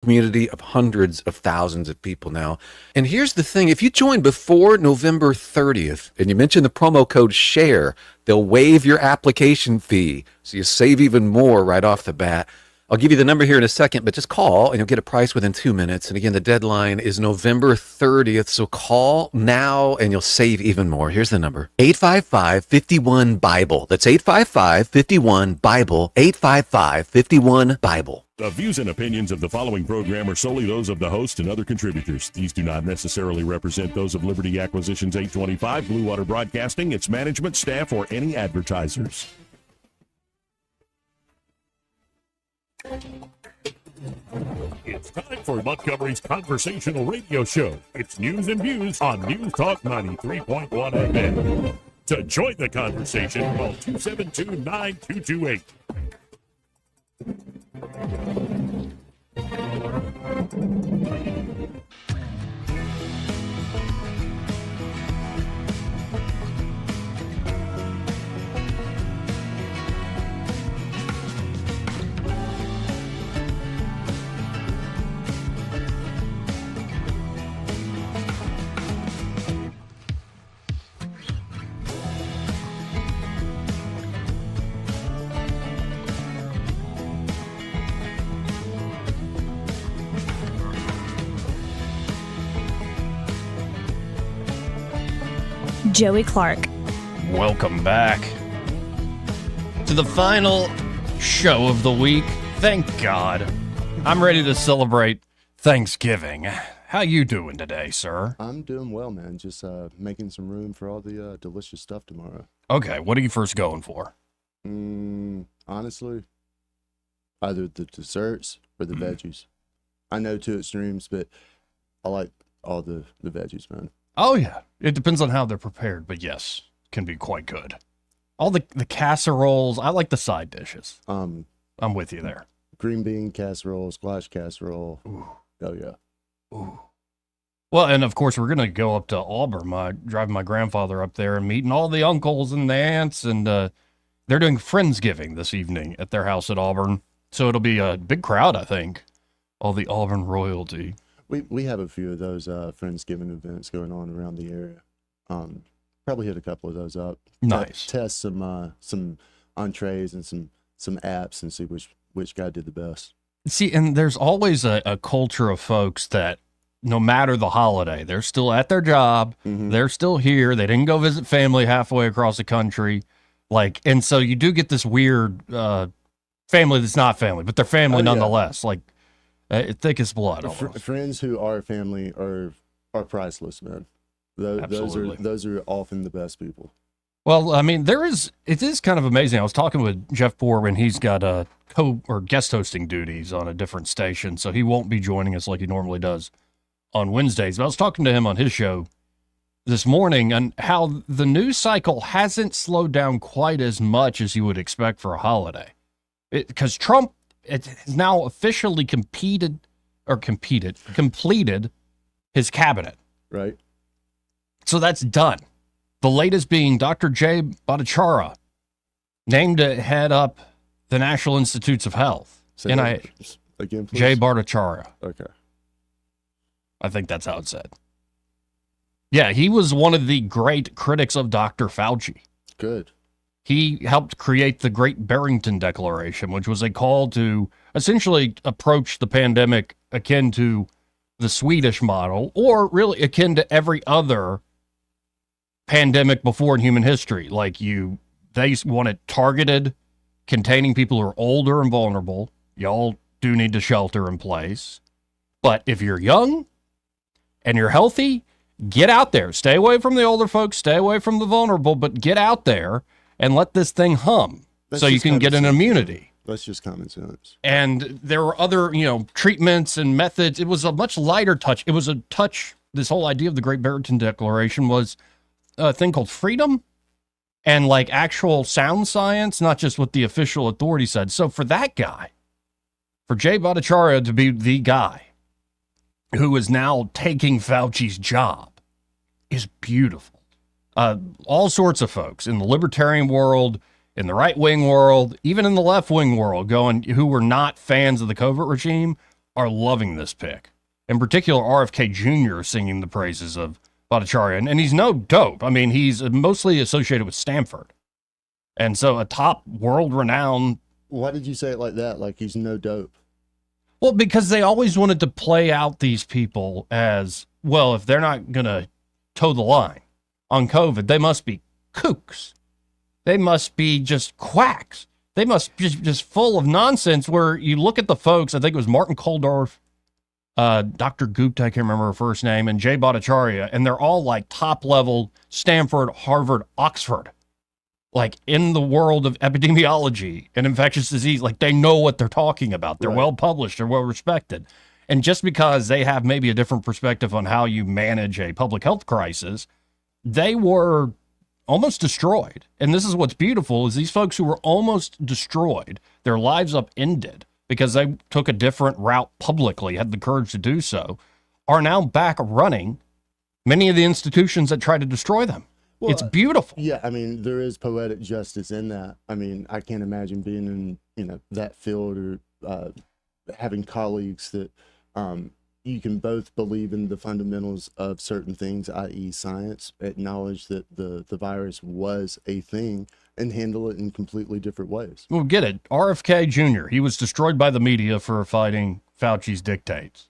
community of hundreds of thousands of people now. And here's the thing. If you join before November 30th and you mention the promo code SHARE, they'll waive your application fee. So you save even more right off the bat. I'll give you the number here in a second, but just call and you'll get a price within 2 minutes. And again, the deadline is November 30th. So call now and you'll save even more. Here's the number: 855-51-BIBLE. That's 855-51-BIBLE. 855-51-BIBLE. The views and opinions of the following program are solely those of the host and other contributors. These do not necessarily represent those of Liberty Acquisitions 825, Blue Water Broadcasting, its management, staff, or any advertisers. It's time for Montgomery's conversational radio show. It's news and views on News Talk 93.1 FM. To join the conversation, call 272-9228. Joey Clark. Welcome back to the final show of the week. Thank God. I'm ready to celebrate Thanksgiving. How you doing today, sir? I'm doing well, man. Just making some room for all the delicious stuff tomorrow. Okay, what are you first going for? Honestly, either the desserts or the veggies. I know two extremes, but I like all the veggies, man. Oh, yeah. It depends on how they're prepared, but yes, can be quite good. All the casseroles, I like the side dishes. I'm with you there. Green bean casserole, squash casserole. Ooh. Oh, yeah. Ooh. Well, and of course, we're going to go up to Auburn, driving my grandfather up there and meeting all the uncles and the aunts, and they're doing Friendsgiving this evening at their house at Auburn. So it'll be a big crowd, I think. All the Auburn royalty. We have a few of those Friendsgiving events going on around the area. Probably hit a couple of those up. Nice. Test some entrees and some apps and see which guy did the best. See, and there's always a culture of folks that no matter the holiday, they're still at their job. Mm-hmm. They're still here. They didn't go visit family halfway across the country. And so you do get this weird family that's not family, but they're family nonetheless. Yeah. Thick as blood. Friends who are family are priceless, man. Those are often the best people. Well, I mean, it is kind of amazing. I was talking with Jeff Poor when he's got guest hosting duties on a different station, so he won't be joining us like he normally does on Wednesdays. But I was talking to him on his show this morning on how the news cycle hasn't slowed down quite as much as you would expect for a holiday. Because Trump has now officially completed his cabinet. Right. So that's done. The latest being Dr. Jay Bhattacharya, named to head up the National Institutes of Health. Again, please. Jay Bhattacharya. Okay. I think that's how it's said. Yeah, he was one of the great critics of Dr. Fauci. Good. He helped create the Great Barrington Declaration, which was a call to essentially approach the pandemic akin to the Swedish model, or really akin to every other pandemic before in human history. They want it targeted, containing people who are older and vulnerable. Y'all do need to shelter in place. But if you're young and you're healthy, get out there. Stay away from the older folks, stay away from the vulnerable, but get out there and let this thing hum so you can get an immunity. That's just common sense. And there were other, treatments and methods. It was a much lighter touch. It was a touch. This whole idea of the Great Barrington Declaration was a thing called freedom and actual sound science, not just what the official authority said. So for that guy, for Jay Bhattacharya to be the guy who is now taking Fauci's job is beautiful. All sorts of folks in the libertarian world, in the right-wing world, even in the left-wing world, who were not fans of the covert regime, are loving this pick. In particular, RFK Jr. singing the praises of Bhattacharya. And he's no dope. I mean, he's mostly associated with Stanford. And so a top world-renowned... Why did you say it like that? Like he's no dope? Well, because they always wanted to play out these people as, well, if they're not going to toe the line on COVID, they must be kooks. They must be just quacks. They must be just full of nonsense, where you look at the folks, I think it was Martin Koldorf, Dr. Gupta, I can't remember her first name, and Jay Bhattacharya, and they're all like top-level Stanford, Harvard, Oxford, like in the world of epidemiology and infectious disease. Like they know what they're talking about. They're well-published, they're well-respected. And just because they have maybe a different perspective on how you manage a public health crisis, they were almost destroyed. And this is what's beautiful, is these folks who were almost destroyed, their lives upended because they took a different route publicly, had the courage to do so, are now back running many of the institutions that tried to destroy them. Well, it's beautiful. Yeah, I mean, there is poetic justice in that. I mean, I can't imagine being in, that field, or having colleagues that you can both believe in the fundamentals of certain things, i.e. science, acknowledge that the virus was a thing, and handle it in completely different ways. Well, get it. RFK Jr., he was destroyed by the media for fighting Fauci's dictates.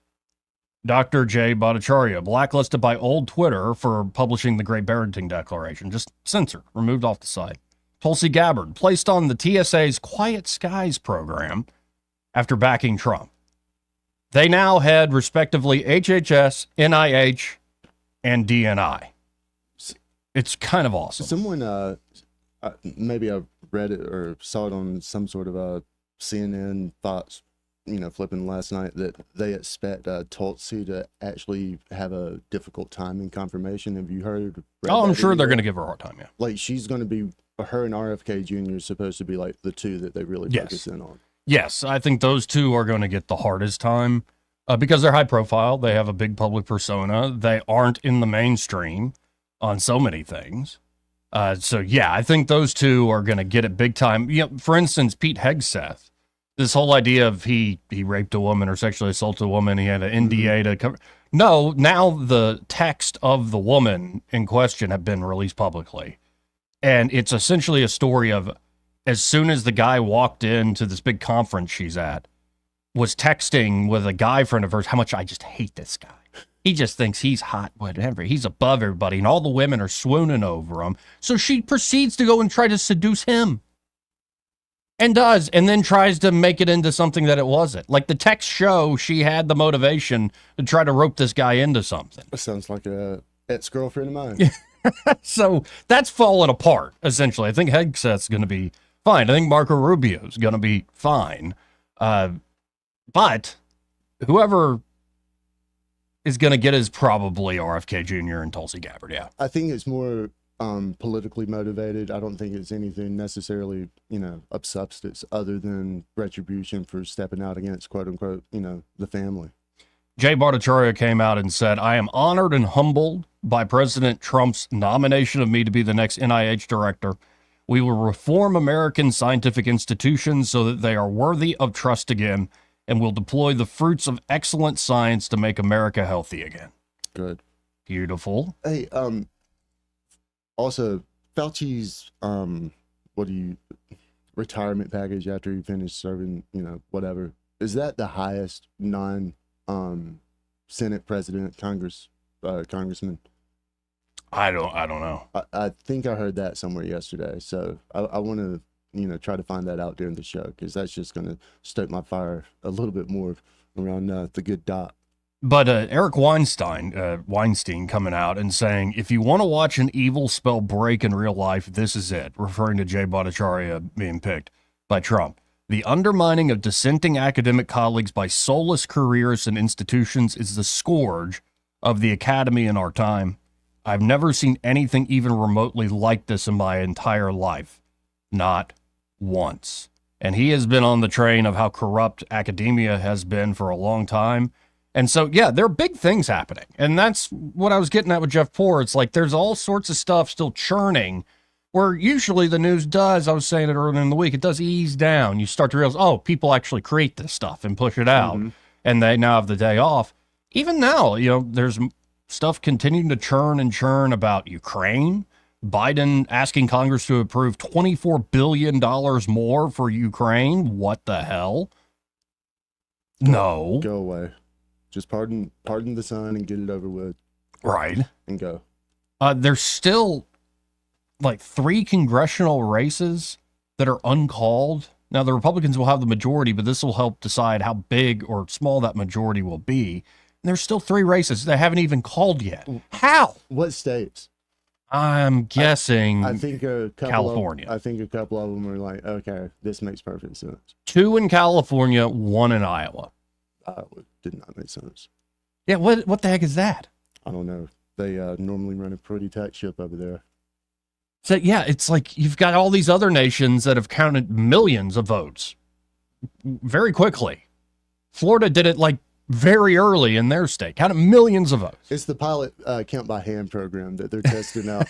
Dr. Jay Bhattacharya, blacklisted by old Twitter for publishing the Great Barrington Declaration. Just censored, removed off the site. Tulsi Gabbard, placed on the TSA's Quiet Skies program after backing Trump. They now head, respectively, HHS, NIH, and DNI. It's kind of awesome. Someone, maybe I read it or saw it on some sort of a CNN thoughts, flipping last night, that they expect Tulsi to actually have a difficult time in confirmation. Have you heard? Oh, I'm sure they're going to give her a hard time, yeah. Like, she's going to be, her and RFK Jr. is supposed to be like the two that they really focus in on. Yes, I think those two are going to get the hardest time because they're high profile. They have a big public persona. They aren't in the mainstream on so many things. So, yeah, I think those two are going to get it big time. For instance, Pete Hegseth, this whole idea of he raped a woman or sexually assaulted a woman, he had an NDA to cover. No, now the text of the woman in question have been released publicly. And it's essentially a story of, as soon as the guy walked into this big conference she's at, was texting with a guy friend of hers, how much I just hate this guy. He just thinks he's hot, whatever. He's above everybody, and all the women are swooning over him. So she proceeds to go and try to seduce him. And does, and then tries to make it into something that it wasn't. Like the text show, she had the motivation to try to rope this guy into something. That sounds like a ex-girlfriend of mine. So that's fallen apart, essentially. I think Hegseth's going to be fine. I think Marco Rubio's going to be fine. But whoever is going to get is probably RFK Jr. and Tulsi Gabbard, yeah. I think it's more politically motivated. I don't think it's anything necessarily, of substance other than retribution for stepping out against, quote unquote, the family. Jay Bhattacharya came out and said, I am honored and humbled by President Trump's nomination of me to be the next NIH director. We will reform American scientific institutions so that they are worthy of trust again, and will deploy the fruits of excellent science to make America healthy again. Good. Beautiful. Hey, also, Fauci's, retirement package after he finished serving, whatever, is that the highest Senate president, congressman? I don't know. I think I heard that somewhere yesterday. So I want to, try to find that out during the show, because that's just going to stoke my fire a little bit more around the good doc. But Eric Weinstein coming out and saying, if you want to watch an evil spell break in real life, this is it, referring to Jay Bhattacharya being picked by Trump. The undermining of dissenting academic colleagues by soulless careers and institutions is the scourge of the academy in our time. I've never seen anything even remotely like this in my entire life. Not once. And he has been on the train of how corrupt academia has been for a long time. And so, yeah, there are big things happening. And that's what I was getting at with Jeff Poor. It's like there's all sorts of stuff still churning, where usually the news does, I was saying it earlier in the week, it does ease down. You start to realize, oh, people actually create this stuff and push it out. Mm-hmm. and they now have the day off. Even now, there's stuff continuing to churn and churn about Ukraine. Biden asking Congress to approve $24 billion more for Ukraine. What the hell? No. Go away. Just pardon the son and get it over with. Right. And go. There's still like 3 congressional races that are uncalled. Now, the Republicans will have the majority, but this will help decide how big or small that majority will be. And there's still 3 races they haven't even called yet. How? What states? I'm guessing I think a couple California. I think a couple of them are like, okay, this makes perfect sense. 2 in California, 1 in Iowa. Did not make sense. Yeah, what the heck is that? I don't know. They normally run a pretty tight ship over there. So, yeah, it's like you've got all these other nations that have counted millions of votes very quickly. Florida did it like very early in their state, counted millions of votes. It's the pilot count by hand program that they're testing out.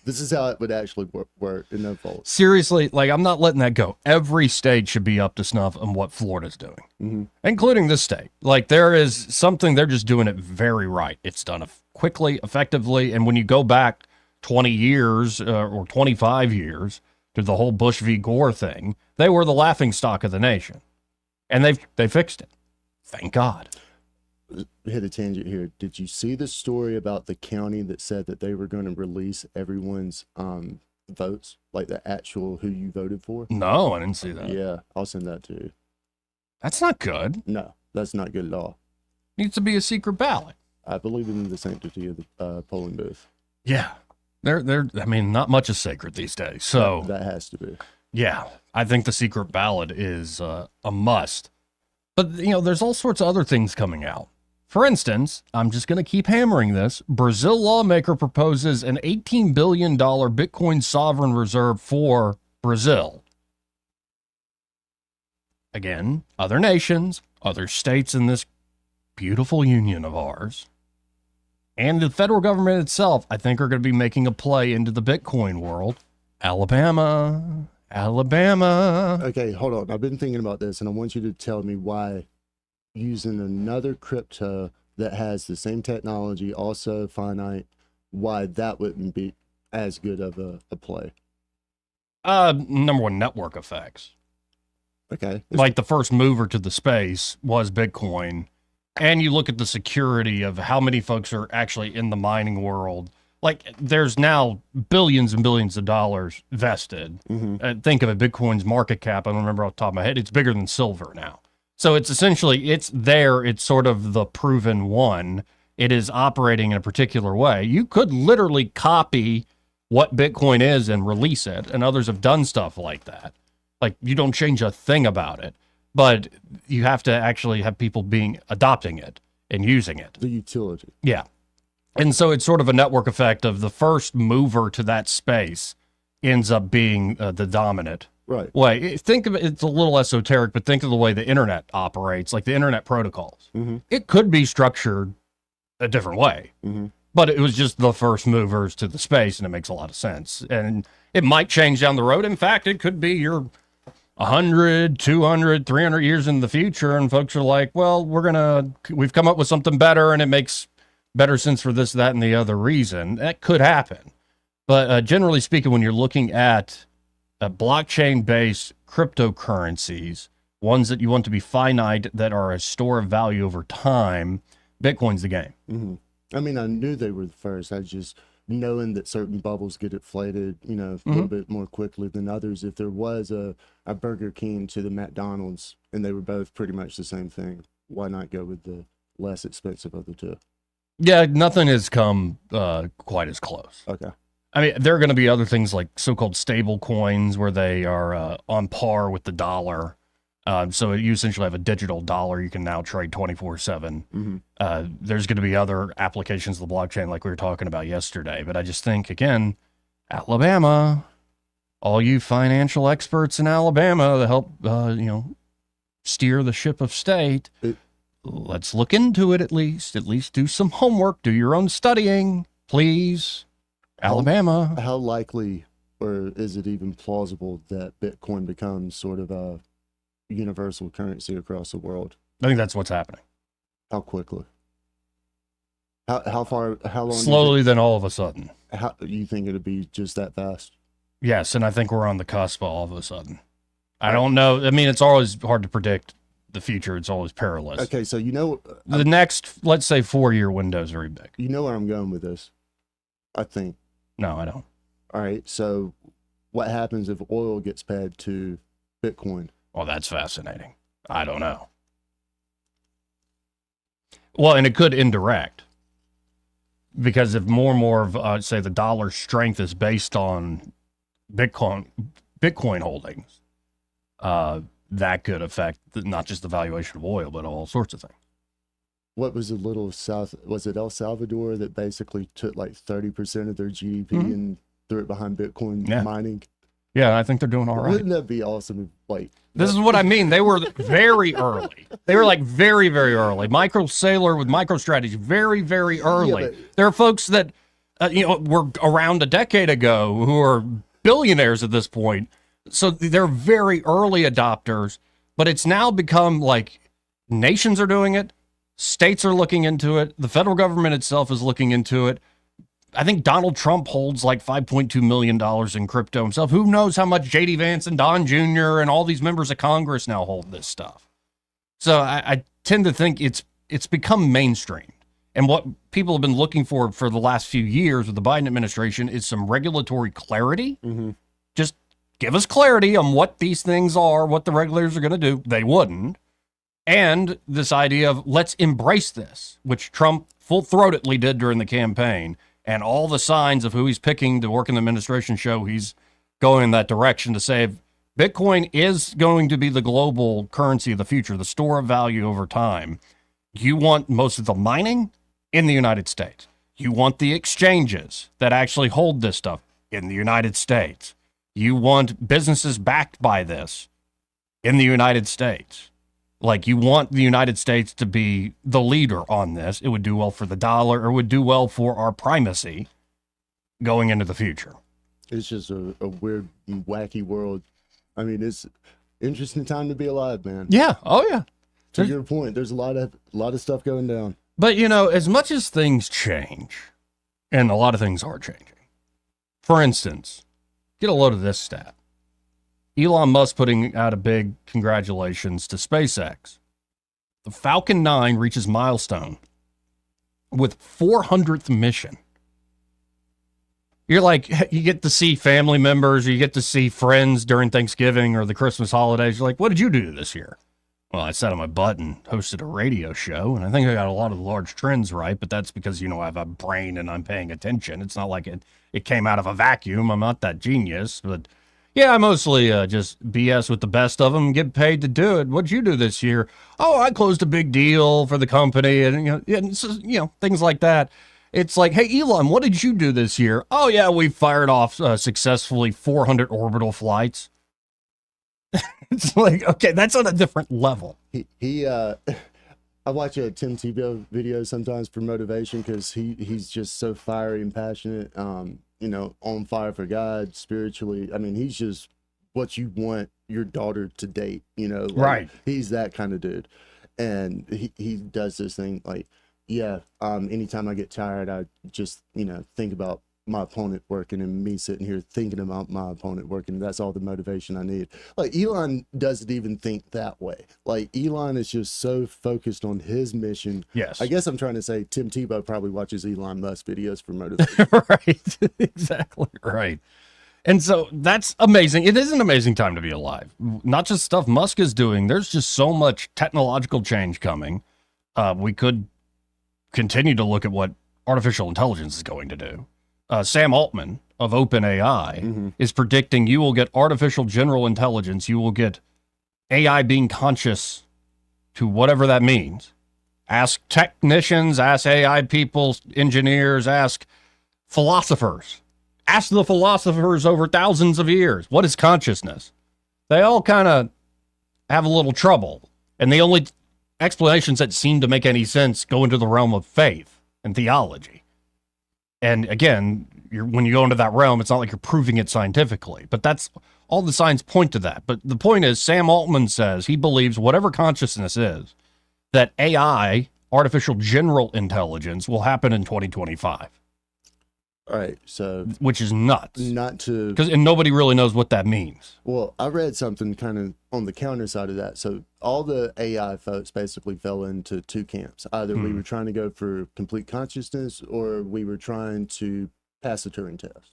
This is how it would actually work in no fault. Seriously, like, I'm not letting that go. Every state should be up to snuff on what Florida's doing, including this state. Like, there is something, they're just doing it very right. It's done quickly, effectively, and when you go back 20 years or 25 years to the whole Bush v. Gore thing, they were the laughingstock of the nation, and they fixed it. Thank God. Hit a tangent here. Did you see the story about the county that said that they were going to release everyone's votes, like the actual who you voted for? No, I didn't see that. Yeah, I'll send that to you. That's not good. No, that's not good at all. Needs to be a secret ballot. I believe in the sanctity of the polling booth. Yeah. I mean, not much is sacred these days. So that has to be. Yeah, I think the secret ballot is a must. But, there's all sorts of other things coming out. For instance, I'm just going to keep hammering this. Brazil lawmaker proposes an $18 billion Bitcoin sovereign reserve for Brazil. Again, other nations, other states in this beautiful union of ours, and the federal government itself, I think, are going to be making a play into the Bitcoin world. Alabama. Okay, hold on. I've been thinking about this, and I want you to tell me why using another crypto that has the same technology, also finite, why that wouldn't be as good of a play. Number one, network effects. Okay. Like the first mover to the space was Bitcoin. And you look at the security of how many folks are actually in the mining world. Like, there's now billions and billions of dollars vested. Think of it, Bitcoin's market cap, I don't remember off the top of my head, it's bigger than silver now. So it's essentially, it's there, it's sort of the proven one. It is operating in a particular way. You could literally copy what Bitcoin is and release it, and others have done stuff like that. Like, you don't change a thing about it, but you have to actually have people adopting it and using it. The utility. Yeah. And so it's sort of a network effect of the first mover to that space ends up being the dominant way. Think of it, it's a little esoteric, but think of the way the internet operates, like the internet protocols. It could be structured a different way, but it was just the first movers to the space, and it makes a lot of sense. And it might change down the road. In fact, it could be you're 100, 200, 300 years in the future, and folks are like, well, we've come up with something better, and it makes better sense for this, that, and the other reason. That could happen. But generally speaking, when you're looking at blockchain-based cryptocurrencies, ones that you want to be finite, that are a store of value over time, Bitcoin's the game. I mean, I knew they were the first. I just, knowing that certain bubbles get inflated, a little bit more quickly than others. If there was a Burger King to the McDonald's, and they were both pretty much the same thing, why not go with the less expensive of the two? Yeah, nothing has come quite as close. Okay. I mean, there are going to be other things like so-called stable coins where they are on par with the dollar. So you essentially have a digital dollar you can now trade 24/7. There's going to be other applications of the blockchain like we were talking about yesterday. But I just think, again, Alabama, all you financial experts in Alabama that help, steer the ship of state, let's look into it at least do some homework, do your own studying, please. Alabama. How likely, or is it even plausible, that Bitcoin becomes sort of a universal currency across the world? I think that's what's happening. How quickly? How long? Slowly, then all of a sudden. How you think it'd be just that fast? Yes, and I think we're on the cusp all of a sudden. I don't know. I mean, it's always hard to predict the future. It's always perilous. Okay, so The next, let's say, 4-year window is very big. you know where I'm going with this. I think. No, I don't. All right, so what happens if oil gets pegged to Bitcoin? Well, that's fascinating. I don't know. Well, and it could indirect. Because if more and more of, say, the dollar's strength is based on Bitcoin holdings, that could affect not just the valuation of oil, but all sorts of things. What was was it El Salvador that basically took like 30% of their GDP and threw it behind Bitcoin mining? Yeah, I think they're doing all right. Wouldn't that be awesome? This is what I mean. They were very early. They were like very, very early. Micro Saylor with MicroStrategy, very, very early. Yeah, there are folks that were around a decade ago who are billionaires at this point. So they're very early adopters, but it's now become like nations are doing it. States are looking into it. The federal government itself is looking into it. I think Donald Trump holds like $5.2 million in crypto himself. Who knows how much J.D. Vance and Don Jr. and all these members of Congress now hold this stuff. So I tend to think it's become mainstream. And what people have been looking for the last few years with the Biden administration is some regulatory clarity. Mm-hmm. Just give us clarity on what these things are, what the regulators are going to do. They wouldn't. And this idea of let's embrace this, which Trump full-throatedly did during the campaign. And all the signs of who he's picking to work in the administration show he's going in that direction to say Bitcoin is going to be the global currency of the future, the store of value over time. You want most of the mining in the United States. You want the exchanges that actually hold this stuff in the United States. You want businesses backed by this in the United States. Like, you want the United States to be the leader on this. It would do well for the dollar, or would do well for our primacy going into the future. It's just a weird, wacky world. I mean, it's interesting time to be alive, man. Yeah. Oh, yeah. To your point, there's a lot of stuff going down. But, as much as things change, and a lot of things are changing. For instance, get a load of this stat. Elon Musk putting out a big congratulations to SpaceX. The Falcon 9 reaches milestone with 400th mission. You're like, you get to see family members, or you get to see friends during Thanksgiving or the Christmas holidays. You're like, what did you do this year? Well, I sat on my butt and hosted a radio show, and I think I got a lot of the large trends right, but that's because, I have a brain and I'm paying attention. It's not like it came out of a vacuum. I'm not that genius, but yeah, I mostly just BS with the best of them, get paid to do it. What'd you do this year? Oh, I closed a big deal for the company, and things like that. It's like, hey, Elon, what did you do this year? Oh, yeah, we fired off successfully 400 orbital flights. It's like, okay, that's on a different level. I watch Tim Tebow videos sometimes for motivation because he's just so fiery and passionate. On fire for God spiritually. I mean, he's just what you want your daughter to date, right. He's that kind of dude. And he does this thing like, anytime I get tired, I just, think about my opponent working and me sitting here thinking about my opponent working. That's all the motivation I need. Like, Elon doesn't even think that way. Like, Elon is just so focused on his mission. Yes. I guess I'm trying to say Tim Tebow probably watches Elon Musk videos for motivation. Right. Exactly. Right. And so that's amazing. It is an amazing time to be alive. Not just stuff Musk is doing. There's just so much technological change coming. We could continue to look at what artificial intelligence is going to do. Sam Altman of OpenAI is predicting you will get artificial general intelligence. You will get AI being conscious to whatever that means. Ask technicians, ask AI people, engineers, ask philosophers. Ask the philosophers over thousands of years. What is consciousness? They all kind of have a little trouble. And the only explanations that seem to make any sense go into the realm of faith and theology. And again, when you go into that realm, it's not like you're proving it scientifically, but that's all the signs point to that. But the point is, Sam Altman says he believes whatever consciousness is, that AI, artificial general intelligence, will happen in 2025. All right, so which is nuts. not to And nobody really knows what that means. Well, I read something kind of on the counter side of that. So all the AI folks basically fell into two camps. Either we were trying to go for complete consciousness, or we were trying to pass the Turing test.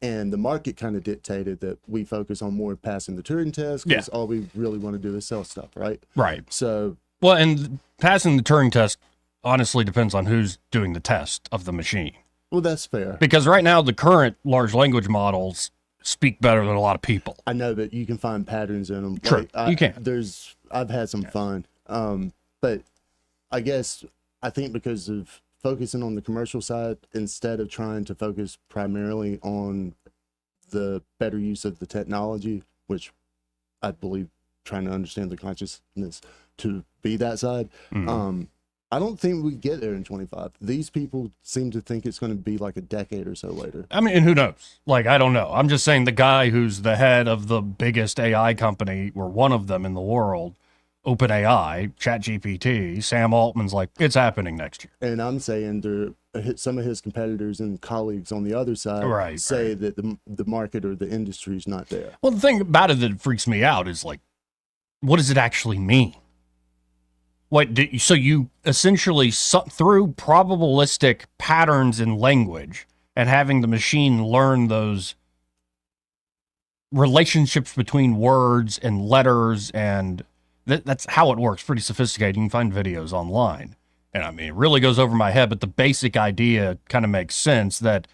And the market kind of dictated that we focus on more passing the Turing test, because all we really want to do is sell stuff, right? Right. So, well, and passing the Turing test honestly depends on who's doing the test of the machine. well, that's fair. Because right now, the current large language models speak better than a lot of people. I know that you can find patterns in them. True, you can. I've had some fun. But I guess I think because of focusing on the commercial side instead of trying to focus primarily on the better use of the technology, which I believe trying to understand the consciousness to be that side. I don't think we get there in 25. These people seem to think it's going to be like a decade or so later. I mean, and who knows? Like, I don't know. I'm just saying the guy who's the head of the biggest AI company, or one of them in the world, OpenAI, ChatGPT, Sam Altman's like, it's happening next year. And I'm saying some of his competitors and colleagues on the other side say that the market or the industry is not there. Well, the thing about it that freaks me out is, like, what does it actually mean? So you essentially, through probabilistic patterns in language and having the machine learn those relationships between words and letters, and that's how it works. Pretty sophisticated. You can find videos online. And I mean, it really goes over my head, but the basic idea kind of makes sense, that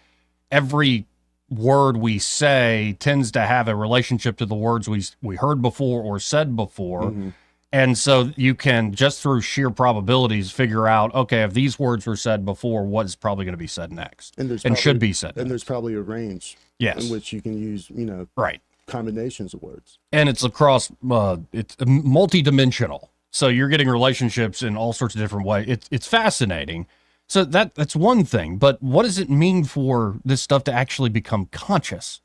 every word we say tends to have a relationship to the words we heard before or said before. And so you can, just through sheer probabilities, figure out, okay, if these words were said before, what's probably going to be said next, and should be said next. And there's probably a range in which you can use, combinations of words. And it's across, it's multidimensional. So you're getting relationships in all sorts of different ways. It's fascinating. So that's one thing. But what does it mean for this stuff to actually become conscious?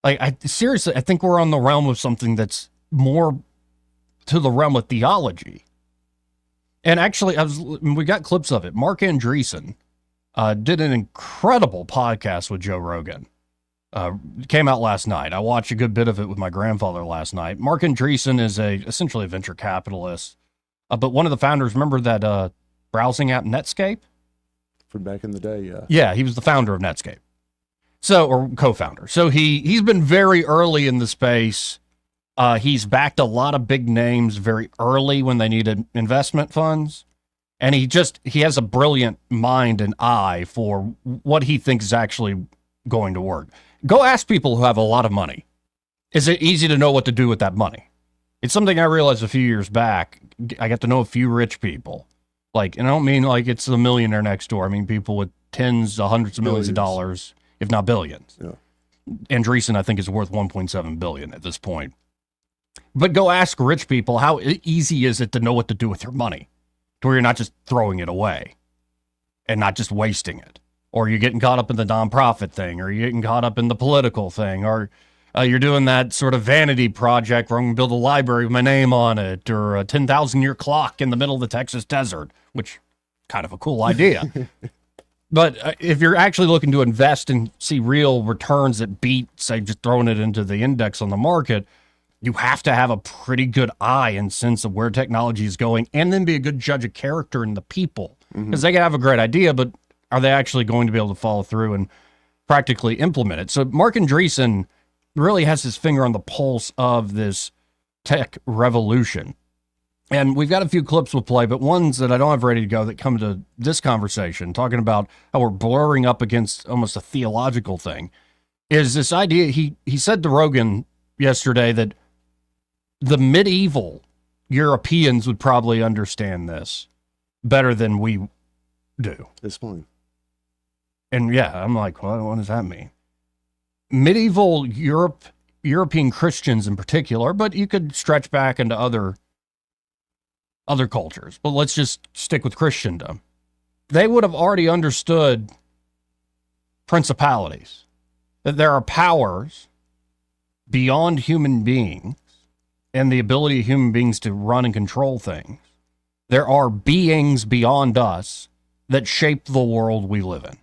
Like, seriously, I think we're on the realm of something that's more to the realm of theology. And actually, we got clips of it. Mark Andreessen did an incredible podcast with Joe Rogan. Came out last night. I watched a good bit of it with my grandfather last night. Mark Andreessen is essentially a venture capitalist, but one of the founders. Remember that browsing app Netscape? From back in the day, yeah. Yeah, he was the founder of Netscape. Or co-founder. So he's been very early in the space. He's backed a lot of big names very early when they needed investment funds. And he has a brilliant mind and eye for what he thinks is actually going to work. Go ask people who have a lot of money. Is it easy to know what to do with that money? It's something I realized a few years back. I got to know a few rich people. Like, and I don't mean like it's the millionaire next door. I mean people with tens of hundreds of millions of dollars, if not billions. Yeah. Andreessen, I think, is worth 1.7 billion at this point. But go ask rich people, how easy is it to know what to do with your money, to where you're not just throwing it away and not just wasting it, or you're getting caught up in the nonprofit thing, or you're getting caught up in the political thing, or you're doing that sort of vanity project where I'm going to build a library with my name on it, or a 10,000-year clock in the middle of the Texas desert, which kind of a cool idea. But if you're actually looking to invest and see real returns that beat, say, just throwing it into the index on the market, you have to have a pretty good eye and sense of where technology is going, and then be a good judge of character in the people. Because they can have a great idea, but are they actually going to be able to follow through and practically implement it? So Mark Andreessen really has his finger on the pulse of this tech revolution. And we've got a few clips we'll play, but ones that I don't have ready to go that come to this conversation, talking about how we're blurring up against almost a theological thing, is this idea. He said to Rogan yesterday that the medieval Europeans would probably understand this better than we do. This point. And yeah, I'm like, well, what does that mean? Medieval European Christians in particular, but you could stretch back into other cultures. But let's just stick with Christendom. They would have already understood principalities, that there are powers beyond human beings and the ability of human beings to run and control things there are beings beyond us that shape the world we live in.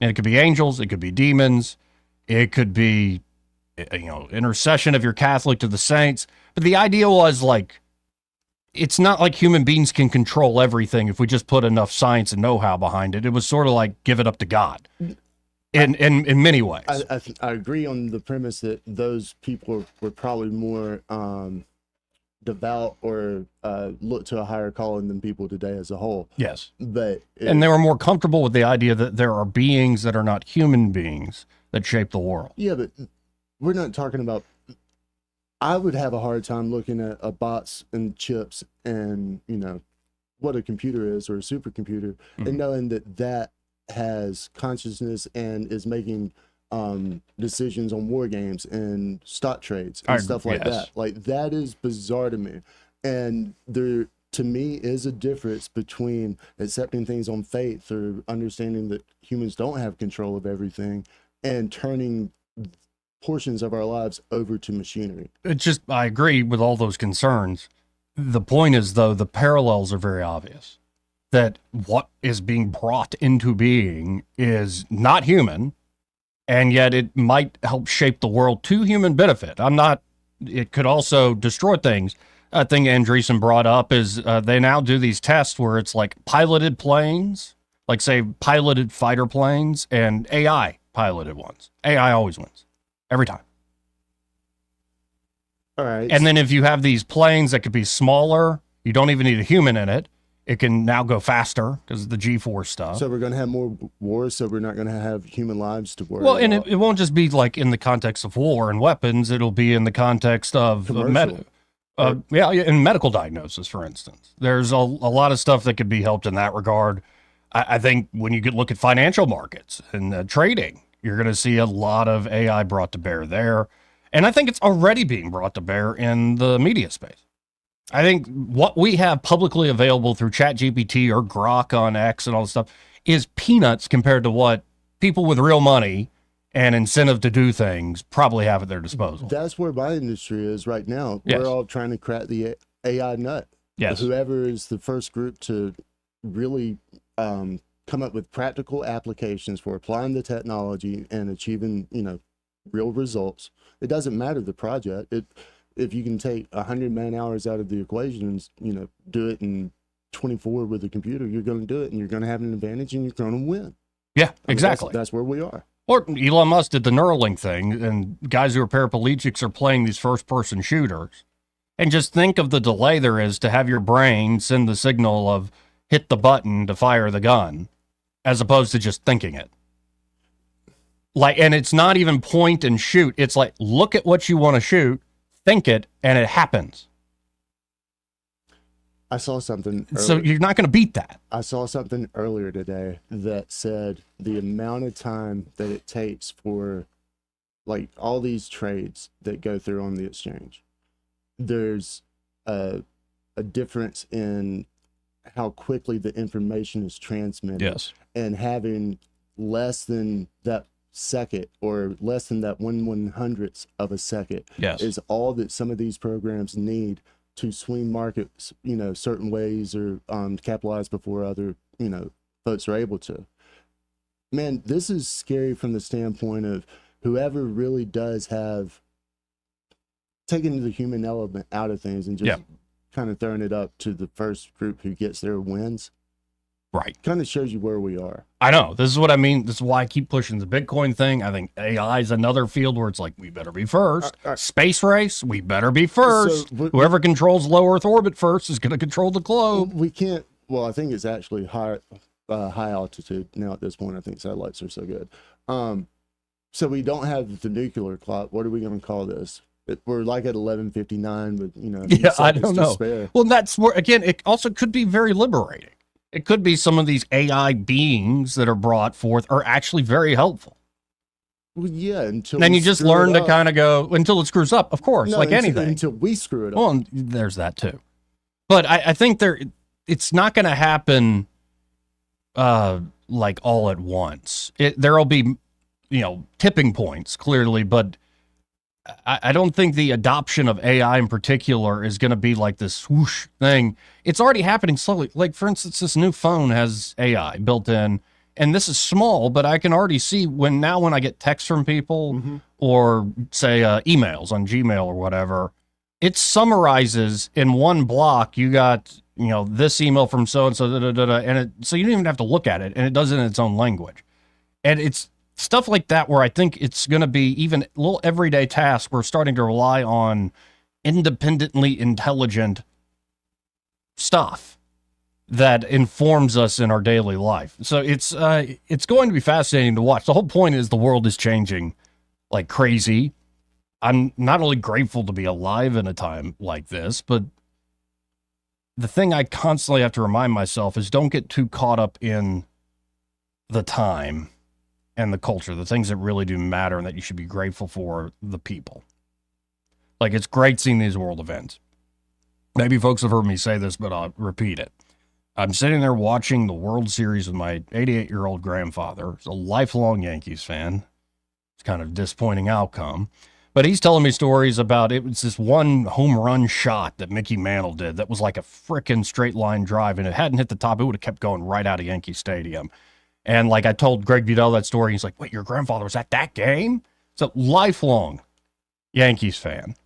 And it could be angels, it could be demons, it could be, intercession of your Catholic to the saints. But the idea was like, it's not like human beings can control everything if we just put enough science and know-how behind it. It was sort of like give it up to God in many ways. I agree on the premise that those people were probably more devout or look to a higher calling than people today as a whole. Yes. But and they were more comfortable with the idea that there are beings that are not human beings that shape the world. Yeah, but we're not talking about. I would have a hard time looking at a box and chips and what a computer is or a supercomputer, and knowing that has consciousness and is making decisions on war games and stock trades and stuff like that. Like, that is bizarre to me. And there, to me, is a difference between accepting things on faith or understanding that humans don't have control of everything and turning portions of our lives over to machinery. It's just, I agree with all those concerns. The point is, though, the parallels are very obvious. That what is being brought into being is not human, and yet it might help shape the world to human benefit. It could also destroy things. A thing Andreessen brought up is they now do these tests where it's like piloted planes, like say piloted fighter planes, and AI piloted ones. AI always wins. Every time. All right. And then if you have these planes that could be smaller, you don't even need a human in it. It can now go faster because of the G-force stuff. So we're going to have more wars, so we're not going to have human lives to worry about. Well, and it won't just be like in the context of war and weapons. It'll be in the context of in medical diagnosis, for instance. There's a lot of stuff that could be helped in that regard. I think when you could look at financial markets and trading, you're going to see a lot of AI brought to bear there. And I think it's already being brought to bear in the media space. I think what we have publicly available through ChatGPT or Grok on X and all this stuff is peanuts compared to what people with real money and incentive to do things probably have at their disposal. That's where my industry is right now. Yes. We're all trying to crack the AI nut. Yes. Whoever is the first group to really come up with practical applications for applying the technology and achieving, real results. It doesn't matter the project. If you can take 100 man hours out of the equation and, do it in 24 with a computer, you're going to do it and you're going to have an advantage and you're going to win. Yeah, exactly. That's where we are. Or Elon Musk did the Neuralink thing, and guys who are paraplegics are playing these first-person shooters. And just think of the delay there is to have your brain send the signal of hit the button to fire the gun, as opposed to just thinking it. Like, and it's not even point and shoot. It's like, look at what you want to shoot, think it, and it happens. I saw something earlier. So you're not going to beat that. I saw something earlier today that said the amount of time that it takes for like all these trades that go through on the exchange. There's a difference in how quickly the information is transmitted. Yes. And having less than that second or less than that 1/100th of a second is all that some of these programs need to swing markets, certain ways or capitalize before other, folks are able to. Man, this is scary from the standpoint of whoever really does have taken the human element out of things and just kind of throwing it up to the first group who gets their wins. Right. Kind of shows you where we are. I know. This is what I mean. This is why I keep pushing the Bitcoin thing. I think AI is another field where it's like, we better be first. Space race, we better be first. So, whoever controls low Earth orbit first is going to control the globe. We can't, well, I think it's actually high altitude now at this point. I think satellites are so good. So we don't have the nuclear clock. What are we going to call this? We're like at 11:59 with, I don't know. Spare. Well, that's where, again, it also could be very liberating. It could be some of these AI beings that are brought forth are actually very helpful. Well, yeah, until then you just learn to kind of go until it screws up, of course, like anything. Until we screw it up. Well, there's that too. But I think it's not going to happen like all at once. There'll be, tipping points clearly, but I don't think the adoption of AI in particular is going to be like this swoosh thing. It's already happening slowly. Like, for instance, this new phone has AI built in, and this is small, but I can already see when I get texts from people or say emails on Gmail or whatever, it summarizes in one block. You got, this email from so and so, and so you don't even have to look at it, and it does it in its own language. And it's stuff like that where I think it's going to be even little everyday tasks. We're starting to rely on independently intelligent stuff that informs us in our daily life. So it's going to be fascinating to watch. The whole point is the world is changing like crazy. I'm not only grateful to be alive in a time like this, but the thing I constantly have to remind myself is don't get too caught up in the time and the culture, the things that really do matter and that you should be grateful for, the people. Like, it's great seeing these world events. Maybe folks have heard me say this, but I'll repeat it. I'm sitting there watching the World Series with my 88-year-old grandfather. He's a lifelong Yankees fan. It's kind of a disappointing outcome. But he's telling me stories about it was this one home run shot that Mickey Mantle did that was like a frickin' straight line drive, and it hadn't hit the top. It would have kept going right out of Yankee Stadium. And like I told Greg Vidal that story, he's like, wait, your grandfather was at that game? So lifelong Yankees fan.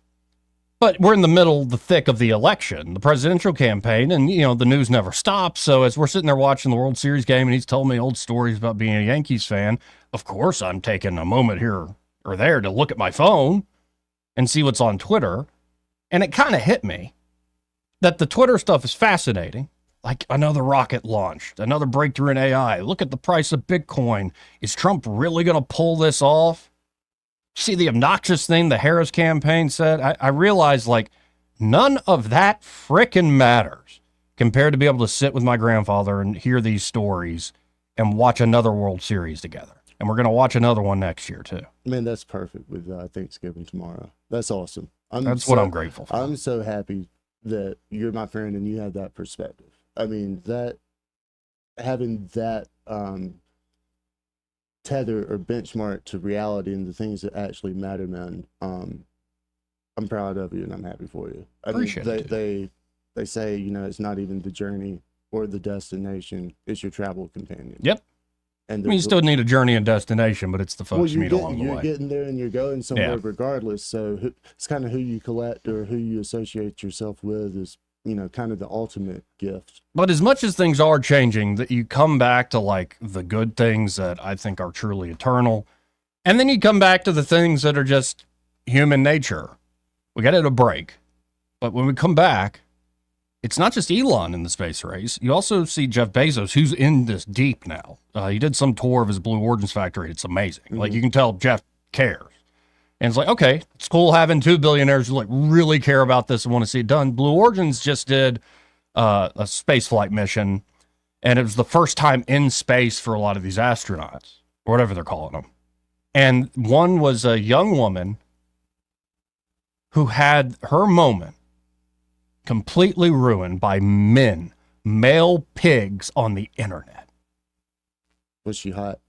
But we're in the thick of the election, the presidential campaign, and, the news never stops. So as we're sitting there watching the World Series game and he's telling me old stories about being a Yankees fan, of course I'm taking a moment here or there to look at my phone and see what's on Twitter. And it kind of hit me that the Twitter stuff is fascinating. Like another rocket launched, another breakthrough in AI. Look at the price of Bitcoin. Is Trump really going to pull this off? See the obnoxious thing the Harris campaign said? I realized, like, none of that frickin' matters compared to be able to sit with my grandfather and hear these stories and watch another World Series together. And we're going to watch another one next year, too. Man, that's perfect with Thanksgiving tomorrow. That's awesome. That's what I'm grateful for. I'm so happy that you're my friend and you have that perspective. I mean, that having that tether or benchmark to reality and the things that actually matter, man. I'm proud of you and I'm happy for you. Appreciate it. They say, it's not even the journey or the destination, it's your travel companion. Yep. And you still need a journey and destination, but it's the folks you meet along the way. You're getting there and you're going somewhere regardless. So it's kind of who you collect or who you associate yourself with is, kind of the ultimate gift. But as much as things are changing, that you come back to like the good things that I think are truly eternal. And then you come back to the things that are just human nature. We got to hit a break. But when we come back, it's not just Elon in the space race. You also see Jeff Bezos, who's in this deep now. He did some tour of his Blue Origins factory. It's amazing. Mm-hmm. Like, you can tell Jeff cares. And it's like, okay, it's cool having two billionaires who like really care about this and want to see it done. Blue Origins just did a space flight mission, and it was the first time in space for a lot of these astronauts, or whatever they're calling them. And one was a young woman who had her moment completely ruined by male pigs on the internet. Was she hot?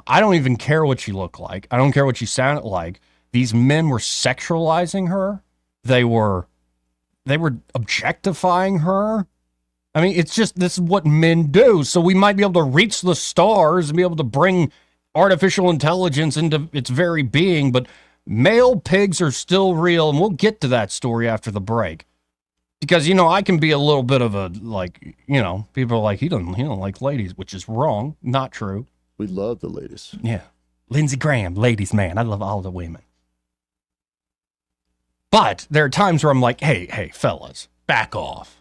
I don't even care what she looked like. I don't care what she sounded like. These men were sexualizing her. They were objectifying her. I mean, it's just, this is what men do. So we might be able to reach the stars and be able to bring artificial intelligence into its very being, but male pigs are still real, and we'll get to that story after the break. Because, I can be a little bit of a, like, people are like, he don't like ladies, which is wrong, not true. We love the ladies. Yeah. Lindsey Graham, ladies man. I love all the women. But there are times where I'm like, hey, fellas, back off.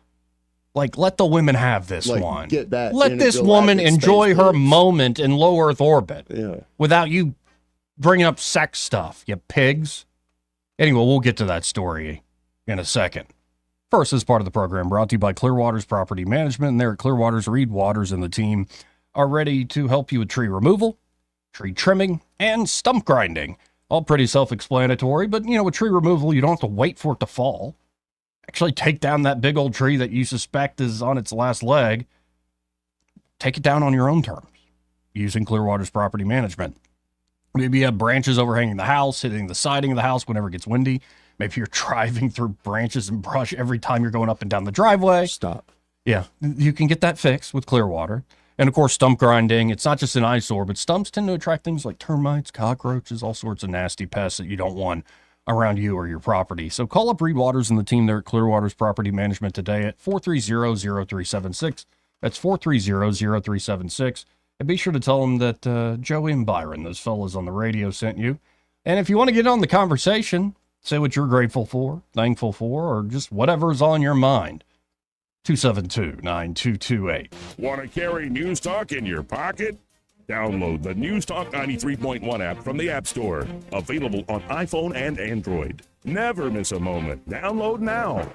Like, let the women have this one. Get back. Let this woman enjoy her moment in low Earth orbit. Yeah. Without you bringing up sex stuff, you pigs. Anyway, we'll get to that story in a second. First, this part of the program brought to you by Clearwater's Property Management. And there at Clearwater's, Reed Waters and the team are ready to help you with tree removal, tree trimming, and stump grinding. All pretty self-explanatory, but, with tree removal, you don't have to wait for it to fall. Actually take down that big old tree that you suspect is on its last leg. Take it down on your own terms using Clearwater's Property Management. Maybe you have branches overhanging the house, hitting the siding of the house whenever it gets windy. Maybe you're driving through branches and brush every time you're going up and down the driveway. Stop. Yeah, you can get that fixed with Clearwater. And of course, stump grinding. It's not just an eyesore, but stumps tend to attract things like termites, cockroaches, all sorts of nasty pests that you don't want around you or your property. So call up Reed Waters and the team there at Clearwater's Property Management today at 430-0376. That's 430-0376. And be sure to tell them that Joey and Byron, those fellas on the radio, sent you. And if you want to get on the conversation, say what you're grateful for, thankful for, or just whatever's on your mind. 272-9228. Want to carry News Talk in your pocket? Download the News Talk 93.1 app from the App Store. Available on iPhone and Android. Never miss a moment. Download now.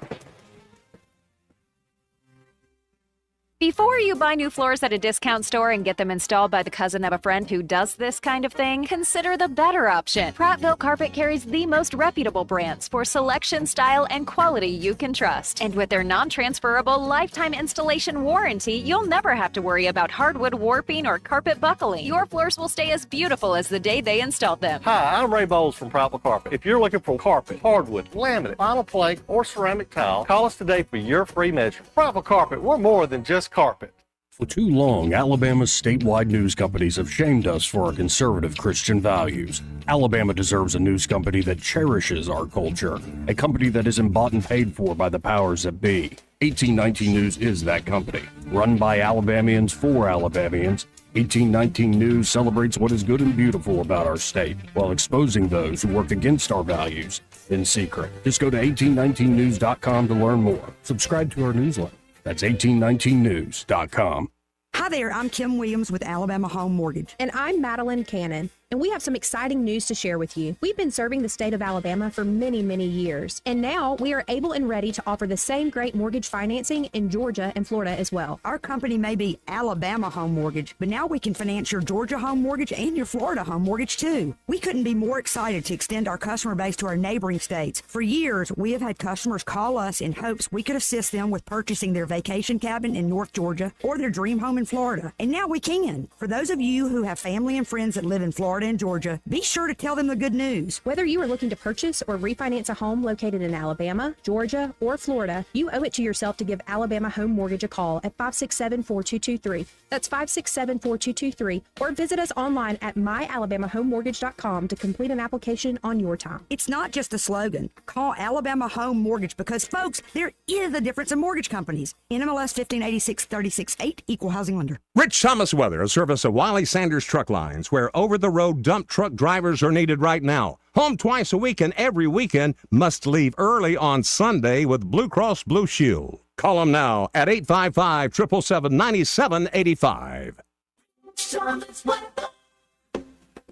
Before you buy new floors at a discount store and get them installed by the cousin of a friend who does this kind of thing, consider the better option. Prattville Carpet carries the most reputable brands for selection, style, and quality you can trust. And with their non-transferable lifetime installation warranty, you'll never have to worry about hardwood warping or carpet buckling. Your floors will stay as beautiful as the day they installed them. Hi, I'm Ray Bowles from Prattville Carpet. If you're looking for carpet, hardwood, laminate, vinyl plank, or ceramic tile, call us today for your free measure. Prattville Carpet, we're more than just carpet. For too long, Alabama's statewide news companies have shamed us for our conservative Christian values. Alabama deserves a news company that cherishes our culture, a company that isn't bought and paid for by the powers that be. 1819 News is that company. Run by Alabamians for Alabamians, 1819 News celebrates what is good and beautiful about our state, while exposing those who work against our values in secret. Just go to 1819news.com to learn more. Subscribe to our newsletter. That's 1819news.com. Hi there, I'm Kim Williams with Alabama Home Mortgage. And I'm Madeline Cannon, and we have some exciting news to share with you. We've been serving the state of Alabama for many, many years, and now we are able and ready to offer the same great mortgage financing in Georgia and Florida as well. Our company may be Alabama Home Mortgage, but now we can finance your Georgia home mortgage and your Florida home mortgage too. We couldn't be more excited to extend our customer base to our neighboring states. For years, we have had customers call us in hopes we could assist them with purchasing their vacation cabin in North Georgia or their dream home in Florida. And now we can. For those of you who have family and friends that live in Florida and Georgia, be sure to tell them the good news. Whether you are looking to purchase or refinance a home located in Alabama, Georgia, or Florida, you owe it to yourself to give Alabama Home Mortgage a call at 567-4223. That's 567-4223. Or visit us online at myalabamahomemortgage.com to complete an application on your time. It's not just a slogan. Call Alabama Home Mortgage because, folks, there is a difference in mortgage companies. NMLS 1586-36-8, Equal Housing Lender. Rich Thomas Weather, a service of Wiley Sanders Truck Lines, where over-the-road dump truck drivers are needed right now. Home twice a week and every weekend, must leave early on Sunday with Blue Cross Blue Shield. Call them now at 855-777-9785.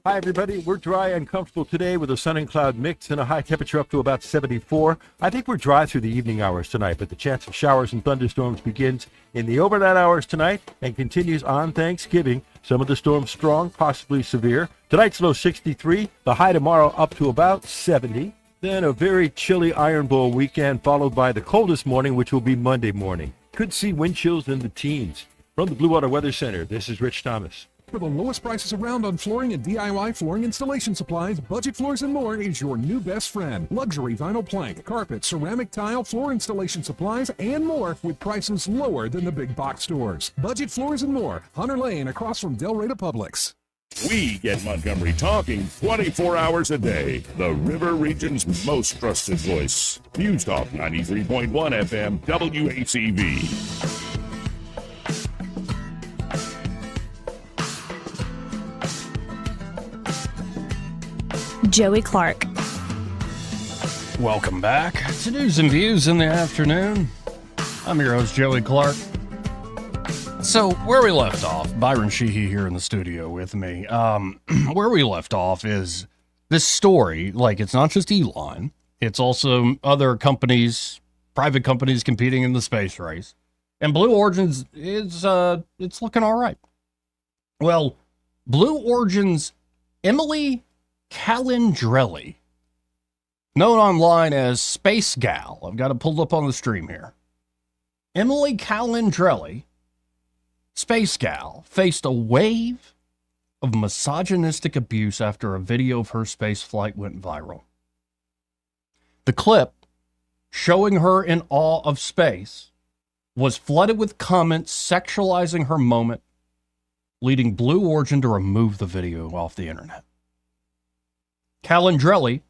Hi, everybody. We're dry and comfortable today with a sun and cloud mix and a high temperature up to about 74. I think we're dry through the evening hours tonight, but the chance of showers and thunderstorms begins in the overnight hours tonight and continues on Thanksgiving. Some of the storms strong, possibly severe. Tonight's low 63, the high tomorrow up to about 70. Then a very chilly Iron Bowl weekend followed by the coldest morning, which will be Monday morning. Could see wind chills in the teens. From the Blue Water Weather Center, this is Rich Thomas. For the lowest prices around on flooring and DIY flooring installation supplies, Budget Floors and More is your new best friend. Luxury vinyl plank, carpet, ceramic tile, floor installation supplies, and more with prices lower than the big box stores. Budget Floors and More, Hunter Lane across from Del Rey to Publix. We get Montgomery talking 24 hours a day. The River Region's most trusted voice. News Talk 93.1 FM, WACV. Joey Clark. Welcome back to News and Views in the afternoon. I'm your host, Joey Clark. So, where we left off, Byron Sheehy here in the studio with me. Where we left off is this story, like it's not just Elon, it's also other companies, private companies competing in the space race. And Blue Origin's is, it's looking all right. Well, Blue Origin's Emily Calandrelli, known online as Space Gal. I've got it pulled up on the stream here. Emily Calandrelli, Space Gal, faced a wave of misogynistic abuse after a video of her space flight went viral. The clip, showing her in awe of space, was flooded with comments sexualizing her moment, leading Blue Origin to remove the video off the internet. Calandrelli,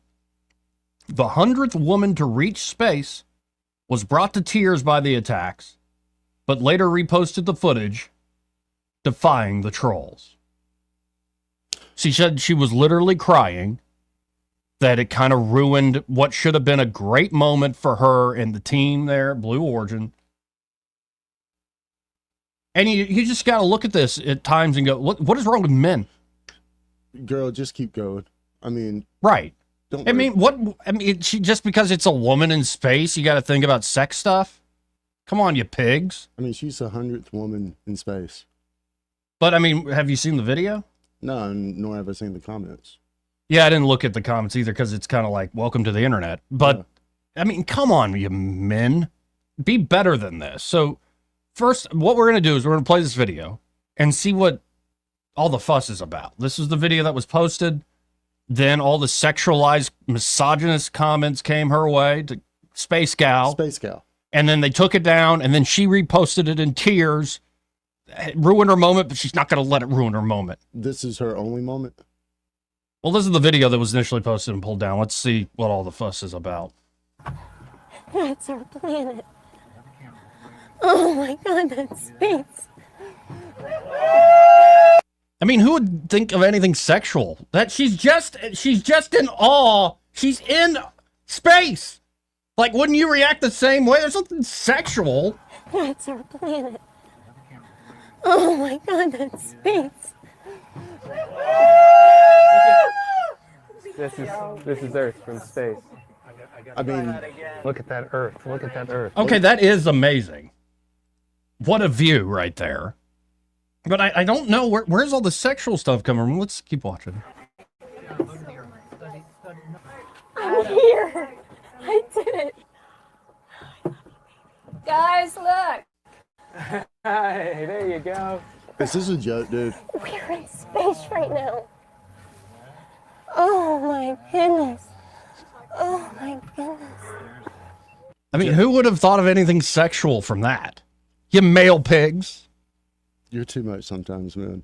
the 100th woman to reach space, was brought to tears by the attacks, but later reposted the footage, defying the trolls. She said she was literally crying, that it kind of ruined what should have been a great moment for her and the team there at Blue Origin. And you just got to look at this at times and go, what is wrong with men? Girl, just keep going. I mean, right. Don't I worry. mean, she just because it's a woman in space, you got to think about sex stuff? Come on, you pigs. I mean, she's the 100th woman in space. But, I mean, have you seen the video? No, nor have I seen the comments. Yeah, I didn't look at the comments either because it's kind of like, welcome to the internet. But, Yeah. I mean, come on, you men. Be better than this. So, first, what we're going to do is we're going to play this video and see what all the fuss is about. This is the video that was posted. Then all the sexualized, misogynist comments came her way to Space Gal. Space Gal. And then they took it down, and then she reposted it in tears. It ruined her moment, but she's not going to let it ruin her moment. This is her only moment. Well, this is the video that was initially posted and pulled down. Let's see what all the fuss is about. That's our planet. Oh my God, that's space. I mean, who would think of anything sexual? That she's just in awe. She's in space. Like, wouldn't you react the same way? There's something sexual. That's our planet. Oh my God, that's space. This is Earth from space. I mean, Look at that Earth. Look at that Earth. Okay, that is amazing. What a view right there. But I don't know, where's all the sexual stuff coming from? Let's keep watching. I'm here. I did it. Guys, look. Hey, there you go. is this a joke, dude? We're in space right now. Oh my goodness. Oh my goodness. I mean, who would have thought of anything sexual from that? You male pigs. You're too much sometimes, man.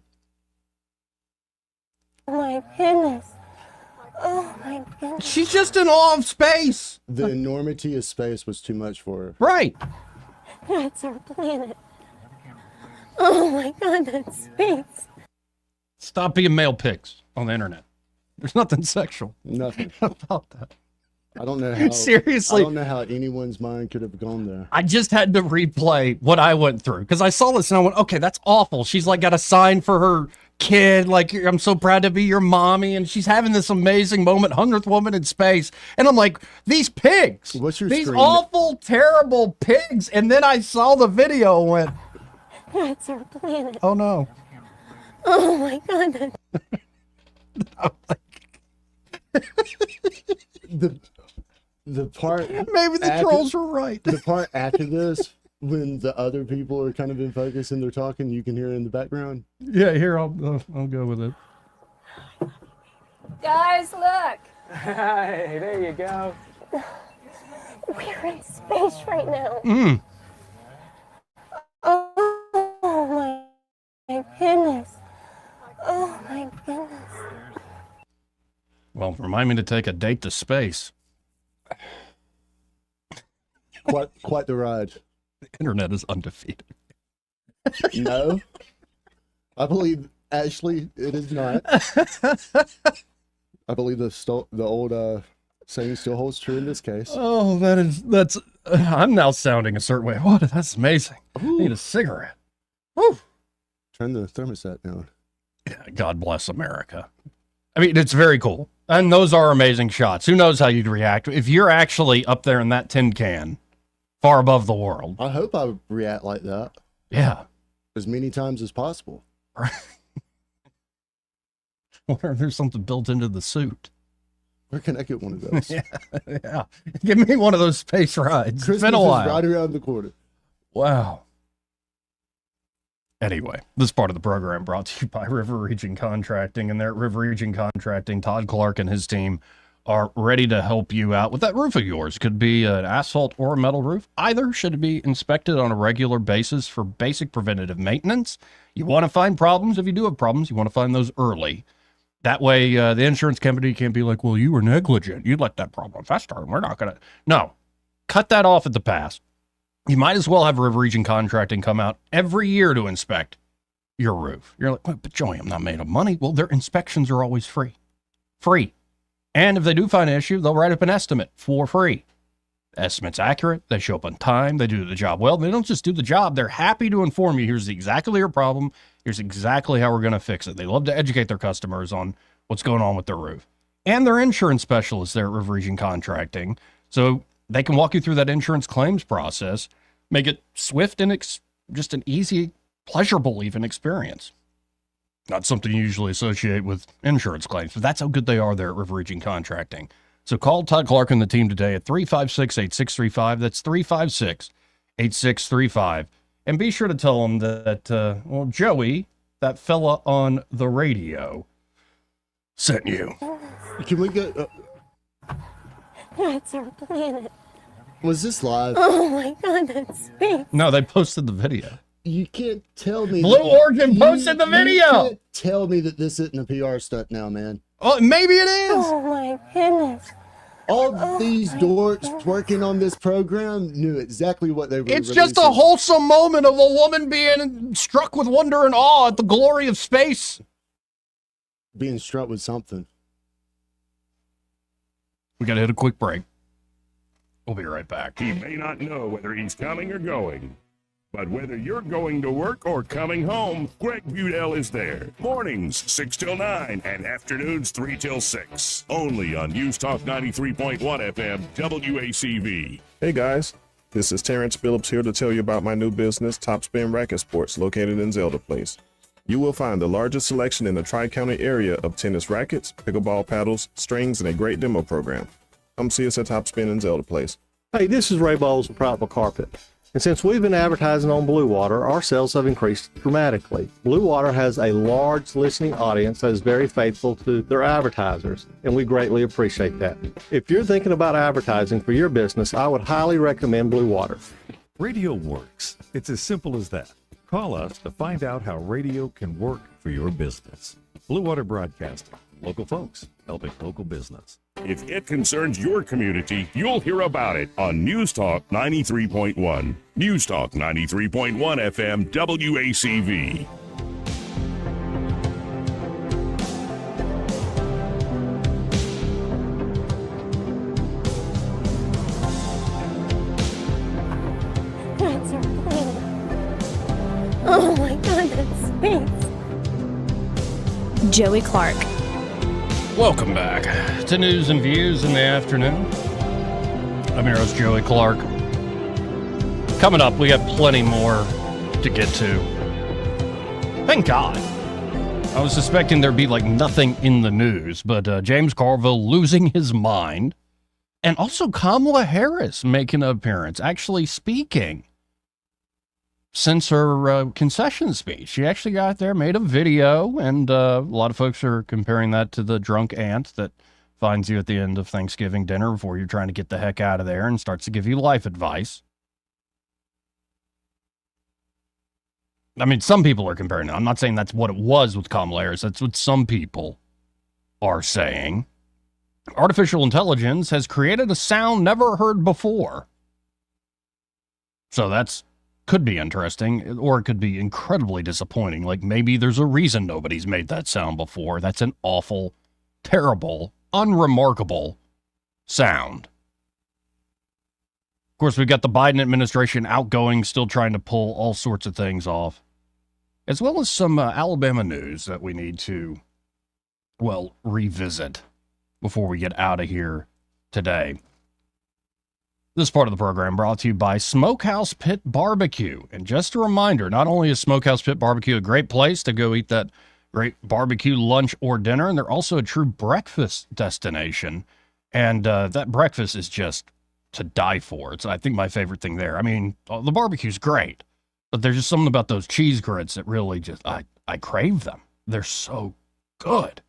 Oh my goodness. Oh my goodness. She's just in awe of space. The enormity of space was too much for her. Right. That's our planet. Oh my God, that's space. Stop being male pigs on the internet. There's nothing sexual Nothing. about that. I don't know how. Seriously. I don't know how anyone's mind could have gone there. I just had to replay what I went through because I saw this and I went, okay, that's awful. She's like got a sign for her kid, like, I'm so proud to be your mommy, and she's having this amazing moment, 100th woman in space. And I'm like, these pigs, What's your these screen? awful, terrible pigs. And then I saw the video and went, That's our planet. oh no. Oh my God, that's The part Maybe the after- trolls were right. the part after this, when the other people are kind of in focus and they're talking, you can hear it in the background. Yeah, here, I'll go with it. Guys, look. Hey, there you go. We're in space right now. Mm. Oh my goodness. Oh my goodness. Well, remind me to take a date to space. Quite the ride. The internet is undefeated. No, I believe actually it is not. I believe the old saying still holds true in this case. Oh, that's. I'm now sounding a certain way. What? That's amazing. I need a cigarette. Woo. Turn the thermostat down. Yeah, God bless America. I mean, it's very cool. And those are amazing shots. Who knows how you'd react if you're actually up there in that tin can, far above the world. I hope I would react like that Yeah. as many times as possible. Wonder if there's something built into the suit. Where can I get one of those? Yeah. Give me one of those space rides. Christmas It's been a is while. right around the corner. Wow. Anyway, this part of the program brought to you by River Region Contracting. And there at River Region Contracting, Todd Clark and his team are ready to help you out with that roof of yours. Could be an asphalt or a metal roof. Either should be inspected on a regular basis for basic preventative maintenance. You want to find problems. If you do have problems, you want to find those early. That way, the insurance company can't be like, well, you were negligent. You let that problem fester, and we're not going to. No, cut that off at the pass. You might as well have River Region Contracting come out every year to inspect your roof. You're like, but Joey, I'm not made of money. Well, their inspections are always free. Free. And if they do find an issue, they'll write up an estimate for free. The estimate's accurate. They show up on time. They do the job well. They don't just do the job. They're happy to inform you. Here's exactly your problem. Here's exactly how we're going to fix it. They love to educate their customers on what's going on with their roof. And they're insurance specialists there at River Region Contracting. So they can walk you through that insurance claims process, make it swift and just an easy, pleasurable even experience. Not something you usually associate with insurance claims, but that's how good they are there at River Region Contracting. So call Todd Clark and the team today at 356-8635. That's 356-8635. And be sure to tell them that, well, Joey, that fella on the radio, sent you. Can we go? That's our planet. Was this live? Oh my God, that's space. No, they posted the video. You can't tell me. Blue Origin posted the video. You can't tell me that this isn't a PR stunt now, man. Oh, maybe it is. Oh my goodness. All these dorks working on this program knew exactly what they were It's releasing. just a wholesome moment of a woman being struck with wonder and awe at the glory of space. Being struck with something. We got to hit a quick break. We'll be right back. He may not know whether he's coming or going, but whether you're going to work or coming home, Greg Budell is there. Mornings, 6 till 9, and afternoons, 3 till 6. Only on News Talk 93.1 FM, WACV. Hey guys, this is Terrence Phillips here to tell you about my new business, Topspin Racket Sports, located in Zelda Place. You will find the largest selection in the Tri-County area of tennis rackets, pickleball paddles, strings, and a great demo program. Come see us at Topspin in Zelda Place. Hey, this is Ray Bowles with Prattville Carpet. And since we've been advertising on Blue Water, our sales have increased dramatically. Blue Water has a large listening audience that is very faithful to their advertisers, and we greatly appreciate that. If you're thinking about advertising for your business, I would highly recommend Blue Water. Radio works. It's as simple as that. Call us to find out how radio can work for your business. Blue Water Broadcasting. Local folks helping local business. If it concerns your community, you'll hear about it on News Talk 93.1. News Talk 93.1 FM, WACV. That's our planet. Oh my God, that's space. Joey Clark. Welcome back to News and Views in the afternoon. I'm your host, Joey Clark. Coming up, we got plenty more to get to. Thank God. I was suspecting there'd be like nothing in the news, but James Carville losing his mind. And also Kamala Harris making an appearance, actually speaking. Since her concession speech, she actually got there, made a video, and a lot of folks are comparing that to the drunk aunt that finds you at the end of Thanksgiving dinner before you're trying to get the heck out of there and starts to give you life advice. I mean, some people are comparing it. I'm not saying that's what it was with Kamala Harris. That's what some people are saying. Artificial intelligence has created a sound never heard before. So that's could be interesting, or it could be incredibly disappointing. Like maybe there's a reason nobody's made that sound before. That's an awful, terrible, unremarkable sound. Of course, we've got the Biden administration outgoing, still trying to pull all sorts of things off, as well as some Alabama news that we need to, well, revisit before we get out of here today. This part of the program brought to you by Smokehouse Pit Barbecue. And just a reminder, not only is Smokehouse Pit Barbecue a great place to go eat that great barbecue lunch or dinner, and they're also a true breakfast destination. And that breakfast is just to die for. It's, I think, my favorite thing there. I mean, the barbecue's great, But there's just something about those cheese grits that really just, I crave them. They're so good.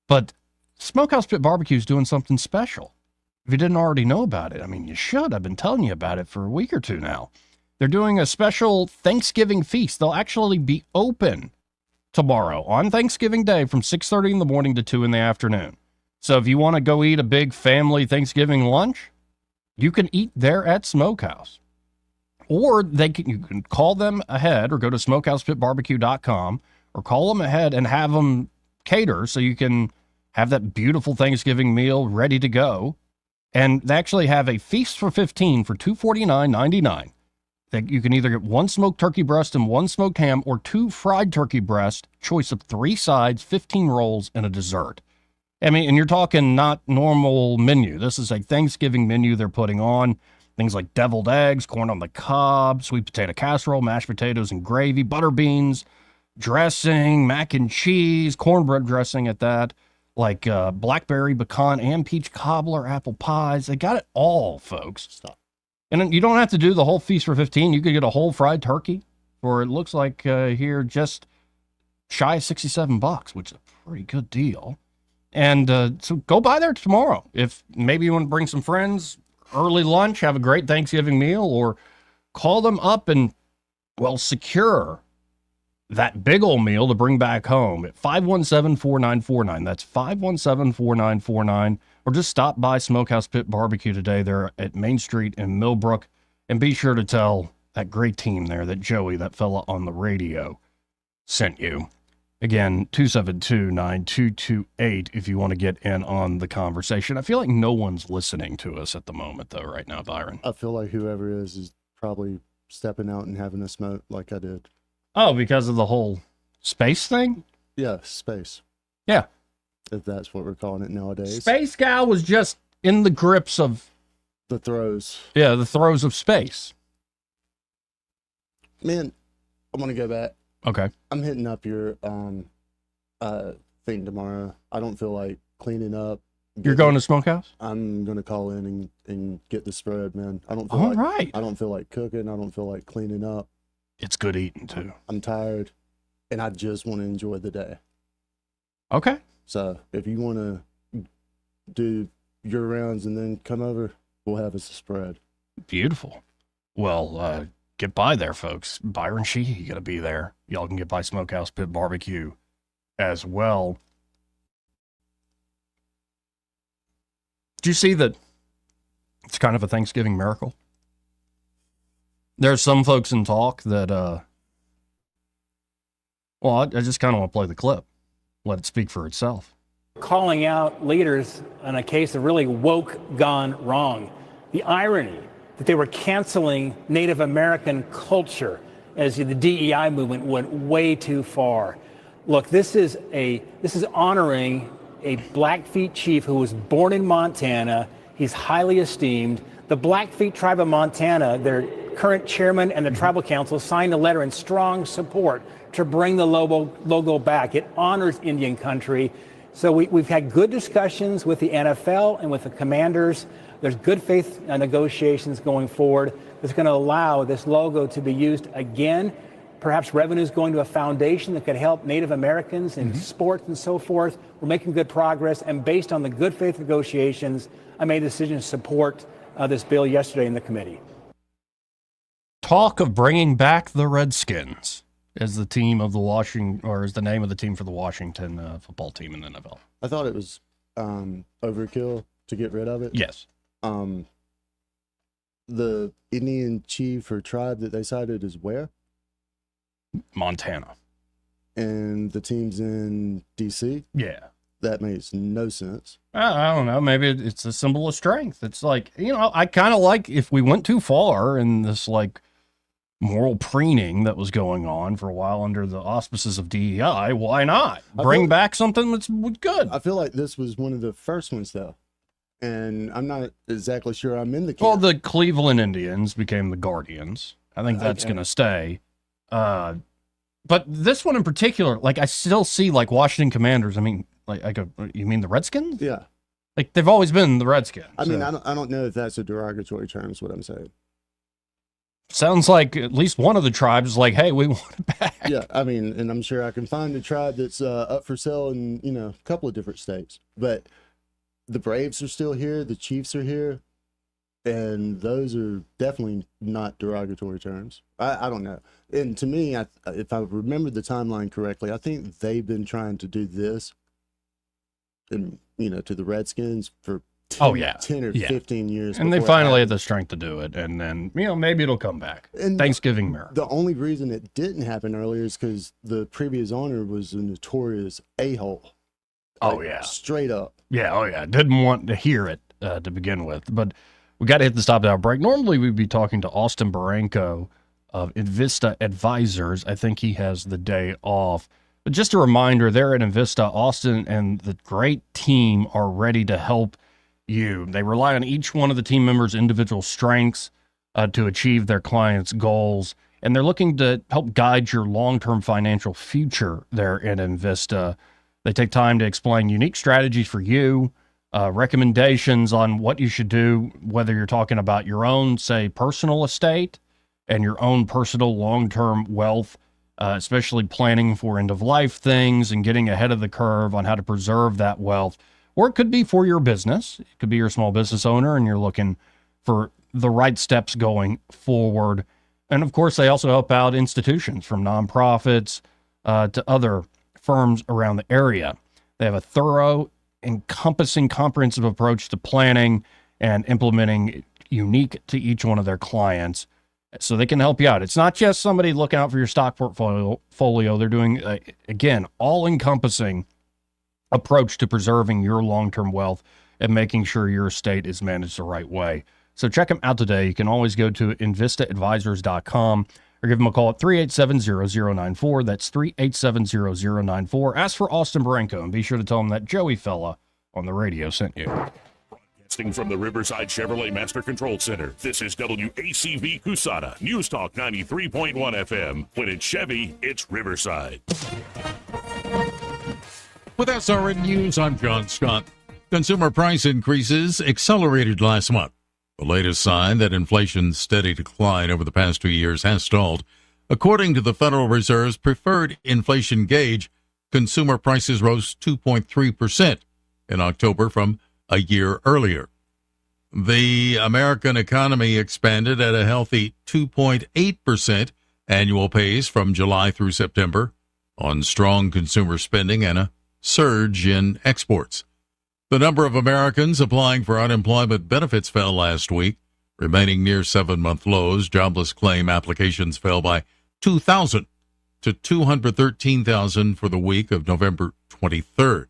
But Smokehouse Pit Barbecue is doing something special. If you didn't already know about it, I mean, you should. I've been telling you about it for a week or two now. They're doing a special Thanksgiving feast. They'll actually be open tomorrow on Thanksgiving Day from 6:30 in the morning to 2 in the afternoon. So if you want to go eat a big family Thanksgiving lunch, you can eat there at Smokehouse. Or you can call them ahead or go to smokehousepitbarbecue.com or call them ahead and have them cater so you can have that beautiful Thanksgiving meal ready to go. And they actually have a feast for 15 for $249.99. That you can either get 1 smoked turkey breast and 1 smoked ham or 2 fried turkey breast, choice of 3 sides, 15 rolls, and a dessert. I mean, and you're talking not normal menu. This is a Thanksgiving menu they're putting on. Things like deviled eggs, corn on the cob, sweet potato casserole, mashed potatoes and gravy, butter beans, dressing, mac and cheese, cornbread dressing at that, like blackberry, pecan, and peach cobbler, apple pies. They got it all, folks. Stop. And you don't have to do the whole feast for 15. You could get a whole fried turkey for, it looks like here, just shy of $67, which is a pretty good deal. And so go by there tomorrow. If maybe you want to bring some friends, early lunch, have a great Thanksgiving meal, or call them up and, well, secure that big old meal to bring back home at 517-4949. That's 517-4949. Or just stop by Smokehouse Pit Barbecue today. They're at Main Street in Millbrook. And be sure to tell that great team there that Joey, that fella on the radio, sent you. Again, 272-9228 if you want to get in on the conversation. I feel like no one's listening to us at the moment, though, right now, Byron. I feel like whoever is probably stepping out and having a smoke like I did. Oh, because of the whole space thing? Yeah, space. Yeah. If that's what we're calling it nowadays. Space Gal was just in the grips of... the throes. Yeah, the throes of space. Man, I'm going to go back. Okay. I'm hitting up your thing tomorrow. I don't feel like cleaning up. You're going to Smokehouse? I'm going to call in and get the spread, man. I don't feel All like right. I don't feel like cooking. I don't feel like cleaning up. It's good eating, too. I'm tired, and I just want to enjoy the day. Okay. So if you want to do your rounds and then come over, we'll have us a spread. Beautiful. Well, get by there, folks. Byron Sheehy going to be there. Y'all can get by Smokehouse Pit Barbecue as well. Do you see that it's kind of a Thanksgiving miracle? There's some folks in talk that, well, I just kind of want to play the clip. Let it speak for itself. Calling out leaders on a case of really woke gone wrong. The irony that they were canceling Native American culture as the DEI movement went way too far. Look, this is honoring a Blackfeet chief who was born in Montana. He's highly esteemed. The Blackfeet tribe of Montana, their current chairman and the tribal council signed a letter in strong support to bring the logo back. It honors Indian country. So we've had good discussions with the NFL and with the commanders. There's good faith negotiations going forward that's going to allow this logo to be used again. Perhaps revenues going to a foundation that could help Native Americans in sports and so forth. We're making good progress. And based on the good faith negotiations, I made a decision to support this bill yesterday in the committee. Talk of bringing back the Redskins as the team of the as the name of the team for the Washington football team in the NFL. I thought it was overkill to get rid of it. Yes. The Indian chief or tribe that they cited is where? Montana. And the team's in D.C.? Yeah. That makes no sense. I don't know. Maybe it's a symbol of strength. It's like, I kind of like if we went too far in this like moral preening that was going on for a while under the auspices of DEI, why not bring back something that's good? I feel like this was one of the first ones, though. And I'm not exactly sure I'm in the camp. Well, the Cleveland Indians became the Guardians. I think that's going to stay. But this one in particular, like I still see like Washington Commanders. I mean, you mean the Redskins? Yeah. Like they've always been the Redskins. I mean, I don't know if that's a derogatory term is what I'm saying. Sounds like at least one of the tribes is like, hey, we want it back. Yeah, I mean, and I'm sure I can find a tribe that's up for sale in, a couple of different states. But the Braves are still here, the Chiefs are here, and those are definitely not derogatory terms. I don't know. And to me, if I remember the timeline correctly, I think they've been trying to do this, and to the Redskins for 10 or 15 years. And they finally had the strength to do it. And then, maybe it'll come back. And Thanksgiving mirror. The only reason it didn't happen earlier is because the previous owner was a notorious a-hole. Oh, yeah. Straight up. Yeah, oh, yeah. Didn't want to hear it to begin with. But we got to hit the stop now break. Normally, we'd be talking to Austin Baranko of Invista Advisors. I think he has the day off. But just a reminder, there at Invista, Austin and the great team are ready to help you. They rely on each one of the team members' individual strengths to achieve their clients' goals, and they're looking to help guide your long-term financial future there at Invista. They take time to explain unique strategies for you, recommendations on what you should do, whether you're talking about your own, say, personal estate and your own personal long-term wealth, especially planning for end-of-life things and getting ahead of the curve on how to preserve that wealth. Or it could be for your business. It could be your small business owner and you're looking for the right steps going forward. And of course, they also help out institutions from nonprofits to other firms around the area. They have a thorough, encompassing, comprehensive approach to planning and implementing unique to each one of their clients so they can help you out. It's not just somebody looking out for your stock portfolio. They're doing, again, all-encompassing approach to preserving your long-term wealth and making sure your estate is managed the right way. So check them out today. You can always go to InvistaAdvisors.com or give them a call at 387-0094. That's 387-0094. Ask for Austin Baranko and be sure to tell them that Joey fella on the radio sent you. Broadcasting from the Riverside Chevrolet Master Control Center, this is WACV Cusada, News Talk 93.1 FM. When it's Chevy, it's Riverside. With SRN News, I'm John Scott. Consumer price increases accelerated last month. The latest sign that inflation's steady decline over the past 2 years has stalled. According to the Federal Reserve's preferred inflation gauge, consumer prices rose 2.3% in October from a year earlier. The American economy expanded at a healthy 2.8% annual pace from July through September on strong consumer spending and a surge in exports. The number of Americans applying for unemployment benefits fell last week, remaining near 7-month lows. Jobless claim applications fell by 2,000 to 213,000 for the week of November 23rd.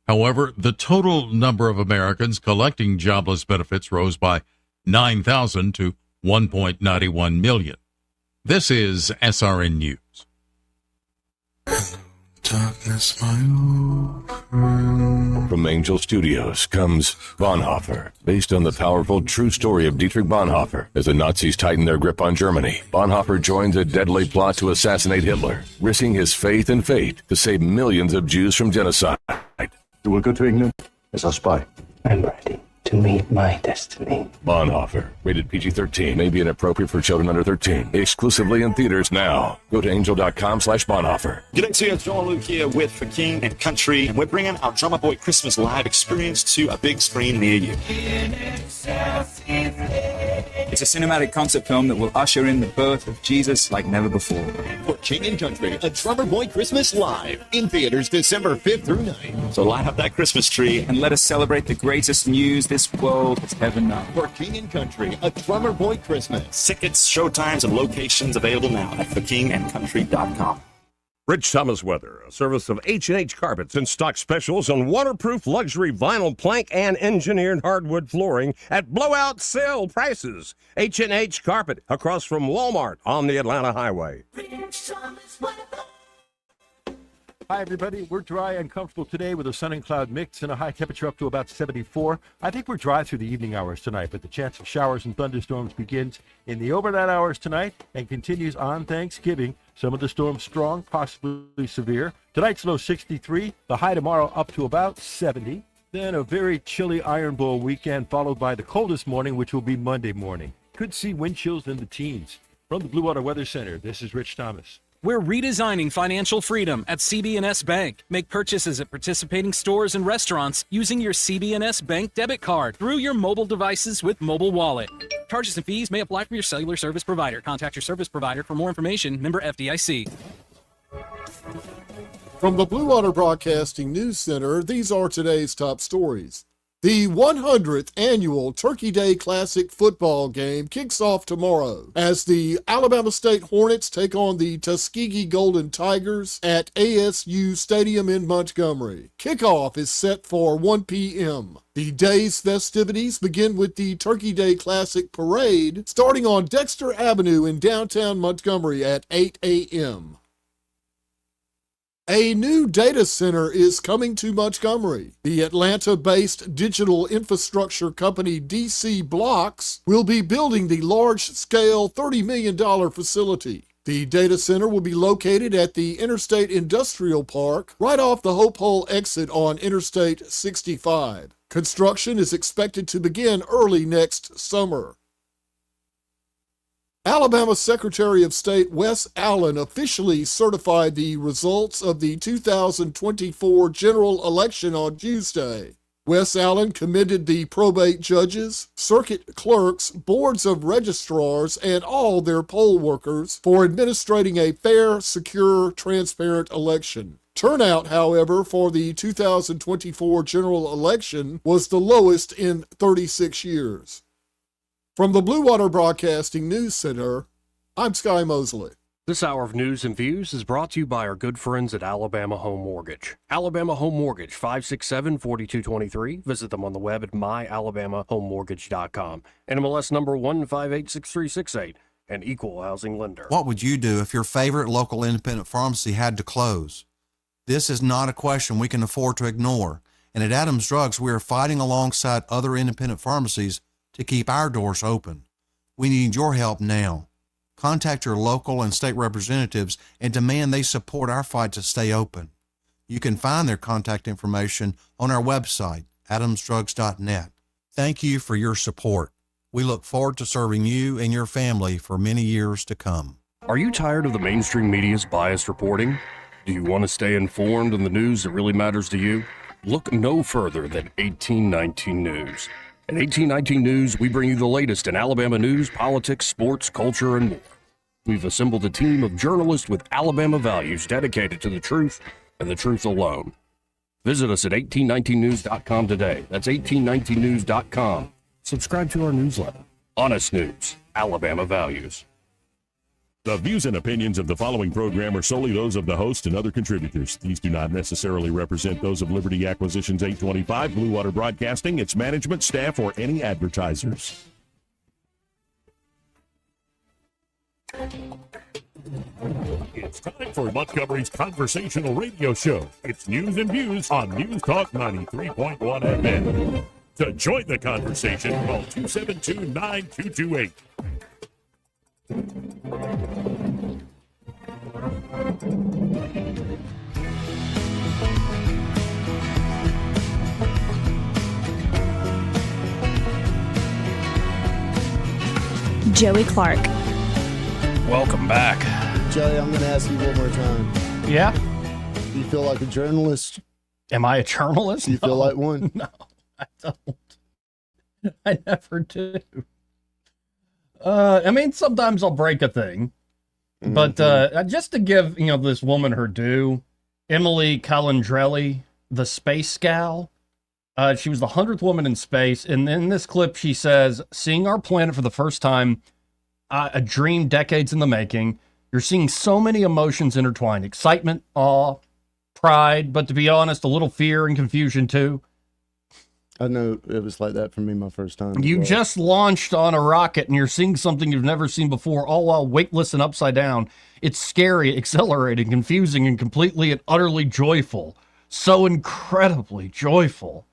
However, the total number of Americans collecting jobless benefits rose by 9,000 to 1.91 million. This is SRN News. Darkness, my old friend. From Angel Studios comes Bonhoeffer, based on the powerful true story of Dietrich Bonhoeffer. As the Nazis tightened their grip on Germany, Bonhoeffer joins a deadly plot to assassinate Hitler, risking his faith and fate to save millions of Jews from genocide. You will go to England as a spy. I'm ready to meet my destiny. Bonhoeffer, rated PG-13, may be inappropriate for children under 13. Exclusively in theaters now. Go to angel.com/Bonhoeffer. G'day to you, it's John Luke here with For King and Country, and we're bringing our Drummer Boy Christmas Live experience to a big screen near you. It's a cinematic concert film that will usher in the birth of Jesus like never before. For King and Country, a Drummer Boy Christmas Live, in theaters December 5th through 9th. So light up that Christmas tree and let us celebrate the greatest news this world has ever known. For King and Country, a Drummer Boy Christmas. Tickets, showtimes, and locations available now at forkingandcountry.com. Rich Thomas Weather, a service of H&H Carpets, in stock specials on waterproof luxury vinyl plank and engineered hardwood flooring at blowout sale prices. H&H Carpet, across from Walmart on the Atlanta Highway. Hi, everybody. We're dry and comfortable today with a sun and cloud mix and a high temperature up to about 74. I think we're dry through the evening hours tonight, but the chance of showers and thunderstorms begins in the overnight hours tonight and continues on Thanksgiving. Some of the storms strong, possibly severe. Tonight's low 63, the high tomorrow up to about 70. Then a very chilly Iron Bowl weekend followed by the coldest morning, which will be Monday morning. could see wind chills in the teens. From the Blue Water Weather Center, this is Rich Thomas. We're redesigning financial freedom at CB&S Bank. Make purchases at participating stores and restaurants using your CB&S Bank debit card through your mobile devices with Mobile Wallet. Charges and fees may apply for your cellular service provider. Contact your service provider for more information. Member FDIC. From the Blue Water Broadcasting News Center, these are today's top stories. The 100th annual Turkey Day Classic football game kicks off tomorrow as the Alabama State Hornets take on the Tuskegee Golden Tigers at ASU Stadium in Montgomery. Kickoff is set for 1 p.m. The day's festivities begin with the Turkey Day Classic Parade starting on Dexter Avenue in downtown Montgomery at 8 a.m. A new data center is coming to Montgomery. The Atlanta-based digital infrastructure company DC Blocks will be building the large-scale $30 million facility. The data center will be located at the Interstate Industrial Park, right off the Hope Hole exit on Interstate 65. Construction is expected to begin early next summer. Alabama Secretary of State Wes Allen officially certified the results of the 2024 general election on Tuesday. Wes Allen commended the probate judges, circuit clerks, boards of registrars, and all their poll workers for administrating a fair, secure, transparent election. Turnout, however, for the 2024 general election was the lowest in 36 years. From the Blue Water Broadcasting News Center, I'm Sky Mosley. This hour of news and views is brought to you by our good friends at Alabama Home Mortgage. Alabama Home Mortgage, 567-4223. Visit them on the web at myalabamahomemortgage.com. NMLS number 1586368, an equal housing lender. What would you do if your favorite local independent pharmacy had to close? This is not a question we can afford to ignore. And at Adams Drugs, we are fighting alongside other independent pharmacies to keep our doors open. We need your help now. Contact your local and state representatives and demand they support our fight to stay open. You can find their contact information on our website, adamsdrugs.net. Thank you for your support. We look forward to serving you and your family for many years to come. Are you tired of the mainstream media's biased reporting? Do you want to stay informed on the news that really matters to you? Look no further than 1819 News. At 1819 News, we bring you the latest in Alabama news, politics, sports, culture, and more. We've assembled a team of journalists with Alabama values dedicated to the truth and the truth alone. Visit us at 1819news.com today. That's 1819news.com. Subscribe to our newsletter. Honest News, Alabama Values. The views and opinions of the following program are solely those of the host and other contributors. These do not necessarily represent those of Liberty Acquisitions 825, Blue Water Broadcasting, its management, staff, or any advertisers. It's time for Montgomery's conversational radio show. It's news and views on News Talk 93.1 FM. To join the conversation, call 272-9228. Joey Clark. Welcome back. Joey, I'm going to ask you one more time. Yeah? Do you feel like a journalist? Am I a journalist? Do you feel like one? No, I don't. I never do. I mean, sometimes I'll break a thing. But just to give, this woman her due, Emily Calandrelli, the space gal, she was the 100th woman in space. And in this clip, she says, seeing our planet for the first time, a dream decades in the making. You're seeing so many emotions intertwined, excitement, awe, pride, but to be honest, a little fear and confusion too. I know it was like that for me my first time. You just launched on a rocket and you're seeing something you've never seen before, all while weightless and upside down. It's scary, exhilarating, confusing, and completely and utterly joyful. So incredibly joyful.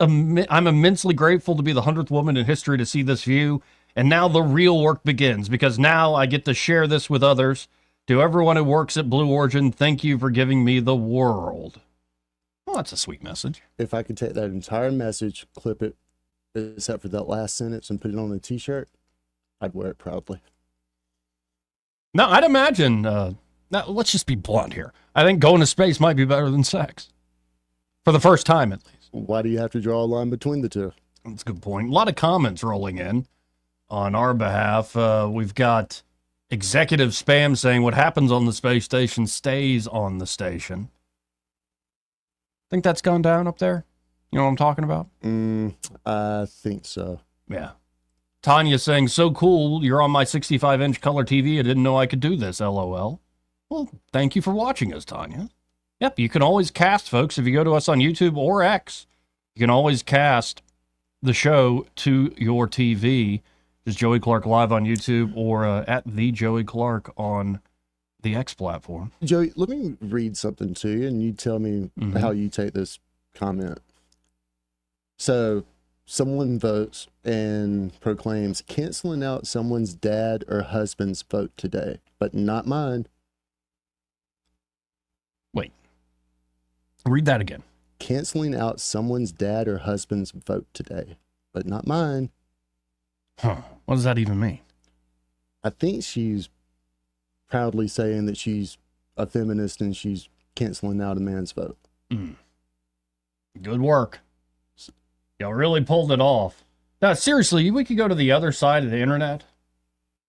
I'm immensely grateful to be the 100th woman in history to see this view. And now the real work begins, because now I get to share this with others. To everyone who works at Blue Origin, thank you for giving me the world. Well, that's a sweet message. If I could take that entire message, clip it, except for that last sentence, and put it on a t-shirt, I'd wear it proudly. No, I'd imagine. Now, let's just be blunt here. I think going to space might be better than sex. For the first time, at least. Why do you have to draw a line between the two? That's a good point. A lot of comments rolling in on our behalf. We've got executive spam saying what happens on the space station stays on the station. Think that's gone down up there? You know what I'm talking about? I think so. Yeah. Tanya saying, so cool, you're on my 65-inch color TV. I didn't know I could do this, LOL. Well, thank you for watching us, Tanya. Yep, you can always cast, folks. If you go to us on YouTube or X, you can always cast the show to your TV. Just Joey Clark Live on YouTube or at the Joey Clark on the X platform. Joey, let me read something to you, and you tell me how you take this comment. So, someone votes and proclaims canceling out someone's dad or husband's vote today, but not mine. Wait. Read that again. Canceling out someone's dad or husband's vote today, but not mine. Huh. What does that even mean? I think she's proudly saying that she's a feminist and she's canceling out a man's vote. Good work. Y'all really pulled it off. Now, seriously, we could go to the other side of the internet,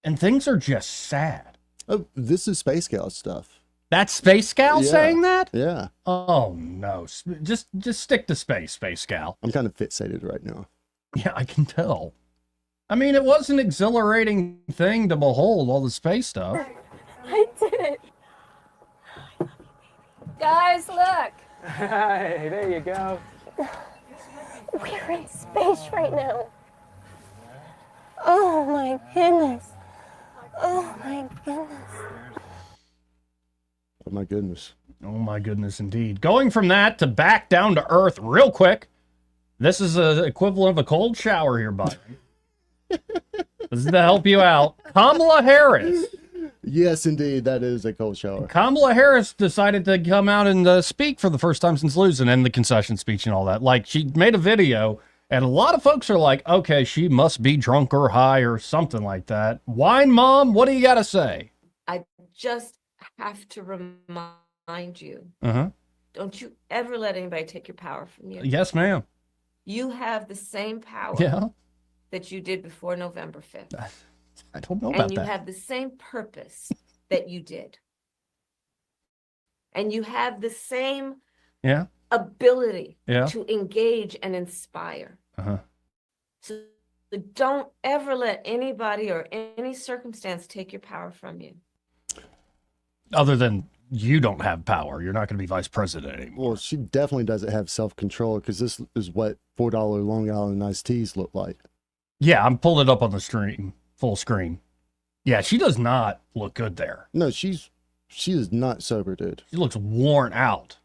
and things are just sad. Oh, this is Space Gal stuff. That's Space Gal saying that? Yeah. Oh, no. Just stick to Space Gal. I'm kind of fixated right now. Yeah, I can tell. I mean, it was an exhilarating thing to behold, all the space stuff. I did it. Guys, look. Hey, there you go. We're in space right now. Oh my goodness. Oh my goodness. Oh my goodness. Oh my goodness, indeed. Going from that to back down to earth real quick. This is the equivalent of a cold shower here, Byron. This is to help you out. Kamala Harris. Yes, indeed. That is a cold shower. Kamala Harris decided to come out and speak for the first time since losing, and the concession speech and all that. Like, she made a video, and a lot of folks are like, okay, she must be drunk or high or something like that. Wine Mom, what do you got to say? I just have to remind you, Uh-huh. don't you ever let anybody take your power from you. Yes, ma'am. You have the same power Yeah. that you did before November 5th. I don't know about And you that. have the same purpose that you did. And you have the same Yeah. ability Yeah. to engage and inspire. Uh-huh. So don't ever let anybody or any circumstance take your power from you. Other than you don't have power. You're not going to be vice president anymore. Well, she definitely doesn't have self-control because this is what $4 Long Island iced teas look like. Yeah, I'm pulling it up on the stream, full screen. Yeah, she does not look good there. No, she is not sober, dude. She looks worn out.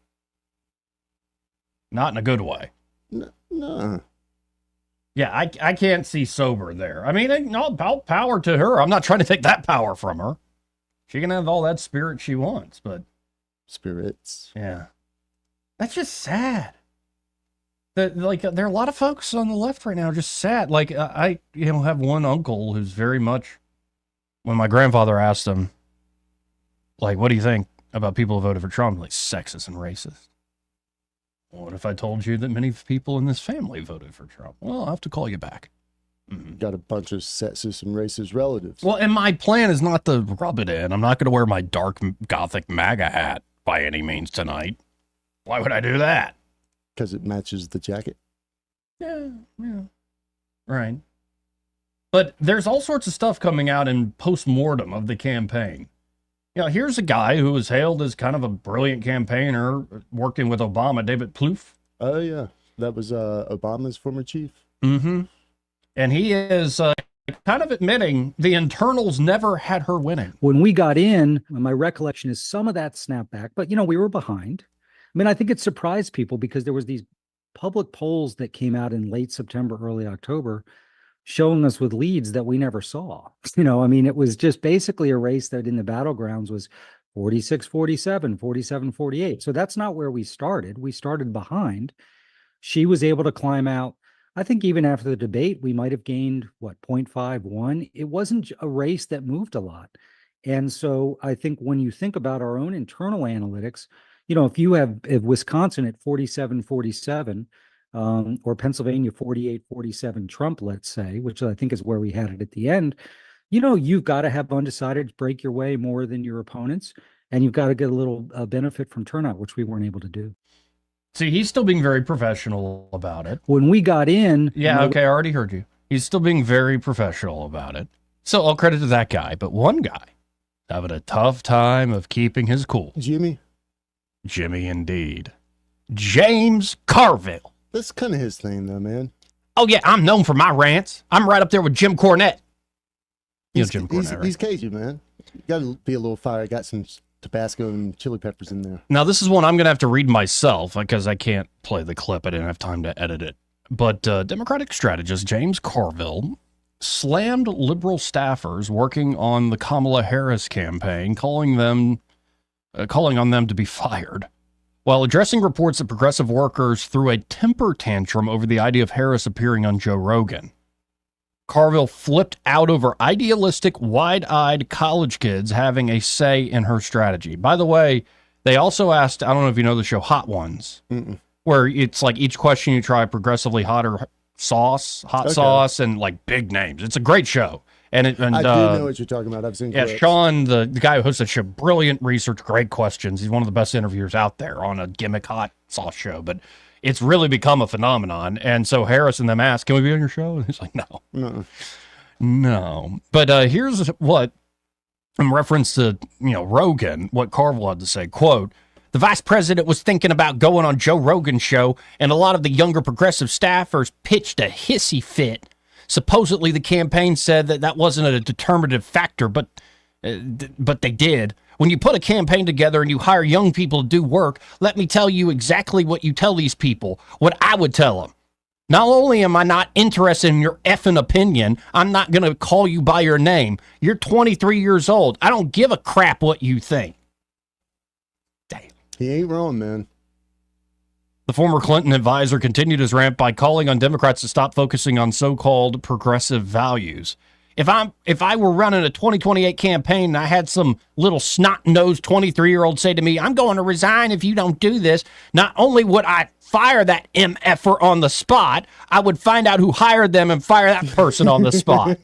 Not in a good way. No. Yeah, I can't see sober there. I mean, no, power to her. I'm not trying to take that power from her. She can have all that spirit she wants, but... Spirits. Yeah. That's just sad. There are a lot of folks on the left right now just sad. Like, I have one uncle who's very much... When my grandfather asked him, like, what do you think about people who voted for Trump? Like, sexist and racist. What if I told you that many people in this family voted for Trump? Well, I'll have to call you back. Got a bunch of sexist and racist relatives. Well, and my plan is not to rub it in. I'm not going to wear my dark gothic MAGA hat by any means tonight. Why would I do that? Because it matches the jacket. Yeah. Right. But there's all sorts of stuff coming out in post-mortem of the campaign. You know, here's a guy who was hailed as kind of a brilliant campaigner working with Obama, David Plouffe. Oh, yeah. That was Obama's former chief. Mm-hmm. And he is kind of admitting the internals never had her winning. When we got in, my recollection is some of that snapped back, but, we were behind. I mean, I think it surprised people because there was these public polls that came out in late September, early October, showing us with leads that we never saw. It was just basically a race that in the battlegrounds was 46-47, 47-48. So that's not where we started. We started behind. She was able to climb out. I think even after the debate, we might have gained what, 0.51. It wasn't a race that moved a lot. And so I think when you think about our own internal analytics, if Wisconsin at 47-47, or Pennsylvania 48-47 Trump, let's say, which I think is where we had it at the end, you've got to have undecided break your way more than your opponents, and you've got to get a little benefit from turnout, which we weren't able to do. See, he's still being very professional about it. When we got in... Yeah, okay, I already heard you. He's still being very professional about it. So all credit to that guy. But one guy having a tough time of keeping his cool. Jimmy indeed. James Carville. That's kind of his thing, though, man. Oh, yeah, I'm known for my rants. I'm right up there with Jim Cornette. Jim Cornette, right? He's cagey, man. You got to be a little fire. Got some Tabasco and chili peppers in there. Now, this is one I'm going to have to read myself because I can't play the clip. I didn't have time to edit it. But Democratic strategist James Carville slammed liberal staffers working on the Kamala Harris campaign, calling on them to be fired, while addressing reports that progressive workers threw a temper tantrum over the idea of Harris appearing on Joe Rogan. Carville flipped out over idealistic, wide-eyed college kids having a say in her strategy. By the way, they also asked, I don't know if you know the show Hot Ones, where it's like each question you try progressively hotter sauce, hot sauce, and like big names. It's a great show. I do know what you're talking about. I've seen clips. Sean, the guy who hosts the show, brilliant research, great questions. He's one of the best interviewers out there on a gimmick hot sauce show. But it's really become a phenomenon. And so Harris and them asked, can we be on your show? And he's like, no. But here's what, in reference to, Rogan, what Carville had to say, quote, "The vice president was thinking about going on Joe Rogan's show, and a lot of the younger progressive staffers pitched a hissy fit. Supposedly the campaign said that wasn't a determinative factor, but they did. When you put a campaign together and you hire young people to do work, let me tell you exactly what you tell these people, what I would tell them. Not only am I not interested in your effing opinion, I'm not going to call you by your name. You're 23 years old. I don't give a crap what you think." Damn. He ain't wrong, man. The former Clinton advisor continued his rant by calling on Democrats to stop focusing on so-called progressive values. If I were running a 2028 campaign and I had some little snot-nosed 23-year-old say to me, "I'm going to resign if you don't do this," not only would I fire that MFer on the spot, I would find out who hired them and fire that person on the spot.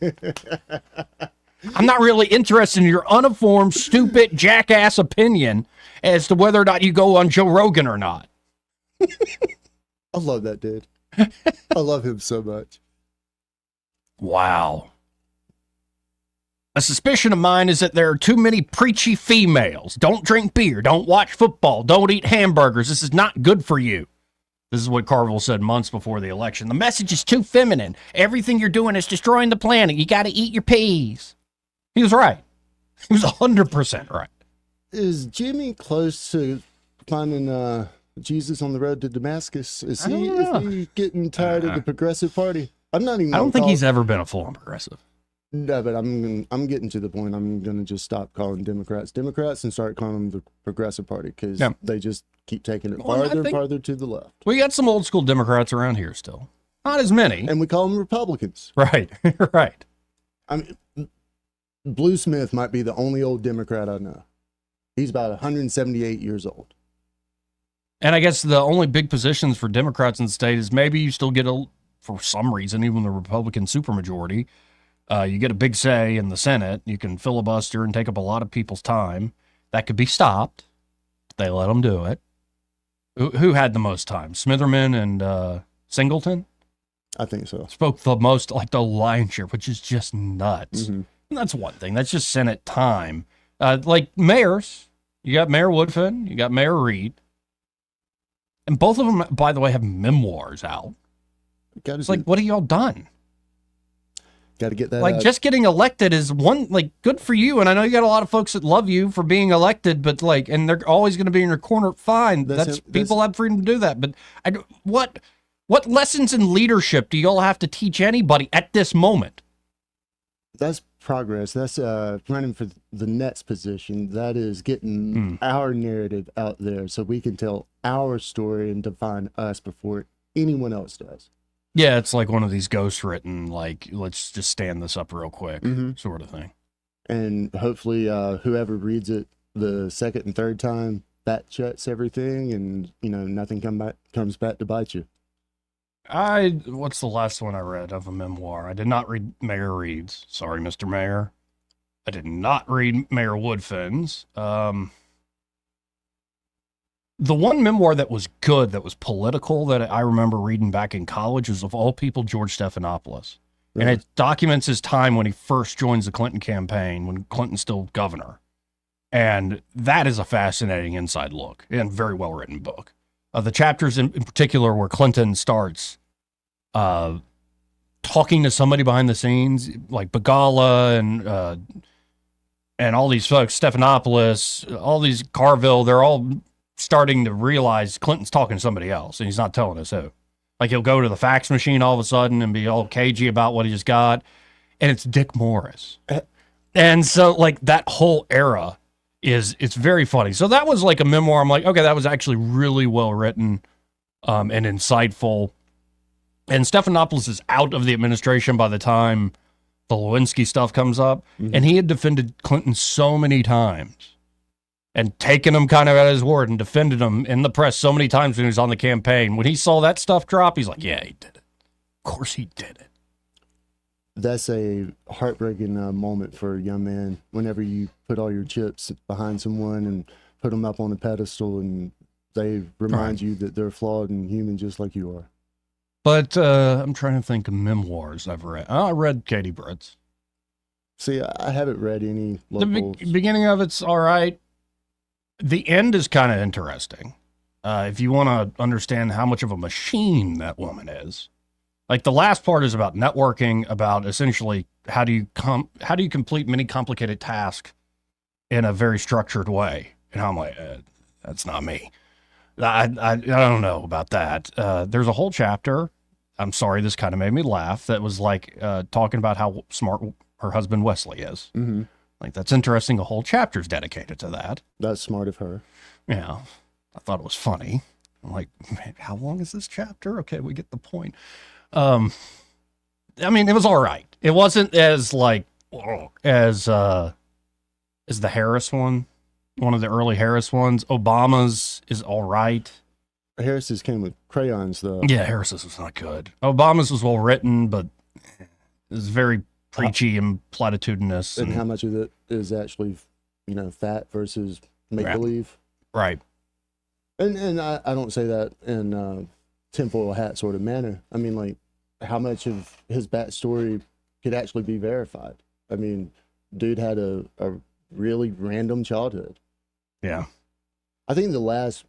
I'm not really interested in your uniformed, stupid, jackass opinion as to whether or not you go on Joe Rogan or not. I love that dude. I love him so much. Wow. A suspicion of mine is that there are too many preachy females. Don't drink beer. Don't watch football. Don't eat hamburgers. This is not good for you. This is what Carville said months before the election. The message is too feminine. Everything you're doing is destroying the planet. You got to eat your peas. He was right. He was 100% right. Is Jimmy close to finding Jesus on the road to Damascus? Is he getting tired of the progressive party? I don't think he's ever been a full-on progressive. No, but I'm getting to the point. I'm going to just stop calling Democrats and start calling them the progressive party, because they just keep taking it farther and farther to the left. We got some old school Democrats around here still. Not as many. And we call them Republicans. Right, right. I mean, Blue Smith might be the only old Democrat I know. He's about 178 years old. And I guess the only big positions for Democrats in the state is maybe you still get for some reason, even the Republican supermajority, you get a big say in the Senate. You can filibuster and take up a lot of people's time. That could be stopped. They let them do it. Who had the most time? Smitherman and Singleton? I think so. Spoke the most, like the lion's share, which is just nuts. Mm-hmm. And that's one thing. That's just Senate time. Like mayors, you got Mayor Woodfin, you got Mayor Reed. And both of them, by the way, have memoirs out. It's like, what have y'all done? Got to get that. Like, just getting elected is one, like, good for you. And I know you got a lot of folks that love you for being elected, but like, and they're always going to be in your corner. Fine. People have freedom to do that. But what lessons in leadership do y'all have to teach anybody at this moment? That's progress. That's running for the next position. That is getting our narrative out there so we can tell our story and define us before anyone else does. Yeah, it's like one of these ghost written, like, let's just stand this up real quick Mhm. sort of thing. And hopefully, whoever reads it the second and third time, that checks everything, and nothing comes back to bite you. What's the last one I read of a memoir? I did not read Mayor Reed's. Sorry, Mr. Mayor. I did not read Mayor Woodfin's. The one memoir that was good, that was political, that I remember reading back in college was, of all people, George Stephanopoulos. And it documents his time when he first joins the Clinton campaign, when Clinton's still governor. And that is a fascinating inside look and very well-written book. The chapters in particular where Clinton starts talking to somebody behind the scenes, like Begala and all these folks, Stephanopoulos, all these Carville, they're all starting to realize Clinton's talking to somebody else, and he's not telling us who. Like, he'll go to the fax machine all of a sudden and be all cagey about what he just got, and it's Dick Morris. And so, like, that whole era it's very funny. So that was like a memoir. I'm like, okay, that was actually really well written and insightful. And Stephanopoulos is out of the administration by the time the Lewinsky stuff comes up. Mm-hmm. And he had defended Clinton so many times and taken him kind of at his word and defended him in the press so many times when he was on the campaign. When he saw that stuff drop, he's like, yeah, he did it. Of course he did it. That's a heartbreaking moment for a young man whenever you put all your chips behind someone and put them up on a pedestal and they remind you that they're flawed and human just like you are. But I'm trying to think of memoirs I've read. I read Katie Britt's. See, I haven't read any The local. beginning of it's all right. The end is kind of interesting. If you want to understand how much of a machine that woman is. Like, the last part is about networking, about essentially how do you complete many complicated tasks in a very structured way. And I'm like, that's not me. I don't know about that. There's a whole chapter. I'm sorry, this kind of made me laugh. That was like talking about how smart her husband Wesley is. Mm-hmm. Like, that's interesting. A whole chapter's dedicated to that. That's smart of her. Yeah, I thought it was funny. I'm like, man, how long is this chapter? Okay, we get the point. I mean, it was all right. It wasn't as like as the Harris one of the early Harris ones. Obama's is all right. Harris's came with crayons, though. Yeah, Harris's was not good. Obama's was well written, but it was very preachy and platitudinous. And how much of it is actually, fat versus make believe? Right. And I don't say that in tinfoil hat sort of manner. I mean, like, how much of his backstory could actually be verified? I mean, dude had a really random childhood. Yeah. I think the last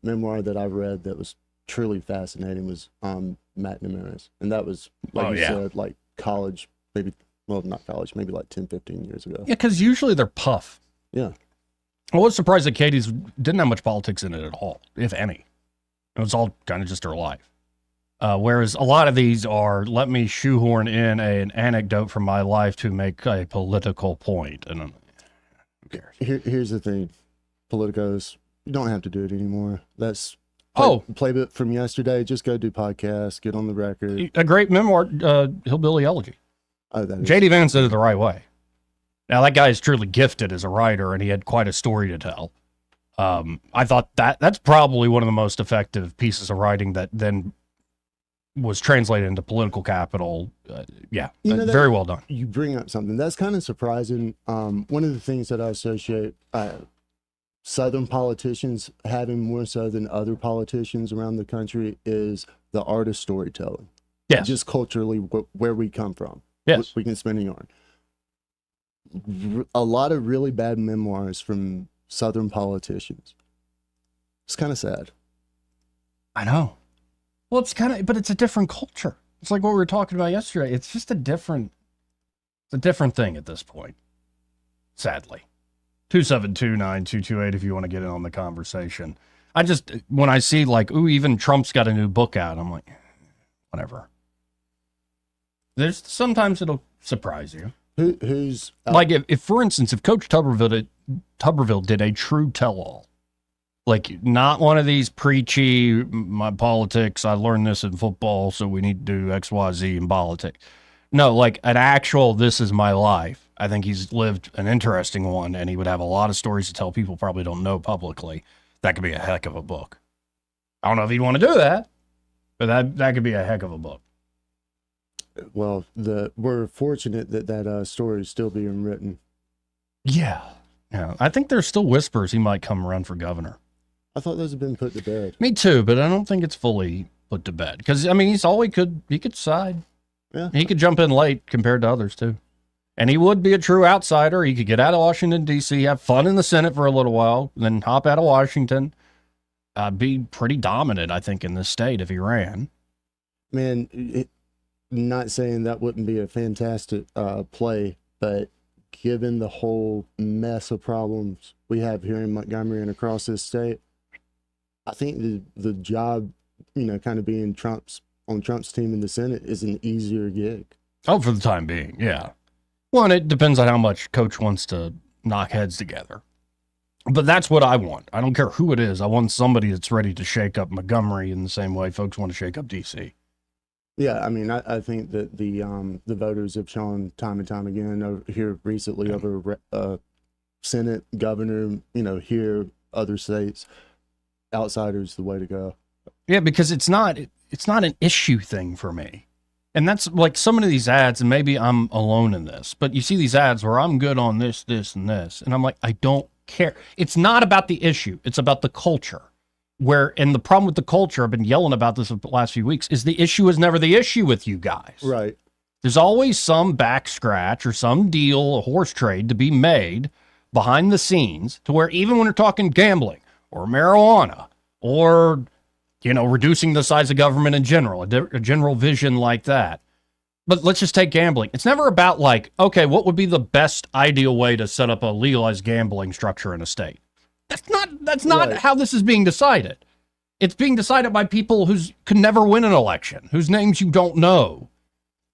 memoir that I read that was truly fascinating was McNamara's. And that was, like said, like college, maybe, well, not college, maybe like 10, 15 years ago. Yeah, because usually they're puff. Yeah. I was surprised that Katie's didn't have much politics in it at all, if any. It was all kind of just her life. Whereas a lot of these are, let me shoehorn in an anecdote from my life to make a political point. And who cares? Here's the thing. Politicos, you don't have to do it anymore. That's playbook from yesterday. Just go do podcasts, get on the record. A great memoir, Hillbilly Elegy. Oh, that is. J.D. Vance did it the right way. Now, that guy is truly gifted as a writer, and he had quite a story to tell. I thought that's probably one of the most effective pieces of writing that then was translated into political capital. Very well done. You bring up something that's kind of surprising. One of the things that I associate Southern politicians having more so than other politicians around the country is the art of storytelling. Yes. Just culturally where we come from. Yes. We can spin a yarn. A lot of really bad memoirs from Southern politicians. It's kind of sad. I know. Well, but it's a different culture. It's like what we were talking about yesterday. It's just a different thing at this point. Sadly. 272-9228 if you want to get in on the conversation. When I see like, even Trump's got a new book out, I'm like, whatever. Sometimes it'll surprise you. Who's like if for instance, if Coach Tuberville did a true tell-all, Like, not one of these preachy, my politics, I learned this in football, so we need to do X, Y, Z in politics. No, like an actual, this is my life. I think he's lived an interesting one, and he would have a lot of stories to tell people probably don't know publicly. That could be a heck of a book. I don't know if he'd want to do that, but that could be a heck of a book. Well, we're fortunate that story is still being written. Yeah. I think there's still whispers he might come run for governor. I thought those had been put to bed. Me too, but I don't think it's fully put to bed. Because, I mean, he could decide. Yeah. He could jump in late compared to others, too. And he would be a true outsider. He could get out of Washington, D.C., have fun in the Senate for a little while, then hop out of Washington. Be pretty dominant, I think, in this state if he ran. Man, not saying that wouldn't be a fantastic play, but given the whole mess of problems we have here in Montgomery and across this state, I think the job, kind of being on Trump's team in the Senate is an easier gig. Oh, for the time being, yeah. Well, and it depends on how much Coach wants to knock heads together. But that's what I want. I don't care who it is. I want somebody that's ready to shake up Montgomery in the same way folks want to shake up D.C. Yeah, I mean, I think that the voters have shown time and time again over here recently over Senate, governor, here, other states, outsiders the way to go. Yeah, because it's not an issue thing for me. And that's like some of these ads, and maybe I'm alone in this, but you see these ads where I'm good on this, this, and this. And I'm like, I don't care. It's not about the issue. It's about the culture. And the problem with the culture, I've been yelling about this for the last few weeks, is the issue is never the issue with you guys. Right. There's always some back scratch or some deal, a horse trade to be made behind the scenes to where even when we're talking gambling or marijuana or, reducing the size of government in general, a general vision like that. But let's just take gambling. It's never about like, okay, what would be the best ideal way to set up a legalized gambling structure in a state? That's not right. How this is being decided. It's being decided by people who could never win an election, whose names you don't know.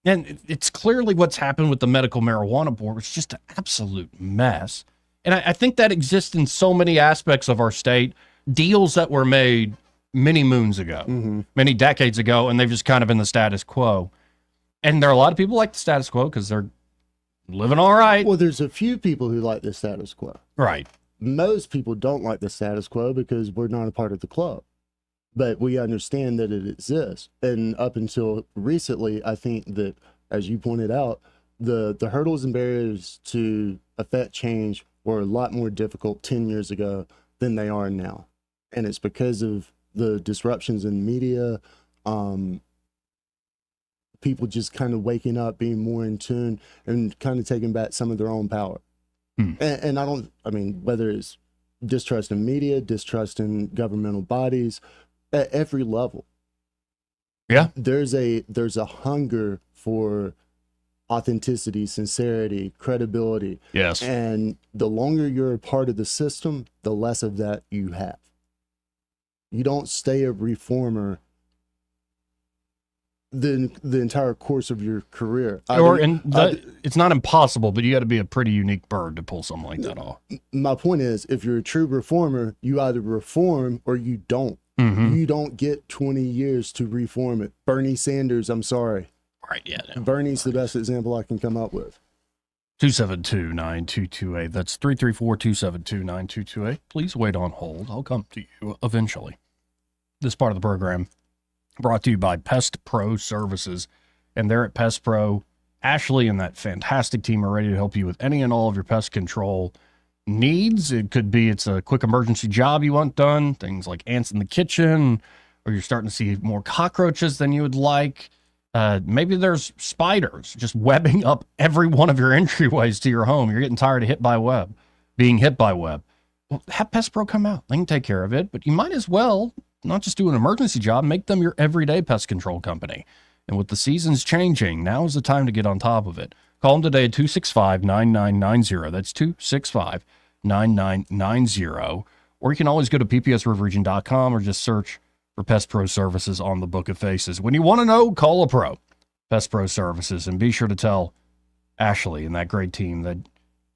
And it's clearly what's happened with the medical marijuana board. It's just an absolute mess. And I think that exists in so many aspects of our state. Deals that were made many moons ago, many decades ago, and they've just kind of been the status quo. And there are a lot of people like the status quo because they're living all right. Well, there's a few people who like the status quo. Right. Most people don't like the status quo because we're not a part of the club. But we understand that it exists. And up until recently, I think that, as you pointed out, the hurdles and barriers to affect change were a lot more difficult 10 years ago than they are now. And it's because of the disruptions in media, people just kind of waking up, being more in tune, and kind of taking back some of their own power. And I mean, whether it's distrust in media, distrust in governmental bodies, at every level. Yeah. There's a hunger for authenticity, sincerity, credibility. Yes. And the longer you're a part of the system, the less of that you have. You don't stay a reformer the entire course of your career. It's not impossible, but you got to be a pretty unique bird to pull something like that off. My point is, if you're a true reformer, you either reform or you don't. You don't get 20 years to reform it. Bernie Sanders, I'm sorry. Right, yeah. No. Bernie's the best example I can come up with. 272-9228. That's 334-272-9228. Please wait on hold. I'll come to you eventually. This part of the program brought to you by Pest Pro Services. And they're at Pest Pro. Ashley and that fantastic team are ready to help you with any and all of your pest control needs. It could be it's a quick emergency job you want done, things like ants in the kitchen, or you're starting to see more cockroaches than you would like. Maybe there's spiders just webbing up every one of your entryways to your home. You're getting tired of being hit by web. Well, have Pest Pro come out. They can take care of it, but you might as well not just do an emergency job, make them your everyday pest control company. And with the seasons changing, now is the time to get on top of it. Call them today at 265-9990. That's 265-9990. Or you can always go to ppsriverregion.com or just search for Pest Pro Services on the Book of Faces. When you want to know, call a pro. Pest Pro Services. And be sure to tell Ashley and that great team that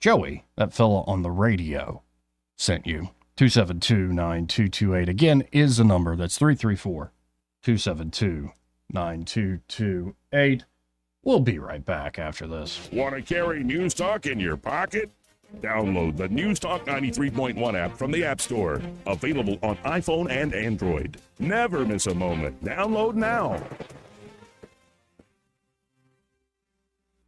Joey, that fella on the radio, sent you. 272-9228. Again, is the number. That's 334-272-9228. We'll be right back after this. Want to carry News Talk in your pocket? Download the News Talk 93.1 app from the App Store. Available on iPhone and Android. Never miss a moment. Download now.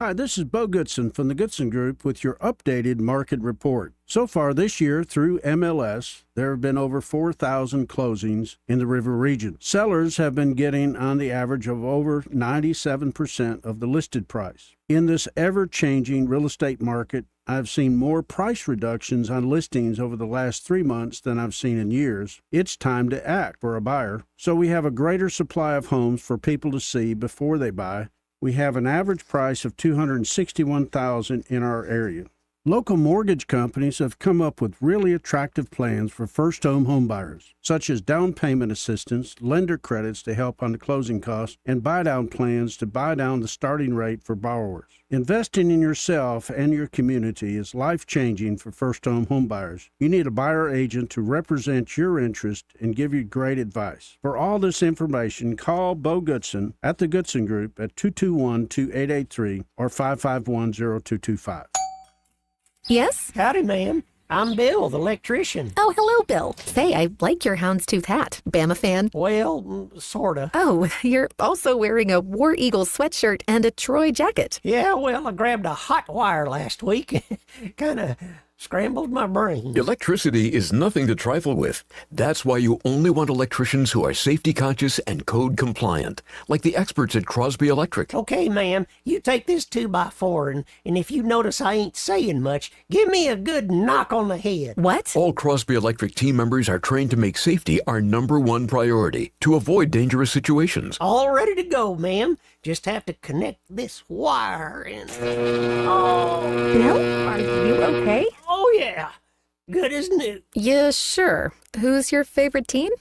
Hi, this is Bo Goodson from the Goodson Group with your updated market report. So far this year through MLS, there have been over 4,000 closings in the river region. Sellers have been getting on the average of over 97% of the listed price. In this ever-changing real estate market, I've seen more price reductions on listings over the last 3 months than I've seen in years. It's time to act for a buyer. So we have a greater supply of homes for people to see before they buy. We have an average price of $261,000 in our area. Local mortgage companies have come up with really attractive plans for first-home homebuyers, such as down payment assistance, lender credits to help on the closing costs, and buy-down plans to buy down the starting rate for borrowers. Investing in yourself and your community is life-changing for first-home homebuyers. You need a buyer agent to represent your interest and give you great advice. For all this information, call Bo Goodson at the Goodson Group at 221-2883 or 551-0225. Yes? Howdy, ma'am. I'm Bill, the electrician. Oh, hello, Bill. Say, I like your houndstooth hat. Bama fan? Well, sorta. Oh, you're also wearing a War Eagle sweatshirt and a Troy jacket. Yeah, well, I grabbed a hot wire last week. Kinda scrambled my brain. Electricity is nothing to trifle with. That's why you only want electricians who are safety conscious and code compliant, like the experts at Crosby Electric. Okay, ma'am, you take this 2x4, and if you notice I ain't saying much, give me a good knock on the head. What? All Crosby Electric team members are trained to make safety our #1 priority, to avoid dangerous situations. All ready to go, ma'am. Just have to connect this wire and... Oh. Bill, are you okay? Oh, yeah. Good as new. Yeah, sure. Who's your favorite team?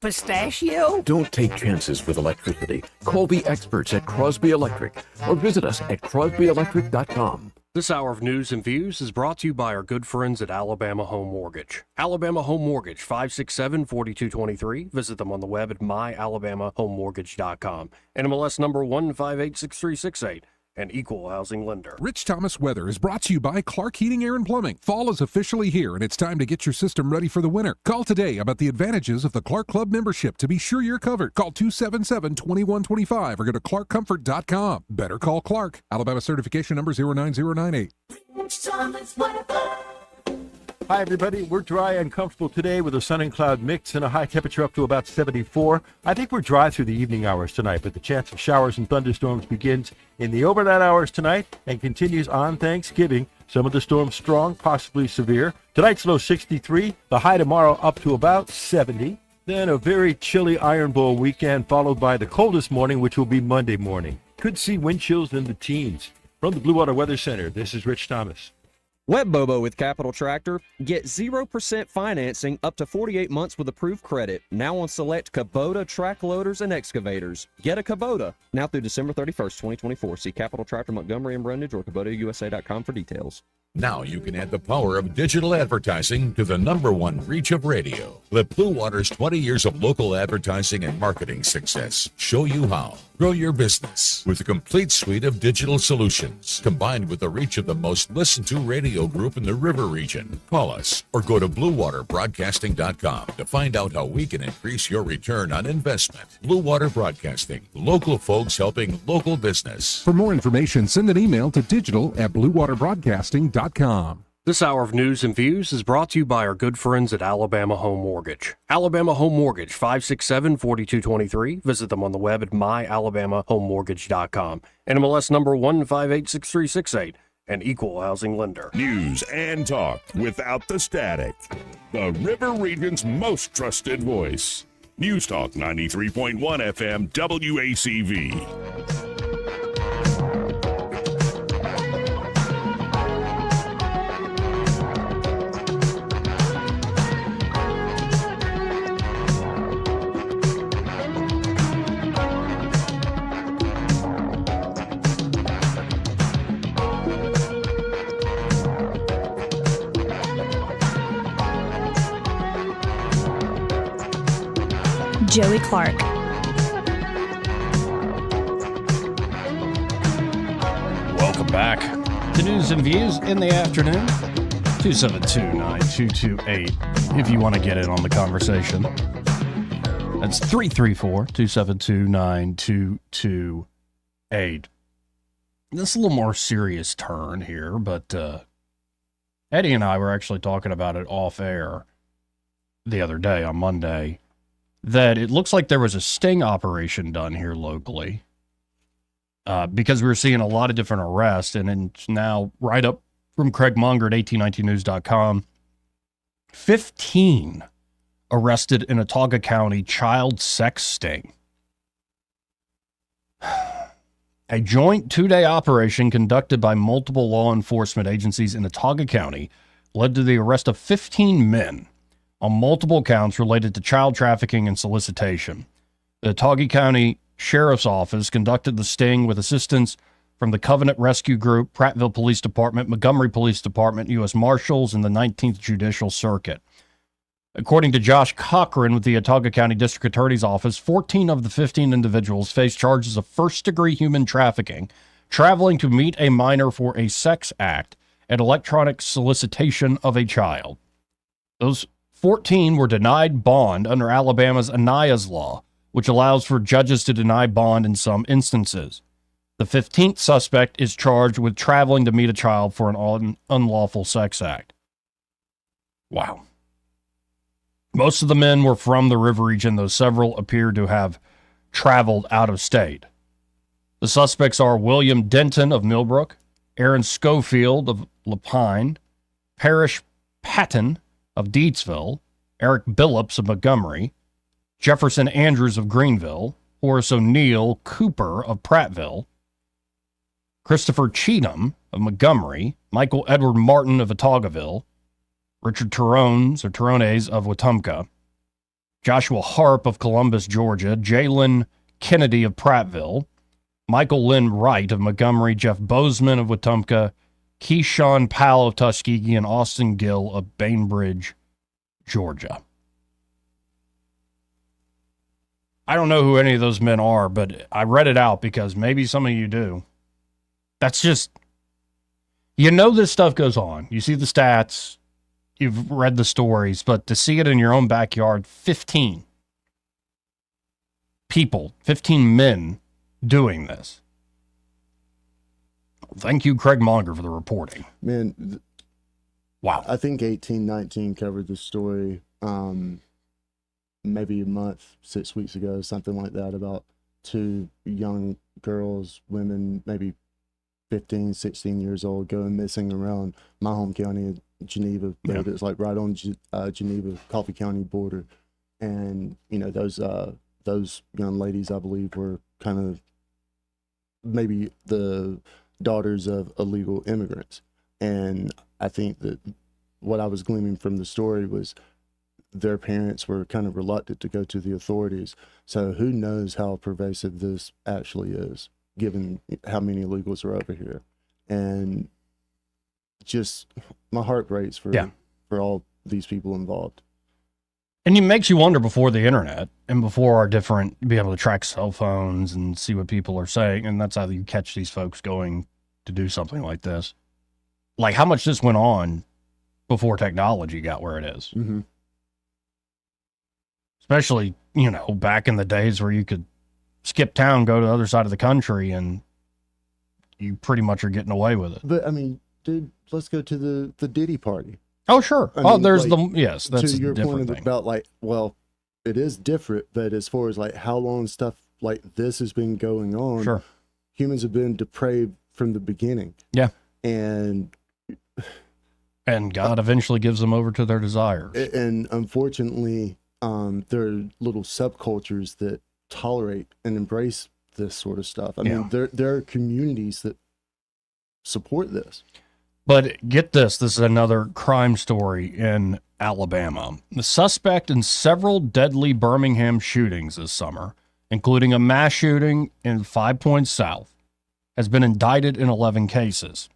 Pistachio? Don't take chances with electricity. Call the experts at Crosby Electric or visit us at crosbyelectric.com. This hour of news and views is brought to you by our good friends at Alabama Home Mortgage. Alabama Home Mortgage, 567-4223. Visit them on the web at myalabamahomemortgage.com. NMLS number 1586368. An equal housing lender. Rich Thomas Weather is brought to you by Clark Heating, Air and Plumbing. Fall is officially here, and it's time to get your system ready for the winter. Call today about the advantages of the Clark Club membership to be sure you're covered. Call 277-2125 or go to clarkcomfort.com. Better call Clark. Alabama certification number 09098. Rich Thomas Weather. Hi, everybody. We're dry and comfortable today with a sun and cloud mix and a high temperature up to about 74. I think we're dry through the evening hours tonight, but the chance of showers and thunderstorms begins in the overnight hours tonight and continues on Thanksgiving. Some of the storms strong, possibly severe. Tonight's low 63, the high tomorrow up to about 70. Then a very chilly Iron Bowl weekend followed by the coldest morning, which will be Monday morning. Could see wind chills in the teens. From the Blue Water Weather Center, this is Rich Thomas. Web Bobo with Capital Tractor. Get 0% financing up to 48 months with approved credit. Now on select Kubota track loaders and excavators. Get a Kubota. Now through December 31st, 2024. See Capital Tractor Montgomery and Brundage or KubotaUSA.com for details. Now you can add the power of digital advertising to the #1 reach of radio. Let Blue Water's 20 years of local advertising and marketing success show you how. Grow your business with a complete suite of digital solutions, combined with the reach of the most listened to radio group in the river region. Call us or go to BlueWaterBroadcasting.com to find out how we can increase your return on investment. Blue Water Broadcasting, local folks helping local business. For more information, send an email to digital@bluewaterbroadcasting.com. This hour of news and views is brought to you by our good friends at Alabama Home Mortgage. Alabama Home Mortgage, 567-4223. Visit them on the web at myalabamahomemortgage.com. NMLS number 1586368. An equal housing lender. News and talk without the static. The River Region's most trusted voice. News Talk 93.1 FM WACV. Joey Clark. Welcome back to News and Views in the afternoon. 272-9228 if you want to get in on the conversation. That's 334-272-9228. This is a little more serious turn here, but Eddie and I were actually talking about it off air the other day on Monday, that it looks like there was a sting operation done here locally because we were seeing a lot of different arrests, and it's now right up from Craig Munger at 1819news.com. 15 arrested in Autauga County child sex sting. A joint 2-day operation conducted by multiple law enforcement agencies in Autauga County led to the arrest of 15 men on multiple counts related to child trafficking and solicitation. The Autauga County Sheriff's Office conducted the sting with assistance from the Covenant Rescue Group, Prattville Police Department, Montgomery Police Department, U.S. Marshals, and the 19th Judicial Circuit. According to Josh Cochran with the Autauga County District Attorney's Office, 14 of the 15 individuals face charges of first-degree human trafficking, traveling to meet a minor for a sex act, and electronic solicitation of a child. Those 14 were denied bond under Alabama's Aniah's law, which allows for judges to deny bond in some instances. The 15th suspect is charged with traveling to meet a child for an unlawful sex act. Wow. Most of the men were from the river region, though several appeared to have traveled out of state. The suspects are William Denton of Millbrook, Aaron Schofield of Lapine, Parrish Patton of Deedsville, Eric Billups of Montgomery, Jefferson Andrews of Greenville, Horace O'Neill Cooper of Prattville, Christopher Cheatham of Montgomery, Michael Edward Martin of Autaugaville, Richard Turones of Wetumpka, Joshua Harp of Columbus, Georgia, Jalen Kennedy of Prattville, Michael Lynn Wright of Montgomery, Jeff Bozeman of Wetumpka, Keyshawn Powell of Tuskegee, and Austin Gill of Bainbridge, Georgia. I don't know who any of those men are, but I read it out because maybe some of you do. That's just, this stuff goes on. You see the stats. You've read the stories, but to see it in your own backyard, 15 people, 15 men doing this. Thank you, Craig Munger, for the reporting. Man, wow. I think 1819 covered the story maybe a month, 6 weeks ago, something like that, about two young girls, women, maybe 15, 16 years old, going missing around my home county of Geneva. Yeah. It's like right on Geneva, Coffee County border. And, those young ladies, I believe, were kind of maybe the daughters of illegal immigrants. And I think that what I was gleaming from the story was their parents were kind of reluctant to go to the authorities. So who knows how pervasive this actually is, given how many illegals are over here. And just my heart breaks for all these people involved. And it makes you wonder before the internet and before our be able to track cell phones and see what people are saying. And that's how you catch these folks going to do something like this. Like how much this went on before technology got where it is. Mm-hmm. Especially, back in the days where you could skip town, go to the other side of the country, and you pretty much are getting away with it. But I mean, dude, let's go to the Diddy party. Oh, sure. There's that's to your point thing. About it is different, but as far as like how long stuff like this has been going on, sure, humans have been depraved from the beginning. Yeah. And God eventually gives them over to their desires. And unfortunately, there are little subcultures that tolerate and embrace this sort of stuff. I mean, there are communities that support this. But get this is another crime story in Alabama. The suspect in several deadly Birmingham shootings this summer, including a mass shooting in 5 Points South, has been indicted in 11 cases.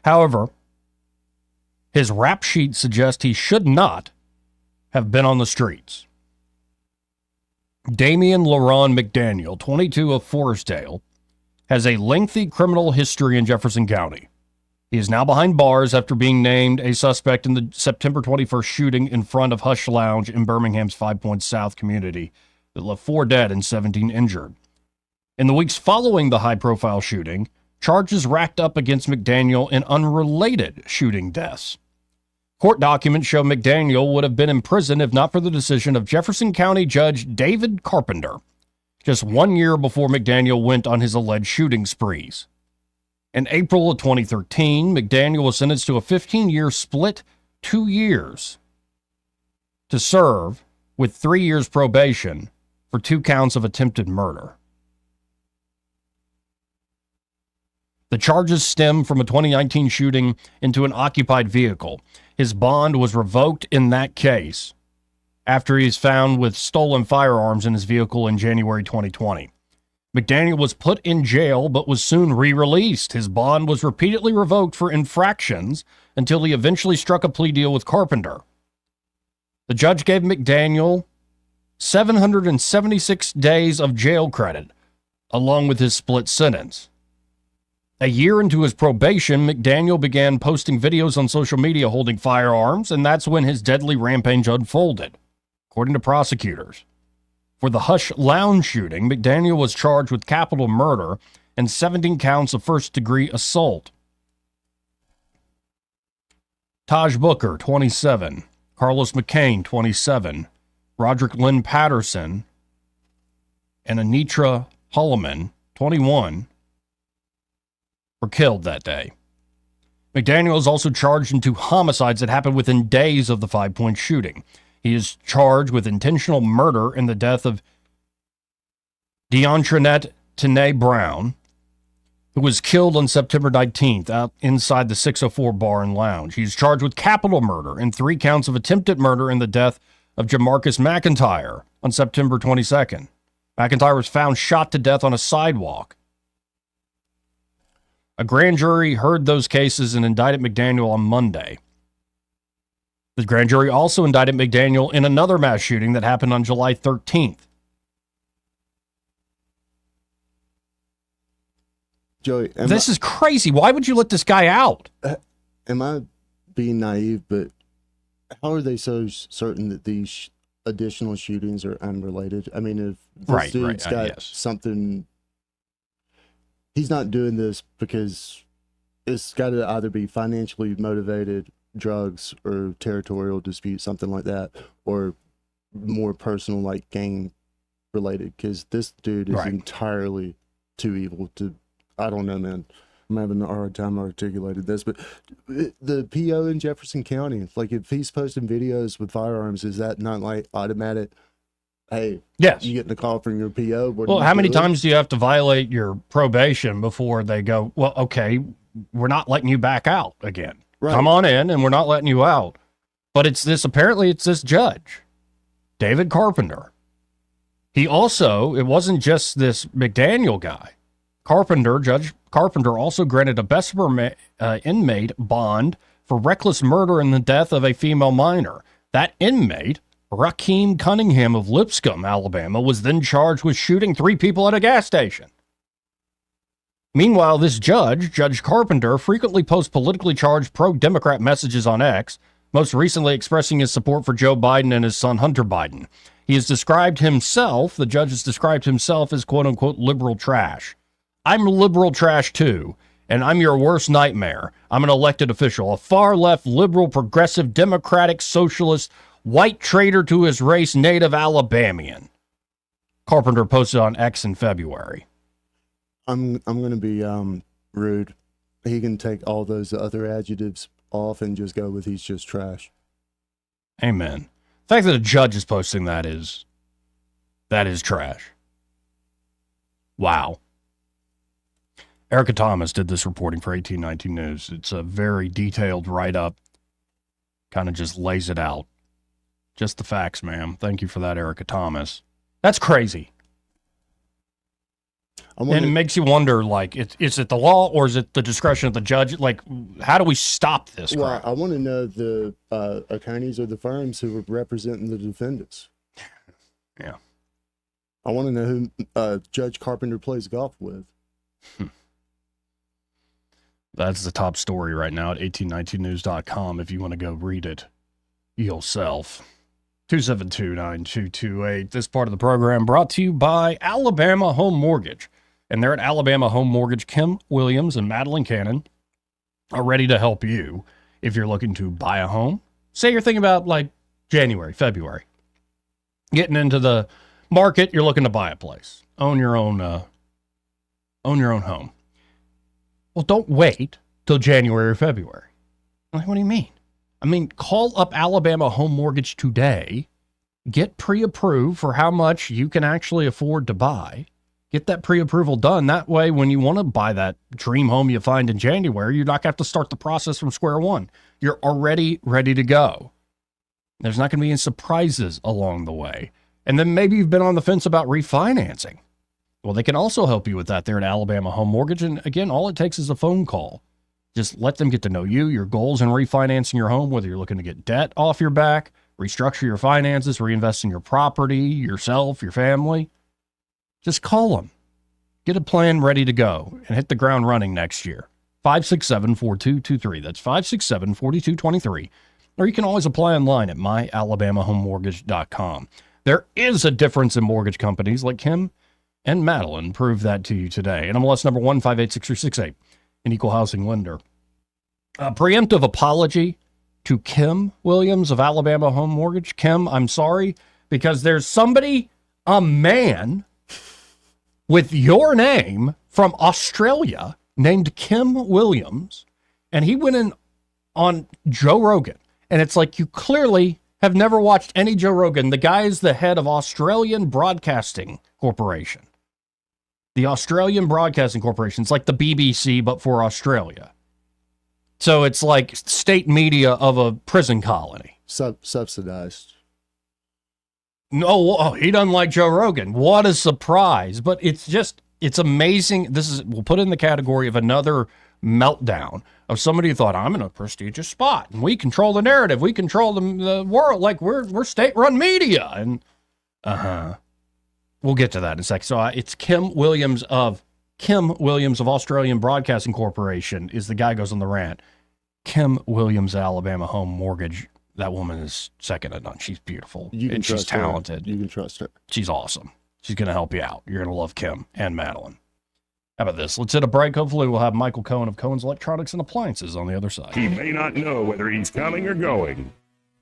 However, his rap sheet suggests he should not have been on the streets. Damian LaRon McDaniel, 22 of Forestdale, has a lengthy criminal history in Jefferson County. He is now behind bars after being named a suspect in the September 21st shooting in front of Hush Lounge in Birmingham's 5 Points South community that left 4 dead and 17 injured. In the weeks following the high-profile shooting, charges racked up against McDaniel in unrelated shooting deaths. Court documents show McDaniel would have been in prison if not for the decision of Jefferson County Judge David Carpenter, just 1 year before McDaniel went on his alleged shooting sprees. In April of 2013, McDaniel was sentenced to a 15-year split 2 years to serve with 3 years probation for 2 counts of attempted murder. The charges stem from a 2019 shooting into an occupied vehicle. His bond was revoked in that case after he is found with stolen firearms in his vehicle in January 2020. McDaniel was put in jail but was soon re-released. His bond was repeatedly revoked for infractions until he eventually struck a plea deal with Carpenter. The judge gave McDaniel 776 days of jail credit, along with his split sentence. A year into his probation, McDaniel began posting videos on social media holding firearms, and that's when his deadly rampage unfolded, according to prosecutors. For the Hush Lounge shooting, McDaniel was charged with capital murder and 17 counts of first-degree assault. Taj Booker, 27. Carlos McCain, 27. Roderick Lynn Patterson and Anitra Holloman, 21, were killed that day. McDaniel is also charged in 2 homicides that happened within days of the 5 Point shooting. He is charged with intentional murder in the death of DeAndrenette Tanae Brown, who was killed on September 19th out inside the 604 Bar and Lounge. He is charged with capital murder and 3 counts of attempted murder in the death of Jamarcus McIntyre on September 22nd. McIntyre was found shot to death on a sidewalk. A grand jury heard those cases and indicted McDaniel on Monday. The grand jury also indicted McDaniel in another mass shooting that happened on July 13th. Joey, this is crazy. Why would you let this guy out? Am I being naive, but how are they so certain that these additional shootings are unrelated? I mean, if this dude's got something, he's not doing this because it's got to either be financially motivated, drugs, or territorial dispute, something like that, or more personal, like gang related, because this dude is entirely too evil to, I don't know, man. I'm having a hard time articulating this, but the PO in Jefferson County, like if he's posting videos with firearms, is that not like automatic? Hey, yes, you getting a call from your PO? Well, how many times do you have to violate your probation before they go, well, okay, we're not letting you back out again. Right. Come on in, and we're not letting you out. But apparently it's this judge, David Carpenter. He also, it wasn't just this McDaniel guy. Judge Carpenter also granted a Bessemer inmate bond for reckless murder in the death of a female minor. That inmate, Rakeem Cunningham of Lipscomb, Alabama, was then charged with shooting 3 people at a gas station. Meanwhile, this judge, Judge Carpenter, frequently posts politically charged pro-Democrat messages on X, most recently expressing his support for Joe Biden and his son Hunter Biden. The judge has described himself as quote-unquote liberal trash. I'm liberal trash too, and I'm your worst nightmare. I'm an elected official, a far-left, liberal, progressive, democratic, socialist, white traitor to his race, native Alabamian. Carpenter posted on X in February. I'm going to be rude. He can take all those other adjectives off and just go with he's just trash. Amen. The fact that a judge is posting that is trash. Wow. Erica Thomas did this reporting for 1819 News. It's a very detailed write-up. Kind of just lays it out. Just the facts, ma'am. Thank you for that, Erica Thomas. That's crazy. And it makes you wonder, like, is it the law or is it the discretion of the judge? Like, how do we stop this crap? Well, I want to know the attorneys or the firms who are representing the defendants. Yeah. I want to know who Judge Carpenter plays golf with. That's the top story right now at 1819news.com if you want to go read it yourself. 272-9228. This part of the program brought to you by Alabama Home Mortgage. And they're at Alabama Home Mortgage. Kim Williams and Madeline Cannon are ready to help you if you're looking to buy a home. Say you're thinking about like January, February. Getting into the market, you're looking to buy a place. Own your own home. Well, don't wait till January or February. Like, what do you mean? I mean, call up Alabama Home Mortgage today. Get pre-approved for how much you can actually afford to buy. Get that pre-approval done. That way, when you want to buy that dream home you find in January, you're not going to have to start the process from square one. You're already ready to go. There's not going to be any surprises along the way. And then maybe you've been on the fence about refinancing. Well, they can also help you with that there at Alabama Home Mortgage. And again, all it takes is a phone call. Just let them get to know you, your goals in refinancing your home, whether you're looking to get debt off your back, restructure your finances, reinvest in your property, yourself, your family. Just call them. Get a plan ready to go and hit the ground running next year. 567-4223. That's 567-4223. Or you can always apply online at myalabamahomemortgage.com. There is a difference in mortgage companies like Kim and Madeline prove that to you today. And MLS number 1586368, an equal housing lender. A preemptive apology to Kim Williams of Alabama Home Mortgage. Kim, I'm sorry, because there's somebody, a man with your name from Australia named Kim Williams, and he went in on Joe Rogan. And it's like, you clearly have never watched any Joe Rogan. The guy is the head of Australian Broadcasting Corporation. The Australian Broadcasting Corporation. It's like the BBC, but for Australia. So it's like state media of a prison colony. Subsidized. No, he doesn't like Joe Rogan. What a surprise. But it's amazing. We'll put it in the category of another meltdown of somebody who thought, I'm in a prestigious spot and we control the narrative. We control the world. Like we're state-run media. And we'll get to that in a second. So it's Kim Williams of Australian Broadcasting Corporation is the guy who goes on the rant. Kim Williams, Alabama Home Mortgage. That woman is second to none. She's beautiful. And she's talented. You can trust her. She's awesome. She's going to help you out. You're going to love Kim and Madeline. How about this? Let's hit a break. Hopefully we'll have Michael Cohen of Cohen's Electronics and Appliances on the other side. He may not know whether he's coming or going,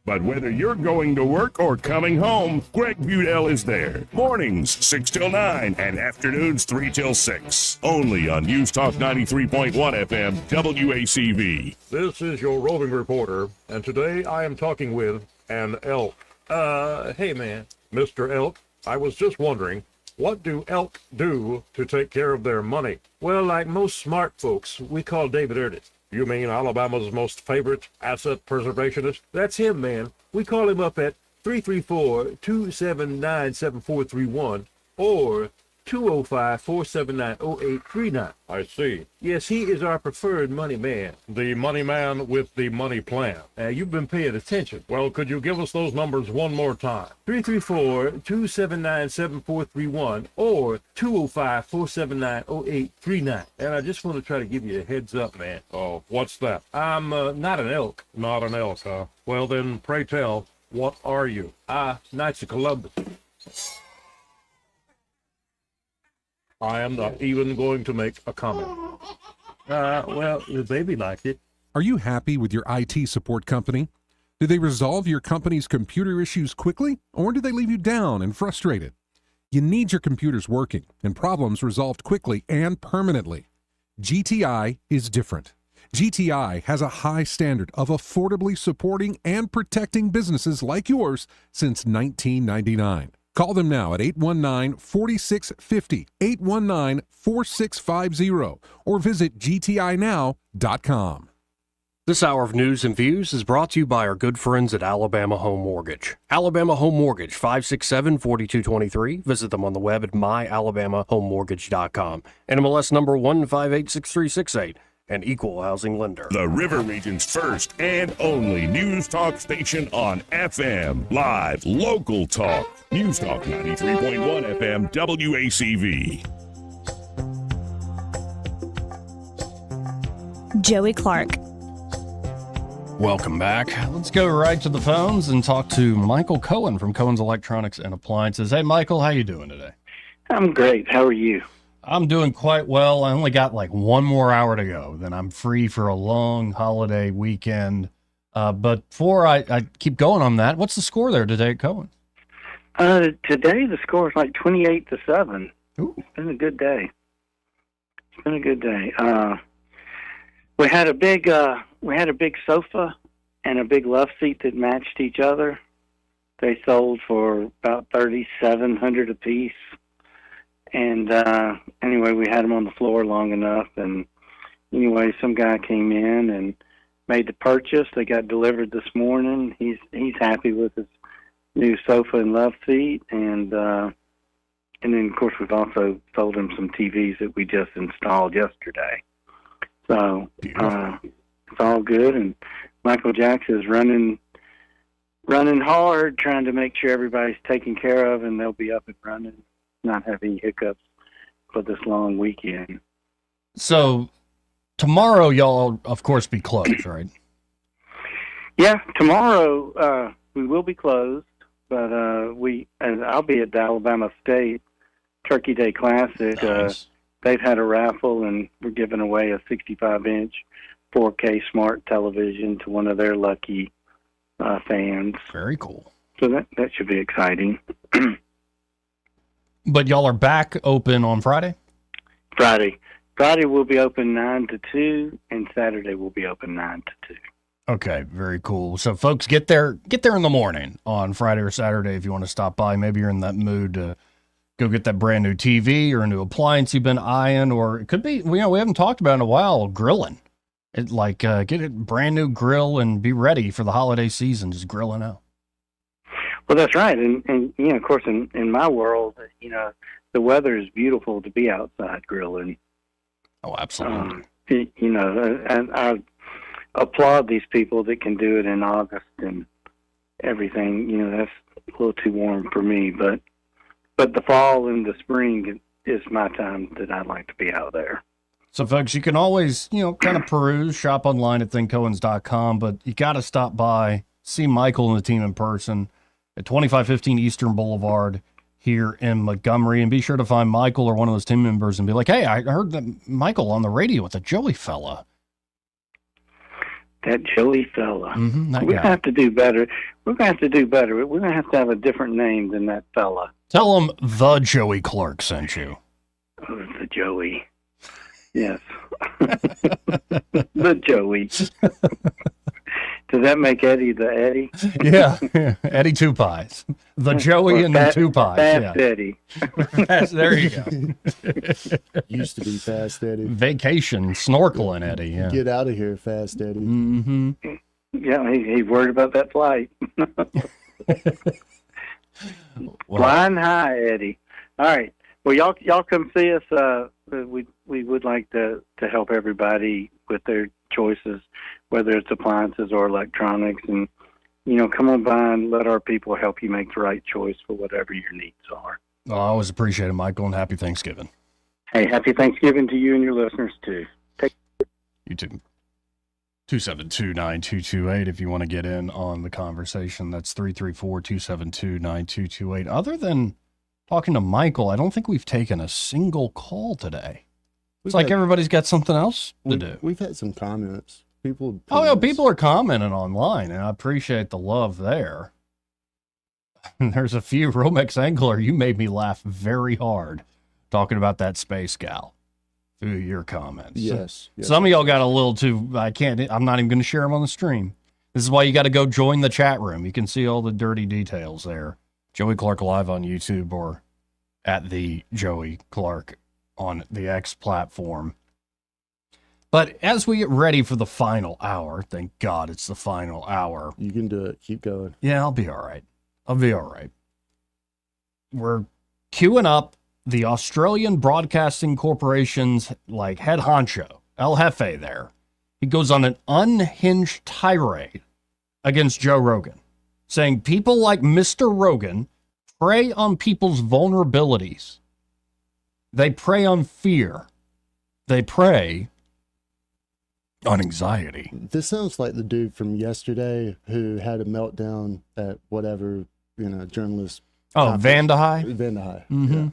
but whether you're going to work or coming home, Greg Budell is there. Mornings, 6 till 9, and afternoons, 3 till 6. Only on News Talk 93.1 FM, WACV. This is your roving reporter, and today I am talking with an elk. Hey man, Mr. Elk, I was just wondering, what do elk do to take care of their money? Well, like most smart folks, we call David Ernest. You mean Alabama's most favorite asset preservationist? That's him, man. We call him up at 334-279-7431 or 205-479-0839. I see. Yes, he is our preferred money man. The money man with the money plan. You've been paying attention. Well, could you give us those numbers one more time? 334-279-7431 or 205-479-0839. And I just want to try to give you a heads up, man. Oh, what's that? I'm not an elk. Not an elk, huh? Well, then, pray tell, what are you? Knights of Columbus. I am not even going to make a comment. Well, the baby liked it. Are you happy with your IT support company? Do they resolve your company's computer issues quickly, or do they leave you down and frustrated? You need your computers working and problems resolved quickly and permanently. GTI is different. GTI has a high standard of affordably supporting and protecting businesses like yours since 1999. Call them now at 819-4650, 819-4650, or visit gtinow.com. This hour of news and views is brought to you by our good friends at Alabama Home Mortgage. Alabama Home Mortgage, 567-4223. Visit them on the web at myalabamahomemortgage.com. NMLS number 1586368, an equal housing lender. The River Region's first and only news talk station on FM. Live, local talk. News Talk 93.1 FM WACV. Joey Clark. Welcome back. Let's go right to the phones and talk to Michael Cohen from Cohen's Electronics and Appliances. Hey, Michael, how you doing today? I'm great. How are you? I'm doing quite well. I only got like one more hour to go. Then I'm free for a long holiday weekend. But before I keep going on that, what's the score there today at Cohen? Today the score is like 28-7. Ooh. It's been a good day. It's been a good day. We had a big sofa and a big love seat that matched each other. They sold for about $3,700 a piece. And anyway, we had them on the floor long enough. And anyway, some guy came in and made the purchase. They got delivered this morning. He's happy with his new sofa and love seat. And then, of course, we've also sold him some TVs that we just installed yesterday. So it's all good. And Michael Jackson is running hard, trying to make sure everybody's taken care of, and they'll be up and running, not have any hiccups for this long weekend. So tomorrow, y'all, of course, be closed, right? Yeah, tomorrow we will be closed, but I'll be at the Alabama State Turkey Day Classic. Nice. They've had a raffle, and we're giving away a 65-inch 4K smart television to one of their lucky fans. Very cool. So that should be exciting. But y'all are back open on Friday? Friday will be open 9 to 2, and Saturday will be open 9 to 2. Okay, very cool. So folks, get there in the morning on Friday or Saturday if you want to stop by. Maybe you're in that mood to go get that brand new TV or a new appliance you've been eyeing, or it could be, we haven't talked about in a while, grilling. Get a brand new grill and be ready for the holiday season, just grilling out. Well, that's right. And of course, in my world, the weather is beautiful to be outside grilling. Oh, absolutely. And I applaud these people that can do it in August and everything. That's a little too warm for me, but the fall and the spring is my time that I like to be out there. So, folks, you can always, kind of peruse, shop online at thinkcohens.com, but you got to stop by, see Michael and the team in person at 2515 Eastern Boulevard here in Montgomery, and be sure to find Michael or one of those team members and be like, hey, I heard that Michael on the radio with the Joey fella. That Joey fella. Mm-hmm, We're going to have to do better. We're going to have to have a different name than that fella. Tell him the Joey Clark sent you. Oh, the Joey. Yes. The Joey. Does that make Eddie the Eddie? Yeah. Eddie Two Pies. The Joey and the Two Pies. Fast Eddie. There you go. Used to be Fast Eddie. Vacation, snorkeling Eddie. Yeah. Get out of here, Fast Eddie. Mm-hmm. Yeah, he's worried about that flight. Flying high, Eddie. All right. Well, y'all come see us. We would like to help everybody with their choices, whether it's appliances or electronics, and come on by and let our people help you make the right choice for whatever your needs are. I always appreciate it, Michael, and happy Thanksgiving. Hey, happy Thanksgiving to you and your listeners too. You too. 272-9228 if you want to get in on the conversation. That's 334-272-9228. Other than talking to Michael, I don't think we've taken a single call today. It's like everybody's got something else to do. We've had some comments. People are commenting online, and I appreciate the love there. There's a few. Romex Angler, you made me laugh very hard talking about that space gal through your comments. Yes. Some of y'all got a little too, I'm not even going to share them on the stream. This is why you got to go join the chat room. You can see all the dirty details there. Joey Clark Live on YouTube or at the Joey Clark on the X platform. But as we get ready for the final hour, thank God it's the final hour. You can do it. Keep going. Yeah, I'll be all right. We're queuing up the Australian Broadcasting Corporation's head honcho El Jefe there. He goes on an unhinged tirade against Joe Rogan, saying people like Mr. Rogan prey on people's vulnerabilities. They prey on fear. They prey on anxiety. This sounds like the dude from yesterday who had a meltdown at whatever, journalist. Oh, Vandehei? Vandehei. Mm-hmm. Yeah.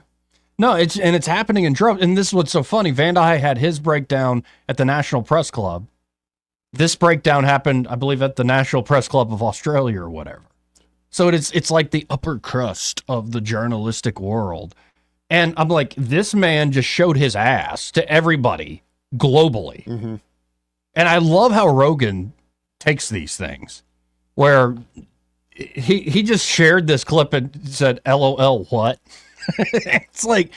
No, it's happening in droves. And this is what's so funny. Vandehei had his breakdown at the National Press Club. This breakdown happened, I believe, at the National Press Club of Australia or whatever. So it's like the upper crust of the journalistic world. And I'm like, this man just showed his ass to everybody globally. Mm-hmm. And I love how Rogan takes these things, where he just shared this clip and said, LOL, what? It's like,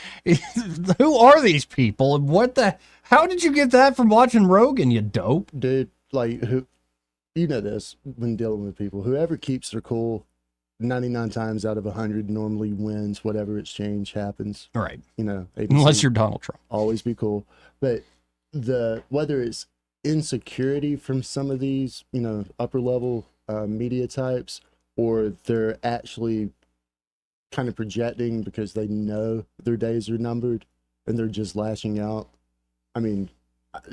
who are these people? And how did you get that from watching Rogan, you dope? Dude, like, this when dealing with people, whoever keeps their cool 99 times out of 100 normally wins whatever exchange happens. Right. ABC, Unless you're Donald Trump. Always be cool. But whether it's insecurity from some of these, upper level media types, or they're actually kind of projecting because they know their days are numbered and they're just lashing out. I mean,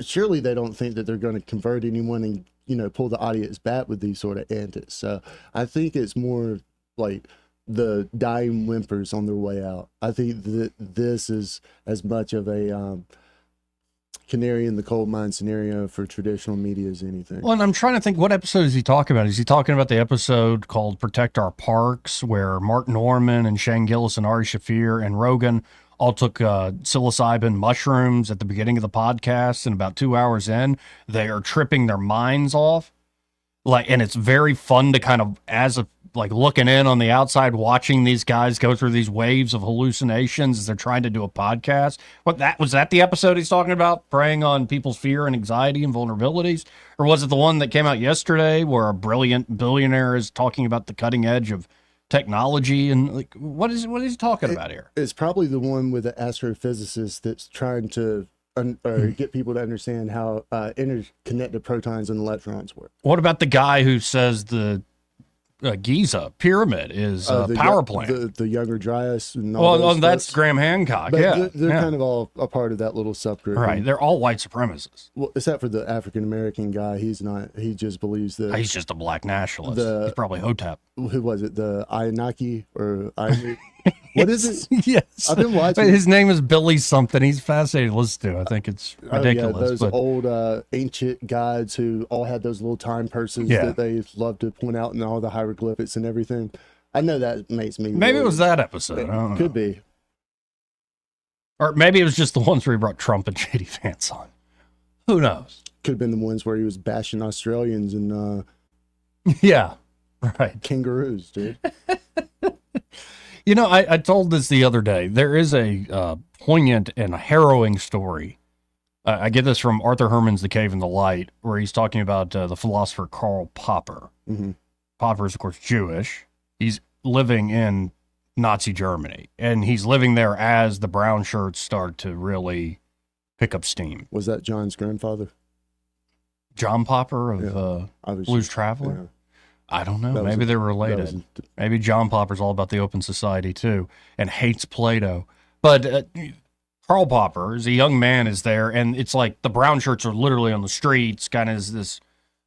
surely they don't think that they're going to convert anyone and, pull the audience back with these sort of antics. So I think it's more like the dying whimpers on their way out. I think that this is as much of a canary in the coal mine scenario for traditional media as anything. Well, and I'm trying to think, what episode is he talking about? Is he talking about the episode called Protect Our Parks, where Mark Norman and Shane Gillis and Ari Shafir and Rogan all took psilocybin mushrooms at the beginning of the podcast, and about 2 hours in, they are tripping their minds off. And it's very fun to kind of, looking in on the outside, watching these guys go through these waves of hallucinations as they're trying to do a podcast. Was that the episode he's talking about, preying on people's fear and anxiety and vulnerabilities? Or was it the one that came out yesterday where a brilliant billionaire is talking about the cutting edge of technology? And what is he talking about here? It's probably the one with the astrophysicist that's trying to get people to understand how interconnected protons and electrons work. What about the guy who says the Giza pyramid is a power plant? The younger Dryas. And all those that's folks. Graham Hancock. But yeah, they're kind of all a part of that little subgroup. Right. They're all white supremacists. Well, except for the African American guy, he's not. He just believes that he's just a black nationalist. He's probably Hotep. Who was it? The Anunnaki or what is it? Yes, I've been watching. His name is Billy something. He's fascinating to listen to. I think it's ridiculous. Those old ancient gods who all had those little time purses that they love to point out in all the hieroglyphics and everything. I know that makes me. Maybe it was that episode. I don't know. Could be. Or maybe it was just the ones where he brought Trump and J.D. Vance on. Who knows? Could have been the ones where he was bashing Australians and yeah, right, kangaroos, dude. I told this the other day. There is a poignant and harrowing story. I get this from Arthur Herman's The Cave in the Light, where he's talking about the philosopher Karl Popper. Mm-hmm. Popper is, of course, Jewish. He's living in Nazi Germany, and he's living there as the brown shirts start to really pick up steam. Was that John's grandfather? John Popper of Blues Traveler? Yeah. I don't know. Maybe they're related. Maybe John Popper's all about the open society too, and hates Plato. But Karl Popper, as a young man, is there, and it's like the brown shirts are literally on the streets, kind of as this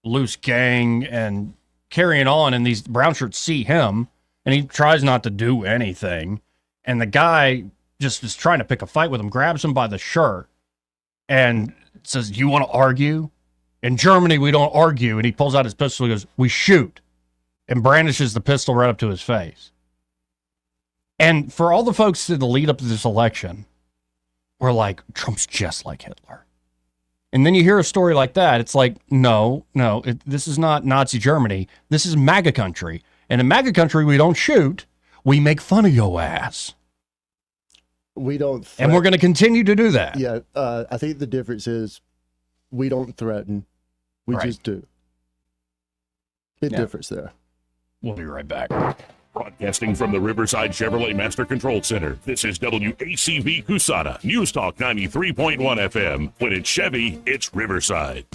loose gang and carrying on, and these brown shirts see him, and he tries not to do anything, and the guy just is trying to pick a fight with him, grabs him by the shirt, and says, "You want to argue? In Germany, we don't argue." And he pulls out his pistol and goes, "We shoot," and brandishes the pistol right up to his face. And for all the folks to the lead up to this election, we're like, Trump's just like Hitler. And then you hear a story like that, it's like, no, this is not Nazi Germany. This is MAGA country. And in MAGA country, we don't shoot. We make fun of your ass. We don't. And we're going to continue to do that. Yeah, I think the difference is we don't threaten. We just do. Big difference there. We'll be right back. Broadcasting from the Riverside Chevrolet Master Control Center, this is WACV Cusana, News Talk 93.1 FM. When it's Chevy, it's Riverside.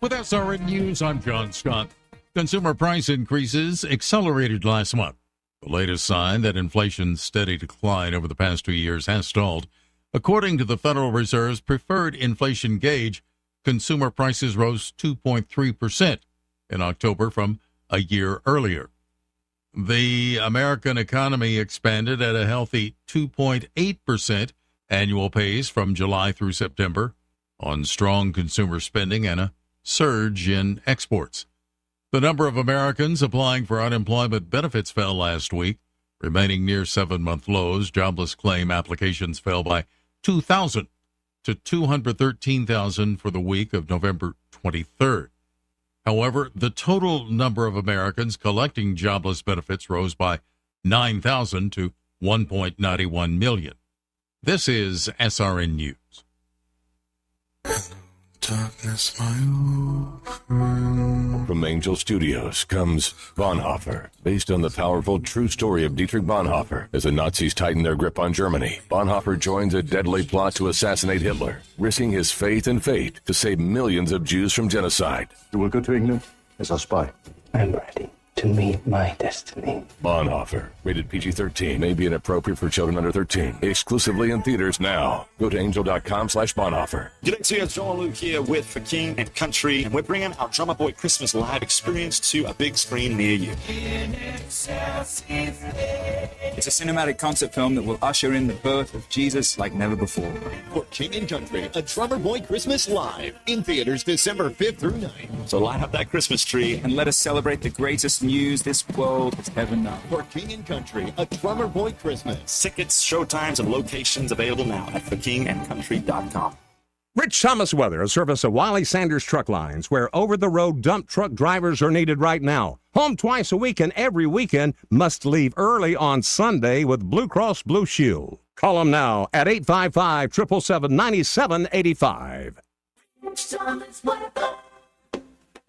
With SRN News, I'm John Scott. Consumer price increases accelerated last month. The latest sign that inflation's steady decline over the past 2 years has stalled. According to the Federal Reserve's preferred inflation gauge, consumer prices rose 2.3% in October from a year earlier. The American economy expanded at a healthy 2.8% annual pace from July through September on strong consumer spending and a surge in exports. The number of Americans applying for unemployment benefits fell last week, remaining near 7-month lows. Jobless claim applications fell by 2,000 to 213,000 for the week of November 23rd. However, the total number of Americans collecting jobless benefits rose by 9,000 to 1.91 million. This is SRN News. Darkness, my old friend. From Angel Studios comes Bonhoeffer, based on the powerful true story of Dietrich Bonhoeffer. As the Nazis tighten their grip on Germany, Bonhoeffer joins a deadly plot to assassinate Hitler, risking his faith and fate to save millions of Jews from genocide. You will go to England as a spy. I'm ready to meet my destiny. Bonhoeffer, rated PG-13, may be inappropriate for children under 13. Exclusively in theaters now. Go to angel.com/Bonhoeffer. G'day to you, John Luke here with For King and Country, and we're bringing our Drummer Boy Christmas Live experience to a big screen near you. It's a cinematic concert film that will usher in the birth of Jesus like never before. For King and Country, a Drummer Boy Christmas Live, in theaters December 5th through 9th. So light up that Christmas tree and let us celebrate the greatest news this world has ever known. For King and Country, a Drummer Boy Christmas. Tickets, showtimes, and locations available now at forkingandcountry.com. Rich Thomas Weather, a service of Wiley Sanders Truck Lines, where over-the-road dump truck drivers are needed right now. Home twice a week and every weekend, must leave early on Sunday with Blue Cross Blue Shield. Call them now at 855-777-9785.